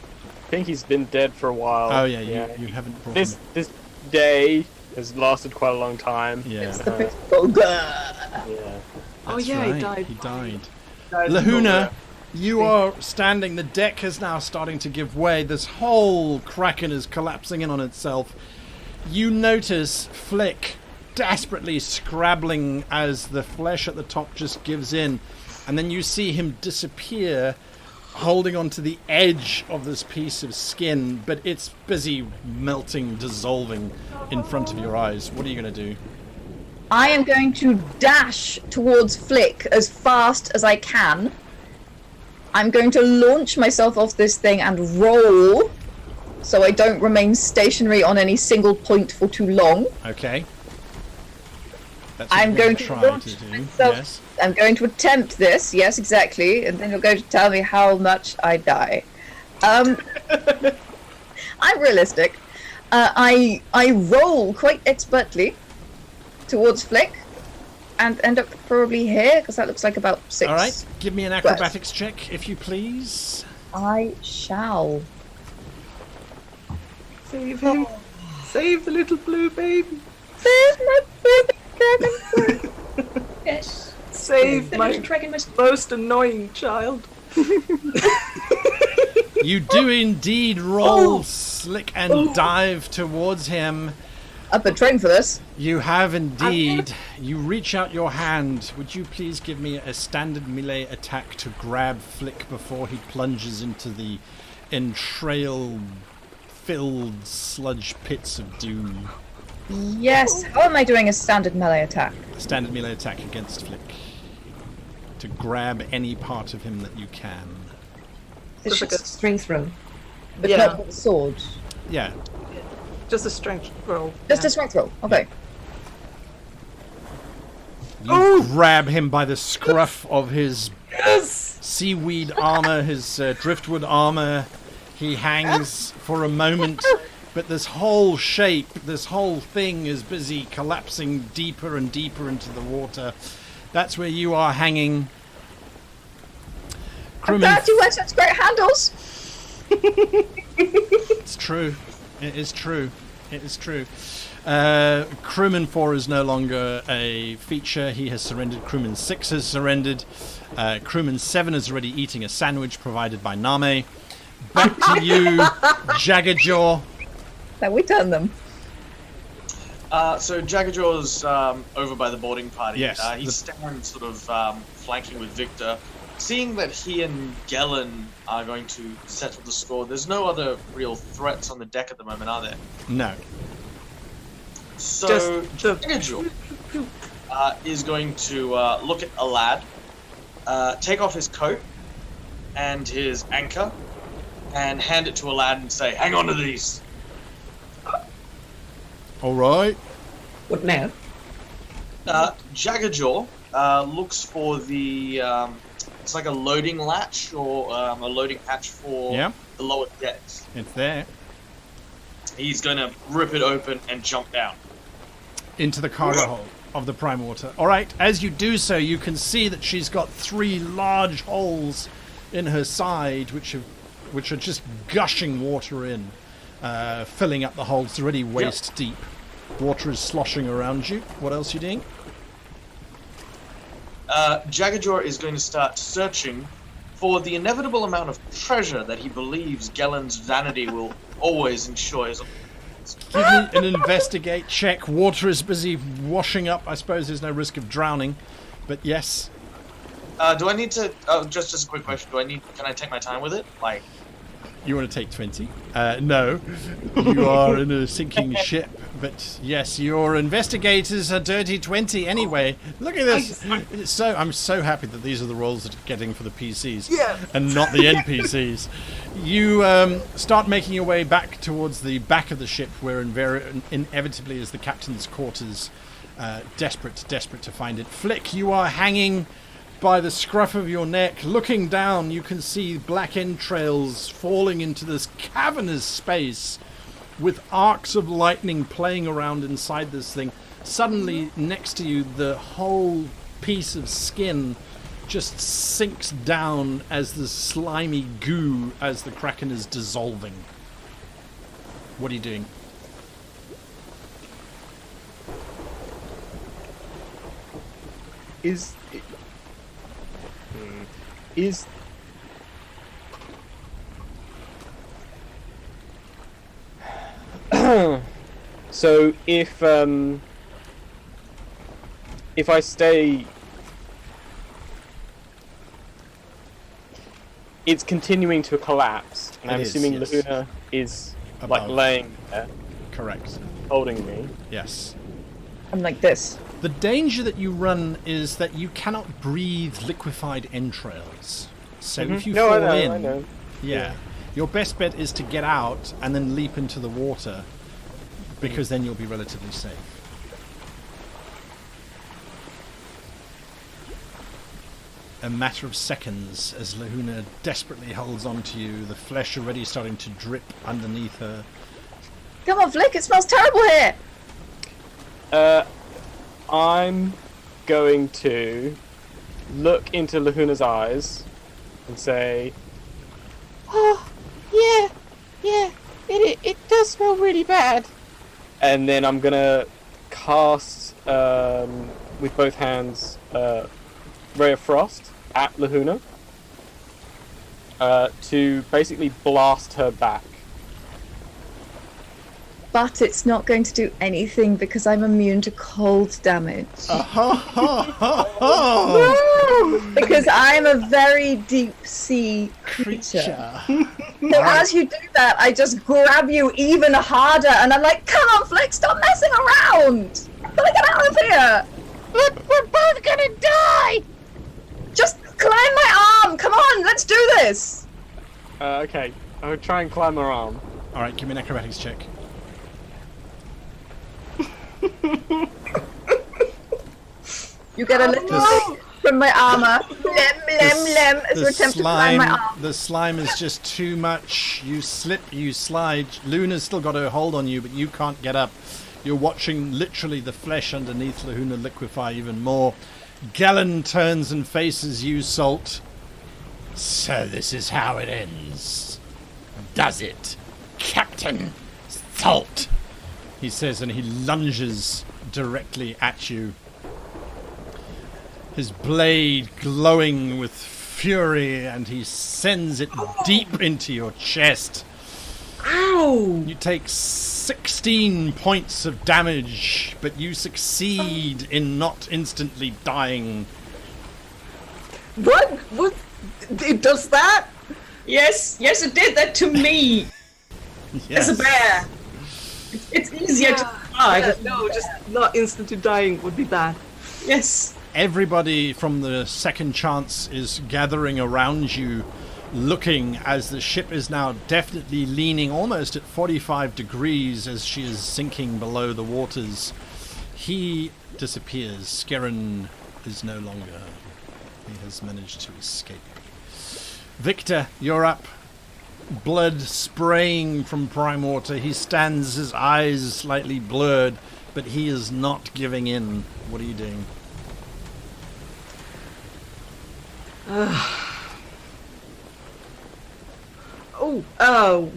Pinky's been dead for a while. Oh yeah, you haven't brought This him. this day has lasted quite a long time. Yeah. It's the Bogger. Yeah. Oh That's yeah, right, he died. He died. Lahuna, you are standing. The deck is now starting to give way. This whole Kraken is collapsing in on itself. You notice Flick desperately scrabbling as the flesh at the top just gives in, and then you see him disappear, holding onto the edge of this piece of skin, but it's busy melting, dissolving in front of your eyes. What are you going to do? I am going to dash towards Flick as fast as I can. I'm going to launch myself off this thing and roll so I don't remain stationary on any single point for too long. Okay. That's what I'm you're going gonna to try launch to do. myself. Yes. I'm going to attempt this, yes, exactly, and then you're going to tell me how much I die. I'm realistic. I roll quite expertly towards Flick and end up probably here because that looks like about 6. All right. Give me an acrobatics check, if you please. I shall. Save him. Save the little blue baby. There's my baby dragon. Yes. Save The my little dragon must. most annoying child. You do indeed roll slick and dive towards him. I've been trained for this. You have indeed. You reach out your hand. Would you please give me a standard melee attack to grab Flick before he plunges into the entrail-filled sludge pits of doom? Yes. How am I doing a standard melee attack? Standard melee attack against Flick. To grab any part of him that you can. It's just a strength roll. But Yeah. not with a sword. Yeah. Just a strength roll. Just yeah. a strength roll. Okay. You grab him by the scruff of his Yes! seaweed armor, his driftwood armor. He hangs for a moment, but this whole shape, this whole thing is busy collapsing deeper and deeper into the water. That's where you are hanging. I'm glad you wear such great handles. It's true. It is true. It is true. Crewman 4 is no longer a feature. He has surrendered. Crewman 6 has surrendered. Crewman 7 is already eating a sandwich provided by Name. Back to you, Jaggerjaw. Now we turn them. So Jaggajaw's over by the boarding party. Yes. He's standing sort of flanking with Victor. Seeing that he and Gellan are going to settle the score, there's no other real threats on the deck at the moment, are there? No. So Jaggajaw is going to look at Alad, take off his coat and his anchor, and hand it to Alad and say, "Hang on to these." All right. What now? Jaggajaw looks for the it's like a loading latch or a loading hatch for the lower decks. It's there. He's going to rip it open and jump down Into the cargo hold of the Prime Water. All right, as you do so, you can see that she's got 3 large holes in her side, which are just gushing water in, filling up the holes already waist deep. Water is sloshing around you. What else are you doing? Jaggajaw is going to start searching for the inevitable amount of treasure that he believes Gellan's vanity will always ensure. Give me an investigate check. Water is busy washing up. I suppose there's no risk of drowning, but yes. Do I need to? Just a quick question. Can I take my time with it? Like, you want to take 20? No, you are in a sinking ship. But yes, your investigators are dirty 20 anyway. Look at this. I'm so happy that these are the roles that are getting for the PCs and not the NPCs. You start making your way back towards the back of the ship, where inevitably is the captain's quarters. Desperate to find it. Flick, you are hanging by the scruff of your neck. Looking down, you can see black entrails falling into this cavernous space, with arcs of lightning playing around inside this thing. Suddenly, next to you, the whole piece of skin just sinks down as the slimy goo as the Kraken is dissolving. What are you doing? So if I stay, it's continuing to collapse, and I'm assuming yes. Laguna is Above. like laying there, Correct. holding me. Yes. I'm like this. The danger that you run is that you cannot breathe liquefied entrails. So if you fall in, I know. Yeah, your best bet is to get out and then leap into the water, because then you'll be relatively safe. A matter of seconds as Lahuna desperately holds on to you, the flesh already starting to drip underneath her. Come on, Flick, it smells terrible here! I'm going to look into Lahuna's eyes and say, Oh, yeah, it does smell really bad. and then I'm gonna cast with both hands Ray of Frost at Lahuna to basically blast her back. But it's not going to do anything because I'm immune to cold damage. Because I'm a very deep sea creature. So as you do that, I just grab you even harder and I'm like, come on, Flick, stop messing around! I'm gonna get out of here! We're both gonna die! Just climb my arm! Come on, let's do this! Okay, I'll try and climb her arm. Alright, give me an acrobatics check. You get a little bit from my armor. Lem, as you attempt to climb my arm. The slime is just too much. You slip, you slide. Luna's still got her hold on you, but you can't get up. You're watching literally the flesh underneath Lahuna liquefy even more. Gellan turns and faces you, Salt. So this is how it ends, does it, Captain Salt? He says, and he lunges directly at you. His blade glowing with fury, and he sends it deep into your chest. Ow! No! You take 16 points of damage, but you succeed in not instantly dying. What? What? It does that? Yes, it did that to me. Yes. As a bear. It's easier to die. No, just not instantly dying would be bad. Yes. Everybody from the second chance is gathering around you, looking as the ship is now definitely leaning almost at 45 degrees as she is sinking below the waters. He disappears. Scarran is no longer. He has managed to escape. Victor, you're up. Blood spraying from Prime Water. He stands, his eyes slightly blurred, but he is not giving in. What are you doing?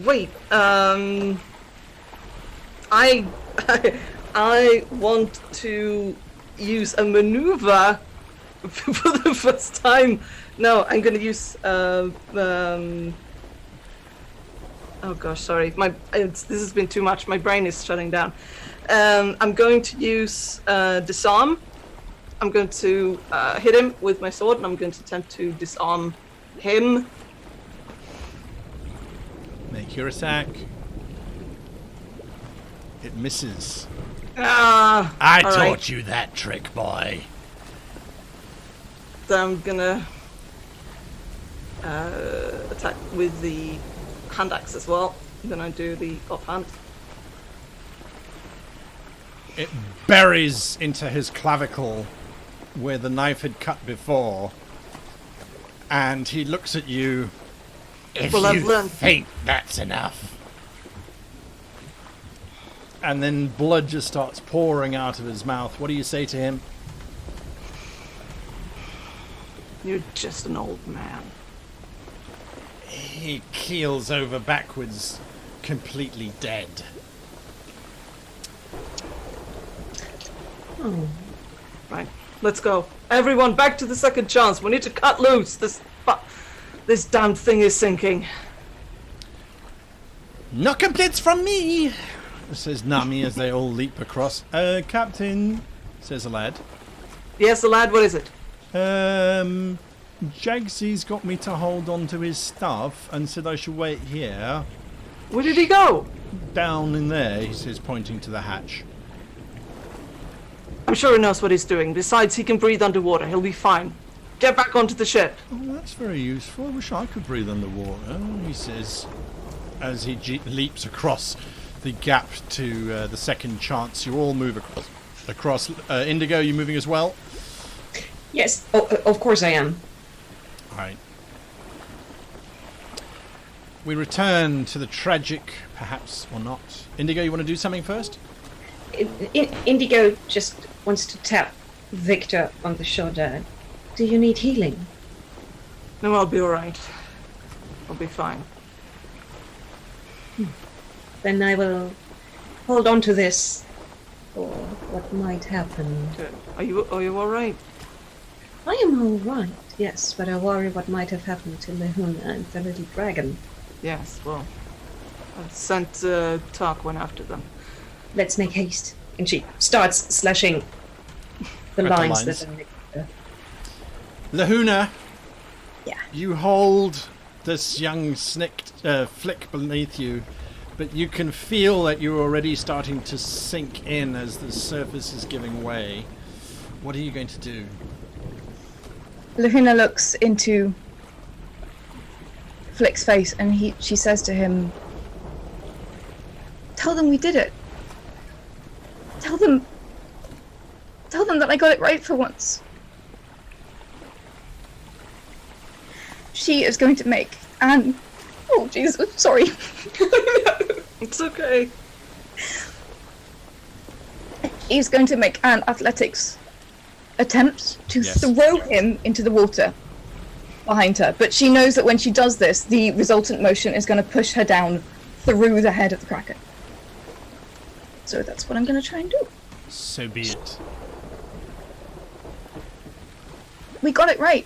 Wait. I want to use a maneuver for the first time. No, I'm going to use oh gosh, sorry. This has been too much. My brain is shutting down. I'm going to use disarm. I'm going to hit him with my sword, and I'm going to attempt to disarm him. Make your attack. It misses. I all taught right. you that trick, boy. So I'm gonna attack with the hand axe as well. I'm gonna do the offhand. It buries into his clavicle where the knife had cut before, and he looks at you. If Well, I've you learned. think that's enough. And then blood just starts pouring out of his mouth. What do you say to him? You're just an old man. He keels over backwards, completely dead. Right, let's go. Everyone, back to the second chance. We need to cut loose. This damn thing is sinking. No complaints from me, says Nami as they all leap across. Captain, says a lad. Yes, the lad. What is it? Jaggsy's got me to hold on to his stuff and said I should wait here. Where did he go? Down in there, he says, pointing to the hatch. I'm sure he knows what he's doing. Besides, he can breathe underwater. He'll be fine. Get back onto the ship. Oh, that's very useful. I wish I could breathe underwater, he says, as he leaps across the gap to the second chance. You all move across. Indigo, you moving as well? Yes, of course I am. Right. We return to the tragic, perhaps or not. Indigo, you want to do something first? Indigo just wants to tap Victor on the shoulder. Do you need healing? No, I'll be alright. I'll be fine. Then I will hold on to this for what might happen. Good. Are you alright? I am all right, yes, but I worry what might have happened to Lehuna and the little dragon. Yes, well, I've sent Tarquin after them. Let's make haste. And she starts slashing the At the lines lines. that are next to her. Lehuna, Yeah. you hold this young flick beneath you, but you can feel that you're already starting to sink in as the surface is giving way. What are you going to do? Lehuna looks into Flick's face and she says to him, "Tell them we did it. Tell them that I got it right for once." She is going to make Anne. Oh Jesus, sorry. It's okay. He's going to make an athletics attempt to Yes. throw him into the water behind her. But she knows that when she does this, the resultant motion is going to push her down through the head of the Kraken. So that's what I'm going to try and do. So be it. We got it right.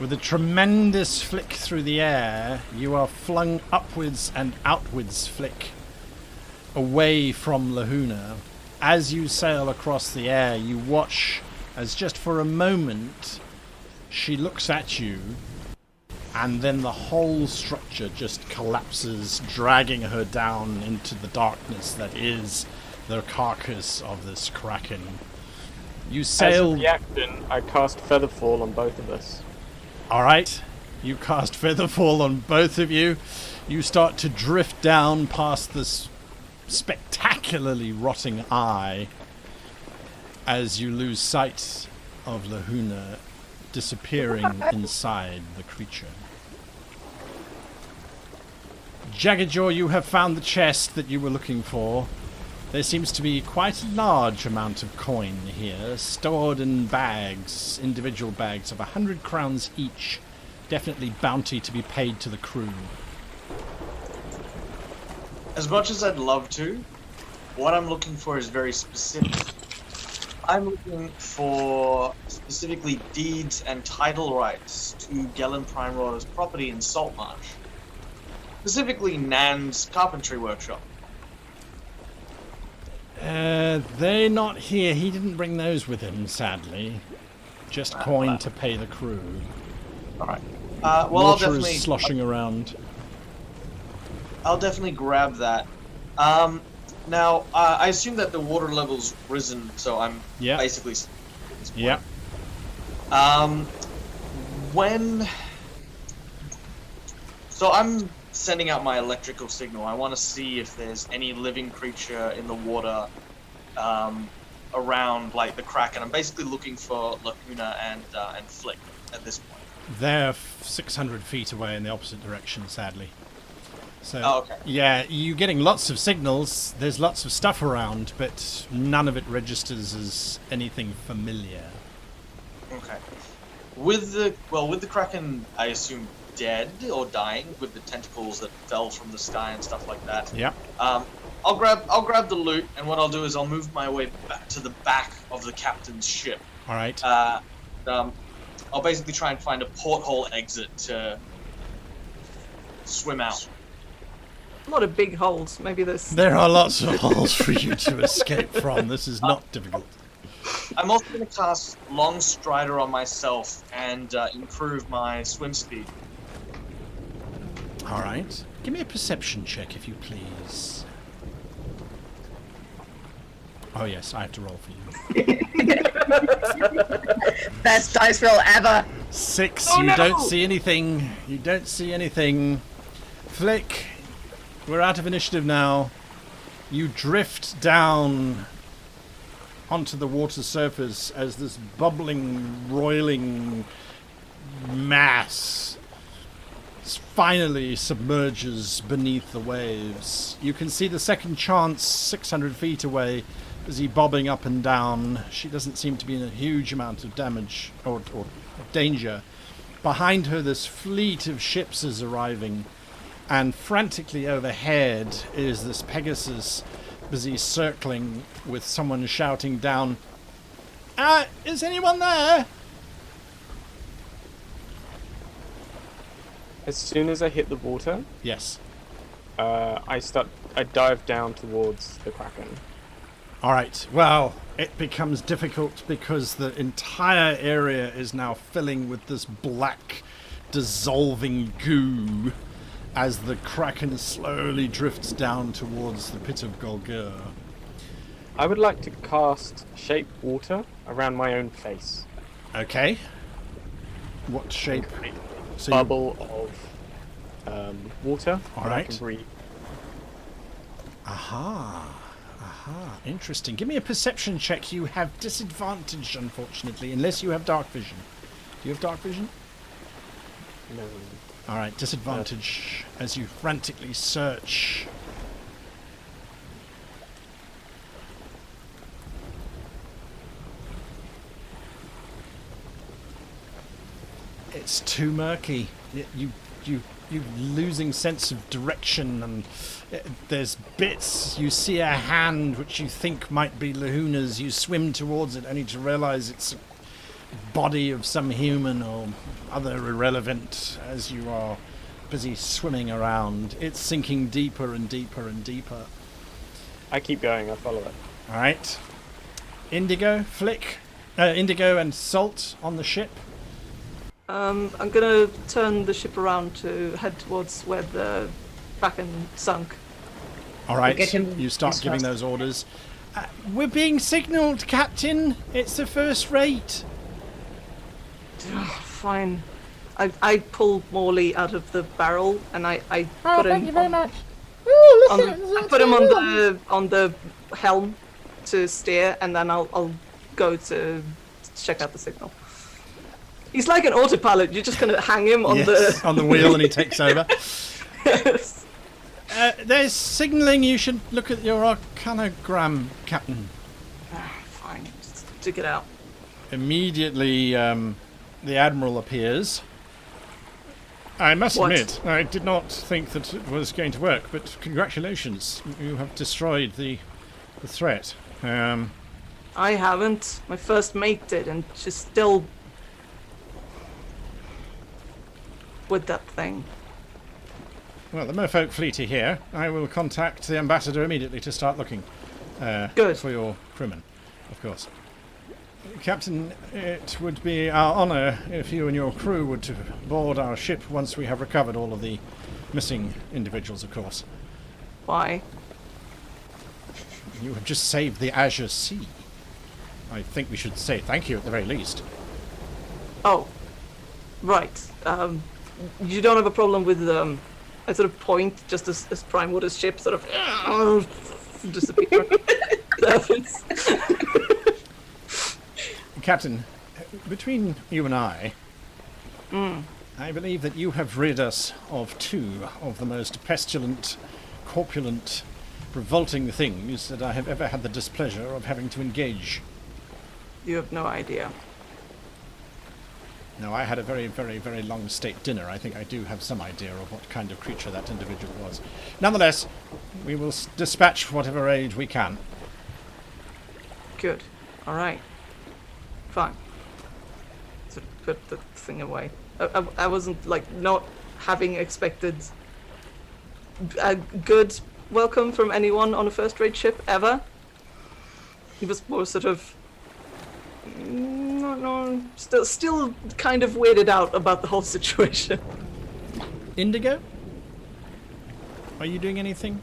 With a tremendous flick through the air, you are flung upwards and outwards flick away from Lahuna. As you sail across the air, you watch as just for a moment she looks at you, and then the whole structure just collapses, dragging her down into the darkness that is the carcass of this Kraken. You sail... As a reaction, I cast Featherfall on both of us. Alright, you cast Featherfall on both of you. You start to drift down past this spectacularly rotting eye as you lose sight of Lahuna disappearing inside the creature. Jaggajaw, you have found the chest that you were looking for. There seems to be quite a large amount of coin here, stored in bags, individual bags of 100 crowns each. Definitely bounty to be paid to the crew. As much as I'd love to, what I'm looking for is very specific. I'm looking for specifically deeds and title rights to Gellan Prime Royal's property in Saltmarsh. Specifically Nan's carpentry workshop. They're not here. He didn't bring those with him, sadly. Just coin to pay the crew. Alright. Water is sloshing around. I'll definitely grab that. Now, I assume that the water level's risen, so I'm basically... Yeah. So I'm sending out my electrical signal. I want to see if there's any living creature in the water around, like the Kraken. I'm basically looking for Lahuna and Flick at this point. They're 600 feet away in the opposite direction, sadly. So, okay. Yeah, you're getting lots of signals. There's lots of stuff around, but none of it registers as anything familiar. Okay. With the Kraken, I assume dead or dying with the tentacles that fell from the sky and stuff like that. Yeah. I'll grab the loot, and what I'll do is I'll move my way back to the back of the captain's ship. All right. I'll basically try and find a porthole exit to swim out. A lot of big holes. Maybe this. There are lots of holes for you to escape from. This is not difficult. I'm also going to cast Long Strider on myself and improve my swim speed. All right. Give me a perception check, if you please. Oh, yes, I have to roll for you. Best dice roll ever. 6. Oh, you no! don't see anything. You don't see anything. Flick, we're out of initiative now. You drift down onto the water surface as this bubbling, roiling mass finally submerges beneath the waves. You can see the second chance 600 feet away, busy bobbing up and down. She doesn't seem to be in a huge amount of damage or danger. Behind her, this fleet of ships is arriving, and frantically overhead is this Pegasus busy circling with someone shouting down, is anyone there? As soon as I hit the water, Yes. I dive down towards the Kraken. All right. Well, it becomes difficult because the entire area is now filling with this black, dissolving goo as the Kraken slowly drifts down towards the pit of Golgur. I would like to cast Shape Water around my own face. Okay. What shape? So Bubble of water. All and I right. can breathe. Aha. Interesting. Give me a perception check. You have disadvantage, unfortunately, unless you have dark vision. Do you have dark vision? No. All right, disadvantage as you frantically search. It's too murky. You losing sense of direction, and there's bits. You see a hand which you think might be Lahuna's. You swim towards it only to realize it's body of some human or other irrelevant as you are busy swimming around. It's sinking deeper and deeper and deeper. I keep going. I follow it. All right. Indigo and Salt on the ship. I'm gonna turn the ship around to head towards where the Kraken sunk. All right. Get him You start as giving fast. those orders. We're being signalled, Captain. It's the first rate. Fine. I pull Morley out of the barrel and I Oh, put thank him you very much. Ooh, on listen, the, I put him on the helm to steer, and then I'll go to check out the signal. He's like an autopilot. You're just gonna hang him on on the wheel, and he takes over. Yes. There's signalling. You should look at your arcanogram, Captain. Fine. Just dig it out. Immediately, the Admiral appears. I must What? admit, I did not think that it was going to work, but congratulations. You have destroyed the threat. I haven't. My first mate did, and she's still with that thing. Well, the merfolk fleet are here. I will contact the ambassador immediately to start looking Good. for your crewmen, of course. Captain, it would be our honour if you and your crew would to board our ship once we have recovered all of the missing individuals, of course. Why? You have just saved the Azure Sea. I think we should say thank you at the very least. Oh, right. You don't have a problem with I sort of point just as Prime Water's ship sort of disappear. Captain, between you and I believe that you have rid us of two of the most pestilent, corpulent, revolting things that I have ever had the displeasure of having to engage. You have no idea. No, I had a very, very, very long state dinner. I think I do have some idea of what kind of creature that individual was. Nonetheless, we will dispatch whatever aid we can. Good. All right. Fine. So put the thing away. I wasn't like not having expected a good welcome from anyone on a first-rate ship ever. He was more sort of still kind of weirded out about the whole situation. Indigo? Are you doing anything?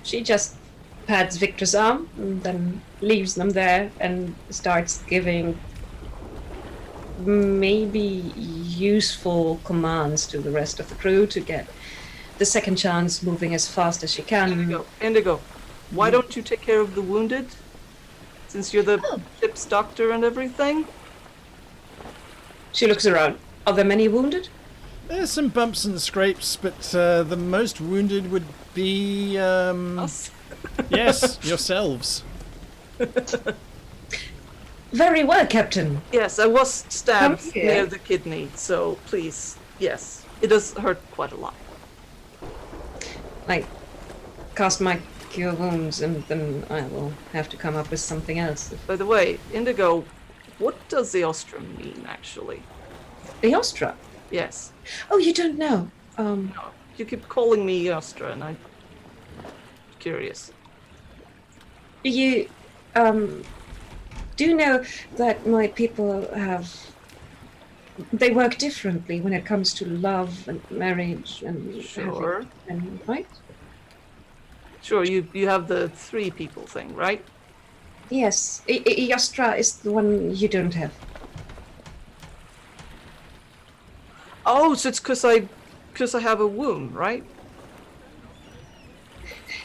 She just pats Victor's arm and then leaves them there and starts giving maybe useful commands to the rest of the crew to get the second chance moving as fast as she can. Indigo, why don't you take care of the wounded? Since you're the ship's doctor and everything? She looks around. Are there many wounded? There's some bumps and scrapes, but the most wounded would be, Us? yes, yourselves. Very well, Captain. Yes, I was stabbed Come here. near the kidney, so please, yes. It does hurt quite a lot. I cast my cure wounds and then I will have to come up with something else. By the way, Indigo, what does the ostrum mean, actually? The Ostra? Yes. Oh, you don't know? No, you keep calling me Ostra, and I'm curious. You, do know that my people they work differently when it comes to love and marriage and Sure. and right? Sure, you have the 3 people thing, right? Yes, Yastra is the one you don't have. Oh, so it's because I have a womb, right?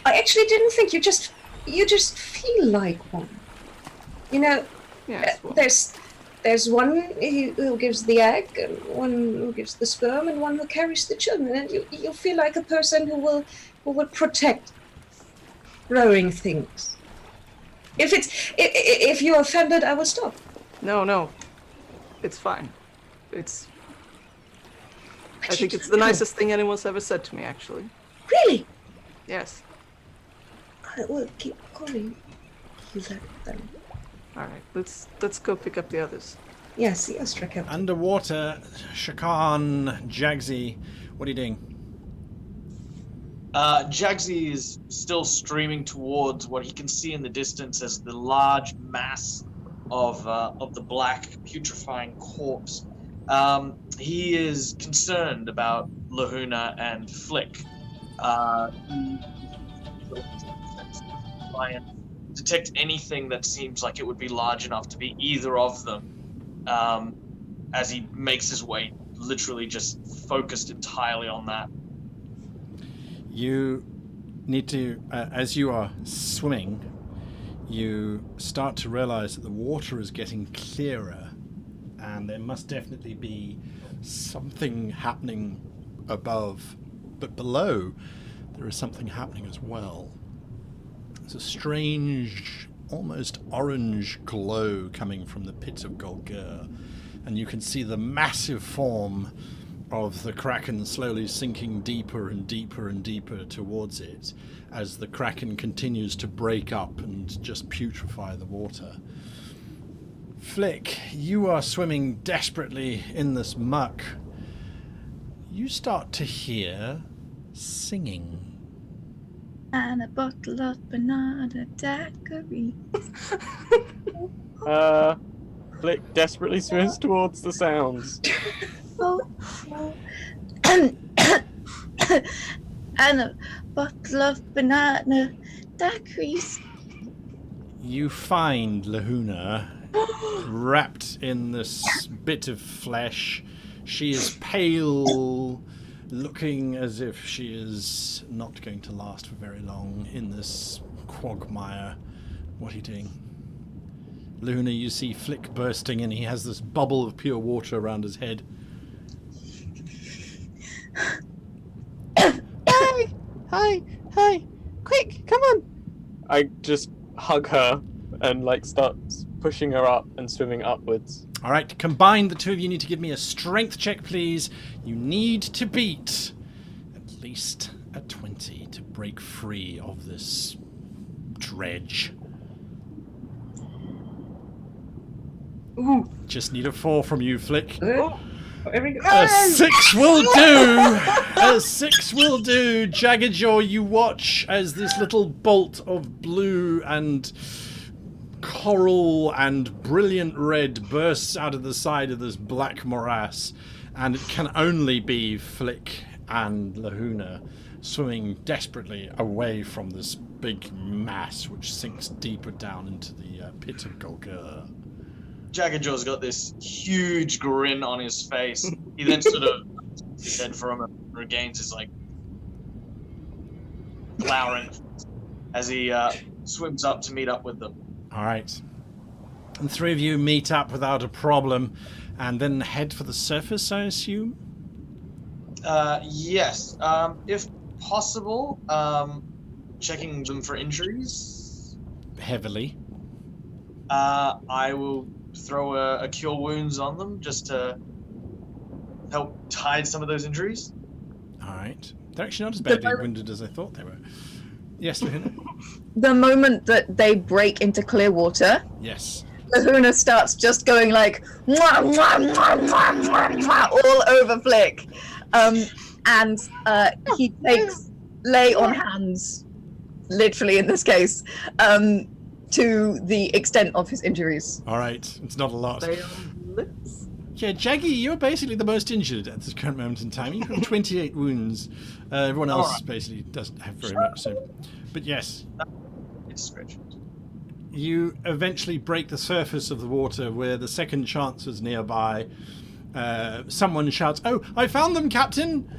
I actually didn't think you just feel like one. You know, Yes. Well, there's one who gives the egg, and one who gives the sperm, and one who carries the children, and you feel like a person who will protect growing things. If you're offended, I will stop. no. It's fine. I think it's the No. nicest thing anyone's ever said to me, actually. Really? Yes. I will keep calling you that then. All right. Let's go pick up the others. Yes, yes, Captain. Underwater, Shakan, Jaggsy, what are you doing? Jaggsy is still streaming towards what he can see in the distance as the large mass of the black putrefying corpse. He is concerned about Lahuna and Flick. He try and detect anything that seems like it would be large enough to be either of them, as he makes his way, literally just focused entirely on that. You need to, as you are swimming, you start to realize that the water is getting clearer, and there must definitely be something happening above, but below there is something happening as well. There's a strange, almost orange glow coming from the pit of Golgur, and you can see the massive form of the Kraken slowly sinking deeper and deeper and deeper towards it as the Kraken continues to break up and just putrefy the water. Flick, you are swimming desperately in this muck. You start to hear singing. And a bottle of banana daiquiri. Flick desperately swims towards the sounds. And a bottle of banana daiquiris. You find Lahuna wrapped in this bit of flesh. She is pale, looking as if she is not going to last for very long in this quagmire. What are you doing? Lahuna, you see Flick bursting in. He has this bubble of pure water around his head. Hi, quick, come on. I just hug her and start pushing her up and swimming upwards. All right, combined, the two of you need to give me a strength check, please. You need to beat at least a 20 to break free of this dredge. Ooh. Just need a 4 from you, Flick. There we go. A 6 will do! A 6 will do! Jaggerjaw, you watch as this little bolt of blue and coral and brilliant red bursts out of the side of this black morass, and it can only be Flick and Lahuna swimming desperately away from this big mass which sinks deeper down into the pit of Golgur. Jaggerjaw's got this huge grin on his face. He then sort of dead for a moment, regains his glowering as he swims up to meet up with them. All right. And 3 of you meet up without a problem and then head for the surface, I assume? Yes. If possible, checking them for injuries. Heavily. I will throw a cure wounds on them just to help hide some of those injuries. All right. They're actually not as badly wounded as I thought they were. Yes, Lahuna? The moment that they break into clear water, Yes. Lahuna starts just going like mwah, mwah, mwah, mwah, mwah, mwah, all over Flick. And he takes lay on hands, literally in this case, to the extent of his injuries. All right. It's not a lot. Lay on lips. Yeah, Jaggy, you're basically the most injured at this current moment in time. You have 28 wounds. Everyone else basically doesn't have very much. So, but yes, It's stretched. you eventually break the surface of the water where the second chance is nearby. Someone shouts, "Oh, I found them, Captain!"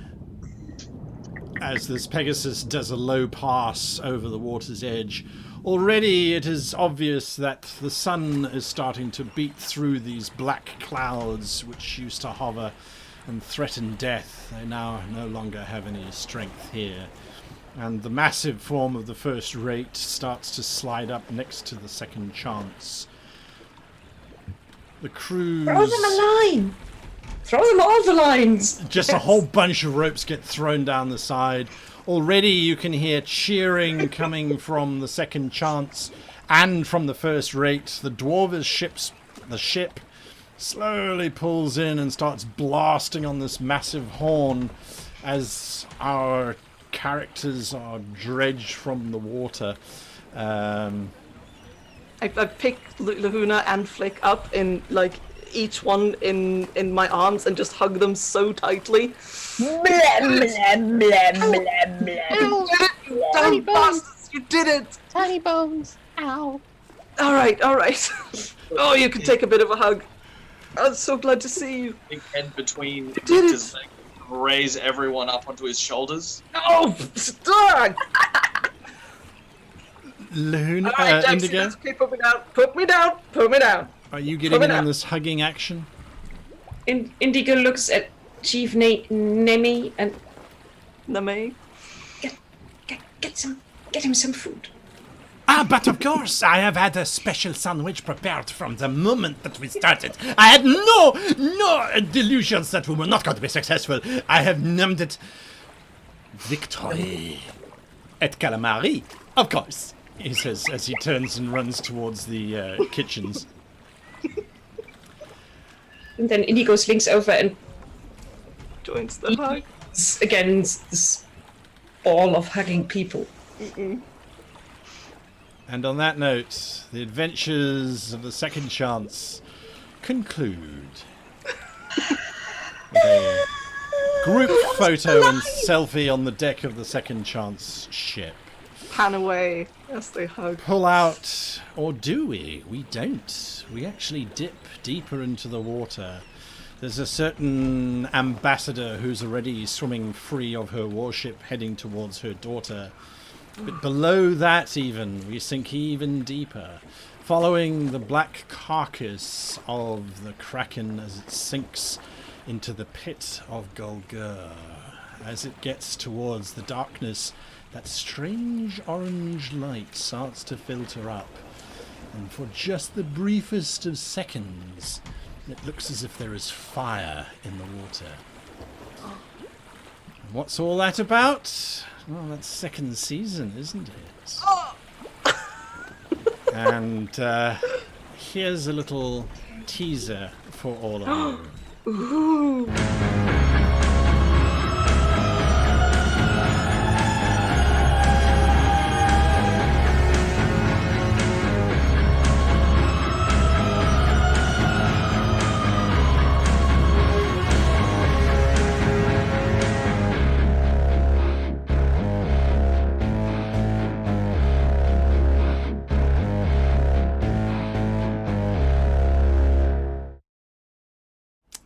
As this Pegasus does a low pass over the water's edge. Already it is obvious that the sun is starting to beat through these black clouds which used to hover and threaten death. They now no longer have any strength here. And the massive form of the first rate starts to slide up next to the second chance. The crews... Throw them a line! Throw them all the lines! Just a whole bunch of ropes get thrown down the side. Already you can hear cheering coming from the second chance and from the first rate. The Dwarves ship slowly pulls in and starts blasting on this massive horn as our characters are dredged from the water. I pick Lahuna and Flick up in like each one in my arms and just hug them so tightly. Blah, blah, blah, blah, blah. Tiny bones. Bastards, you did it! Tiny bones. Ow. All right. Oh, you can take a bit of a hug. I'm so glad to see you. Big head between did it. Victor's legs, raise everyone up onto his shoulders. Oh, stop! Luna, All right, Jaggsy, Indigo, that's okay. Put me down. are you getting in on this hugging action? Indigo looks at Chief Nemi and Name. get him some food. Ah, but of course, I have had a special sandwich prepared from the moment that we started. I had no delusions that we were not going to be successful. I have named it Victory et Calamari, of course, he says as he turns and runs towards the kitchens. And then Indigo slinks over and Joins the hug. eats against this ball of hugging people. And on that note, the adventures of the Second Chance conclude. With a group photo and selfie on the deck of the Second Chance ship. Pan away as they hug. Pull out, or do we? We don't. We actually dip deeper into the water. There's a certain ambassador who's already swimming free of her warship heading towards her daughter. But below that even, we sink even deeper, following the black carcass of the Kraken as it sinks into the pit of Golgur. As it gets towards the darkness, that strange orange light starts to filter up. And for just the briefest of seconds, it looks as if there is fire in the water. And what's all that about? Well, that's second season, isn't it? And here's a little teaser for all of you. Ooh.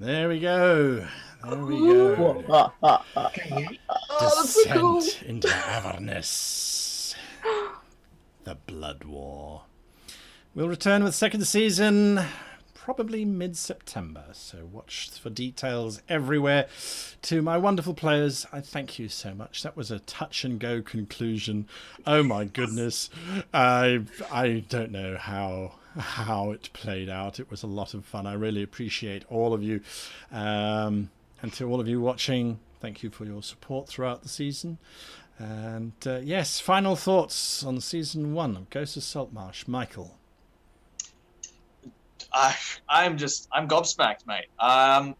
There we go. There we go. that's so cool. Descent into Avernus. The Blood War. We'll return with second season probably mid-September, so watch for details everywhere. To my wonderful players, I thank you so much. That was a touch-and-go conclusion. Oh my goodness. I don't know how it played out. It was a lot of fun. I really appreciate all of you. And to all of you watching, thank you for your support throughout the season. And yes, final thoughts on season 1 of Ghosts of Saltmarsh. Michael. I'm gobsmacked, mate.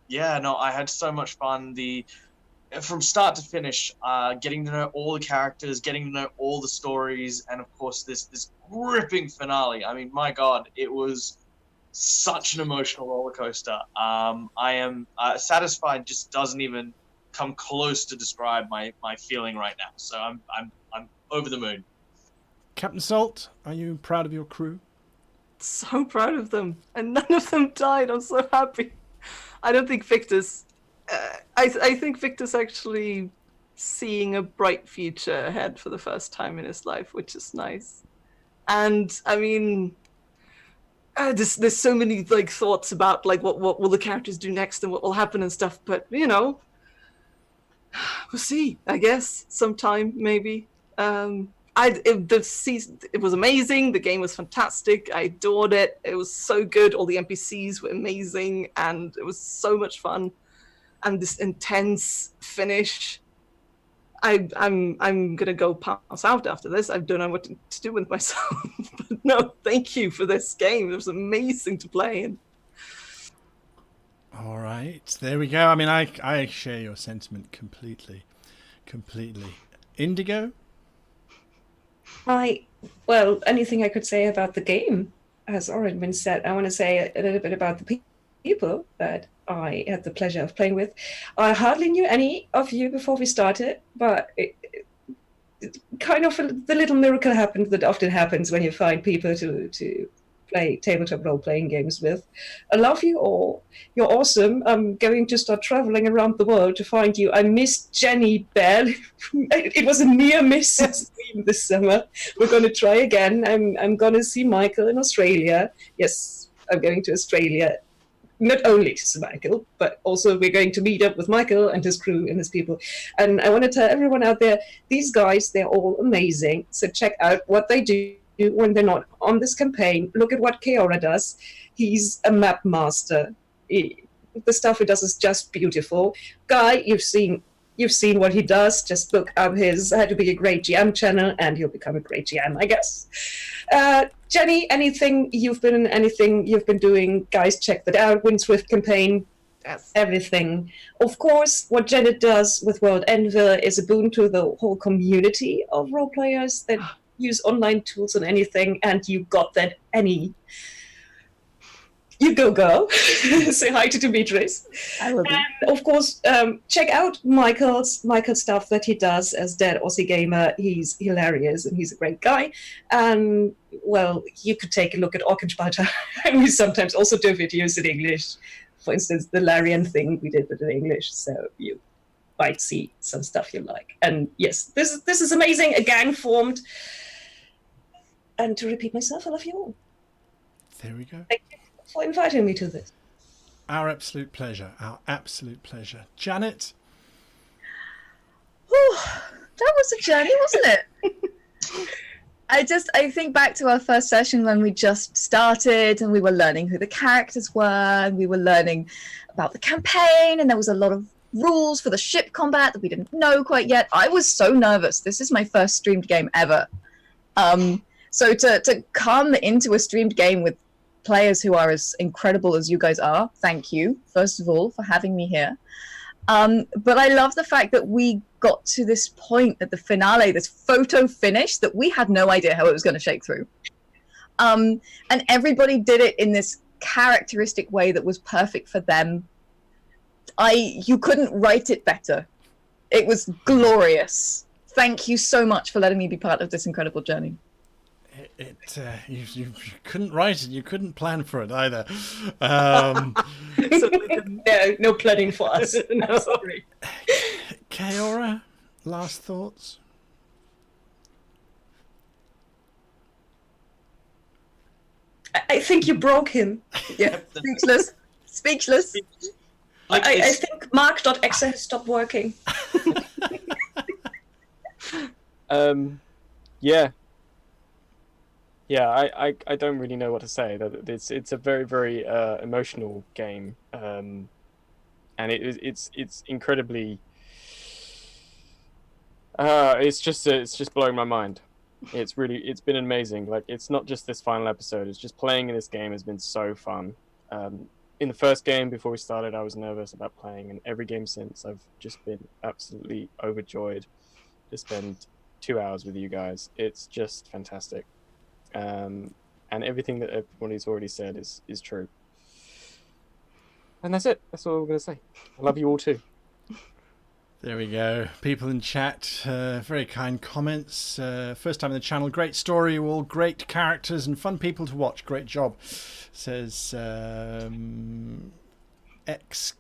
Yeah, no, I had so much fun. From start to finish, getting to know all the characters, getting to know all the stories, and of course this gripping finale. I mean, my God, it was such an emotional roller coaster. I am satisfied. Just doesn't even come close to describe my feeling right now. So I'm over the moon. Captain Salt, are you proud of your crew? So proud of them, and none of them died. I'm so happy. I don't think Victor's. I think Victor's actually seeing a bright future ahead for the first time in his life, which is nice. And I mean, there's so many like thoughts about like what will the characters do next and what will happen and stuff. But you know, we'll see. I guess sometime maybe. The season, it was amazing. The game was fantastic. I adored it. It was so good. All the NPCs were amazing, and it was so much fun. And this intense finish. I'm gonna go pass out after this. I don't know what to do with myself. But no, thank you for this game. It was amazing to play. And All right, there we go. I mean, I share your sentiment completely. Indigo? Well, anything I could say about the game has already been said. I want to say a little bit about the people that I had the pleasure of playing with. I hardly knew any of you before we started, but it kind of the little miracle happened that often happens when you find people to play tabletop role-playing games with. I love you all. You're awesome. I'm going to start traveling around the world to find you. I missed Jenny Bell. It was a near miss this summer. We're going to try again. I'm going to see Michael in Australia. Yes, I'm going to Australia. Not only to see Michael, but also we're going to meet up with Michael and his crew and his people. And I want to tell everyone out there, these guys, they're all amazing. So check out what they do when they're not on this campaign. Look at what Keora does. He's a map master. The stuff he does is just beautiful. Guy, you've seen what he does. Just look up his How to Be a Great GM channel and he'll become a great GM, I guess. Jenny, anything you've been doing, guys, check that out. Windswift campaign, Yes. everything. Of course, what Janet does with World Anvil is a boon to the whole community of role players that use online tools and anything, and you got that any. You go, girl. Say hi to Dimitris. I will be. And of course, check out Michael's stuff that he does as Dead Aussie Gamer. He's hilarious and he's a great guy. And well, you could take a look at Orc and Sparta. And we sometimes also do videos in English. For instance, the Larian thing we did it in English, so you might see some stuff you like. And yes, this is amazing. A gang formed. And to repeat myself, I love you all. There we go. Thank you for inviting me to this. Our absolute pleasure. Janet? Whew, that was a journey, wasn't it? I think back to our first session when we just started and we were learning who the characters were and we were learning about the campaign, and there was a lot of rules for the ship combat that we didn't know quite yet. I was so nervous. This is my first streamed game ever. So to come into a streamed game with players who are as incredible as you guys are, thank you, first of all, for having me here. But I love the fact that we got to this point at the finale, this photo finish, that we had no idea how it was going to shake through. And everybody did it in this characteristic way that was perfect for them. You couldn't write it better. It was glorious. Thank you so much for letting me be part of this incredible journey. You couldn't write it. You couldn't plan for it either. No planning for us. No, sorry. Keora, last thoughts? I think you broke him. Yeah, speechless. I think mark.exe has stopped working. Yeah, I don't really know what to say. It's a very, very emotional game, and it's incredibly. It's just blowing my mind. It's been amazing. Like, it's not just this final episode. It's just playing in this game has been so fun. In the first game before we started, I was nervous about playing, and every game since, I've just been absolutely overjoyed to spend 2 hours with you guys. It's just fantastic. And everything that everybody's already said is true. And that's it. That's all I'm going to say. I love you all too. There we go. People in chat, very kind comments. First time on the channel. Great story, all great characters and fun people to watch. Great job, says X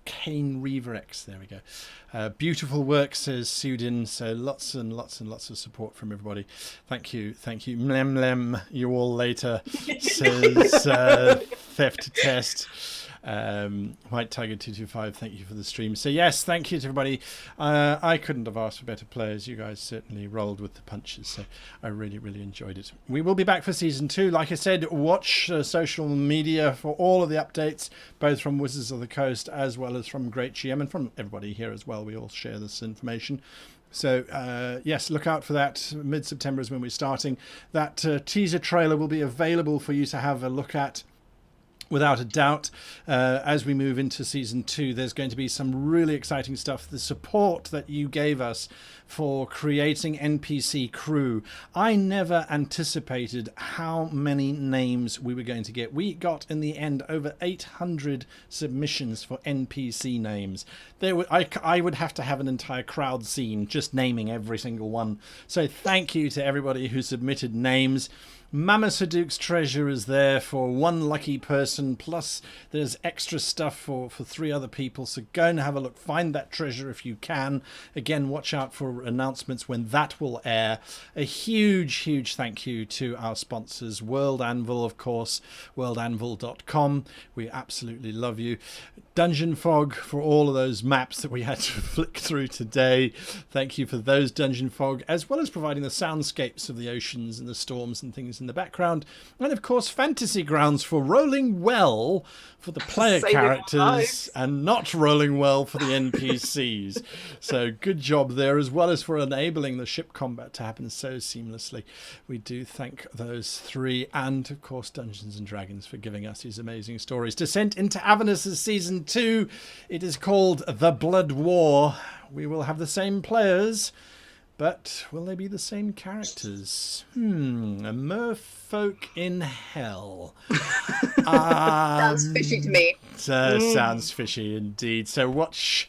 Kane Reaver X. There we go. Beautiful work, says Sudin. So lots and lots and lots of support from everybody. Thank you. Mlem, you all later, says Theft Test. White Tiger 225, thank you for the stream. So yes, thank you to everybody. I couldn't have asked for better players. You guys certainly rolled with the punches, so I really enjoyed it. We will be back for season 2. Like I said, watch social media for all of the updates, both from Wizards of the Coast as well as from Great GM and from everybody here as well. We all share this information. So yes, look out for that. Mid-September is when we're starting. That teaser trailer will be available for you to have a look at Without a doubt, as we move into season 2, there's going to be some really exciting stuff. The support that you gave us for creating NPC crew. I never anticipated how many names we were going to get. We got, in the end, over 800 submissions for NPC names. I would have to have an entire crowd scene just naming every single one. So thank you to everybody who submitted names. Mama Saduq's treasure is there for one lucky person, plus there's extra stuff for 3 other people, so go and have a look. Find that treasure if you can. Again, watch out for announcements when that will air. A huge thank you to our sponsors, World Anvil, of course, worldanvil.com. We absolutely love you. Dungeon Fog for all of those maps that we had to flick through today. Thank you for those, Dungeon Fog, as well as providing the soundscapes of the oceans and the storms and things in the background. And of course, Fantasy Grounds for rolling well for the player characters and not rolling well for the NPCs. So good job there, as well as for enabling the ship combat to happen so seamlessly. We do thank those 3, and of course Dungeons and Dragons for giving us these amazing stories. Descent into Avernus is season 2. It is called The Blood War. We will have the same players, but will they be the same characters? A merfolk in hell. Sounds fishy to me. Sounds fishy indeed. So watch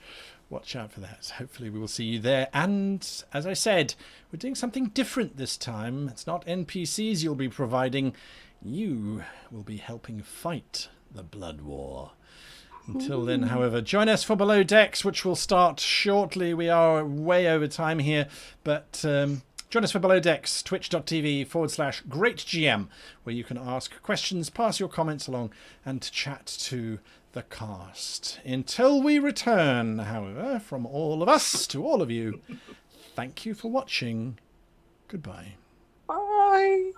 out for that. Hopefully we will see you there. And as I said, we're doing something different this time. It's not NPCs you'll be providing. You will be helping fight the Blood War. Until then, however, join us for Below Decks, which will start shortly. We are way over time here, but join us for Below Decks, twitch.tv/GreatGM, where you can ask questions, pass your comments along, and chat to the cast. Until we return, however, from all of us to all of you, thank you for watching. Goodbye. Bye.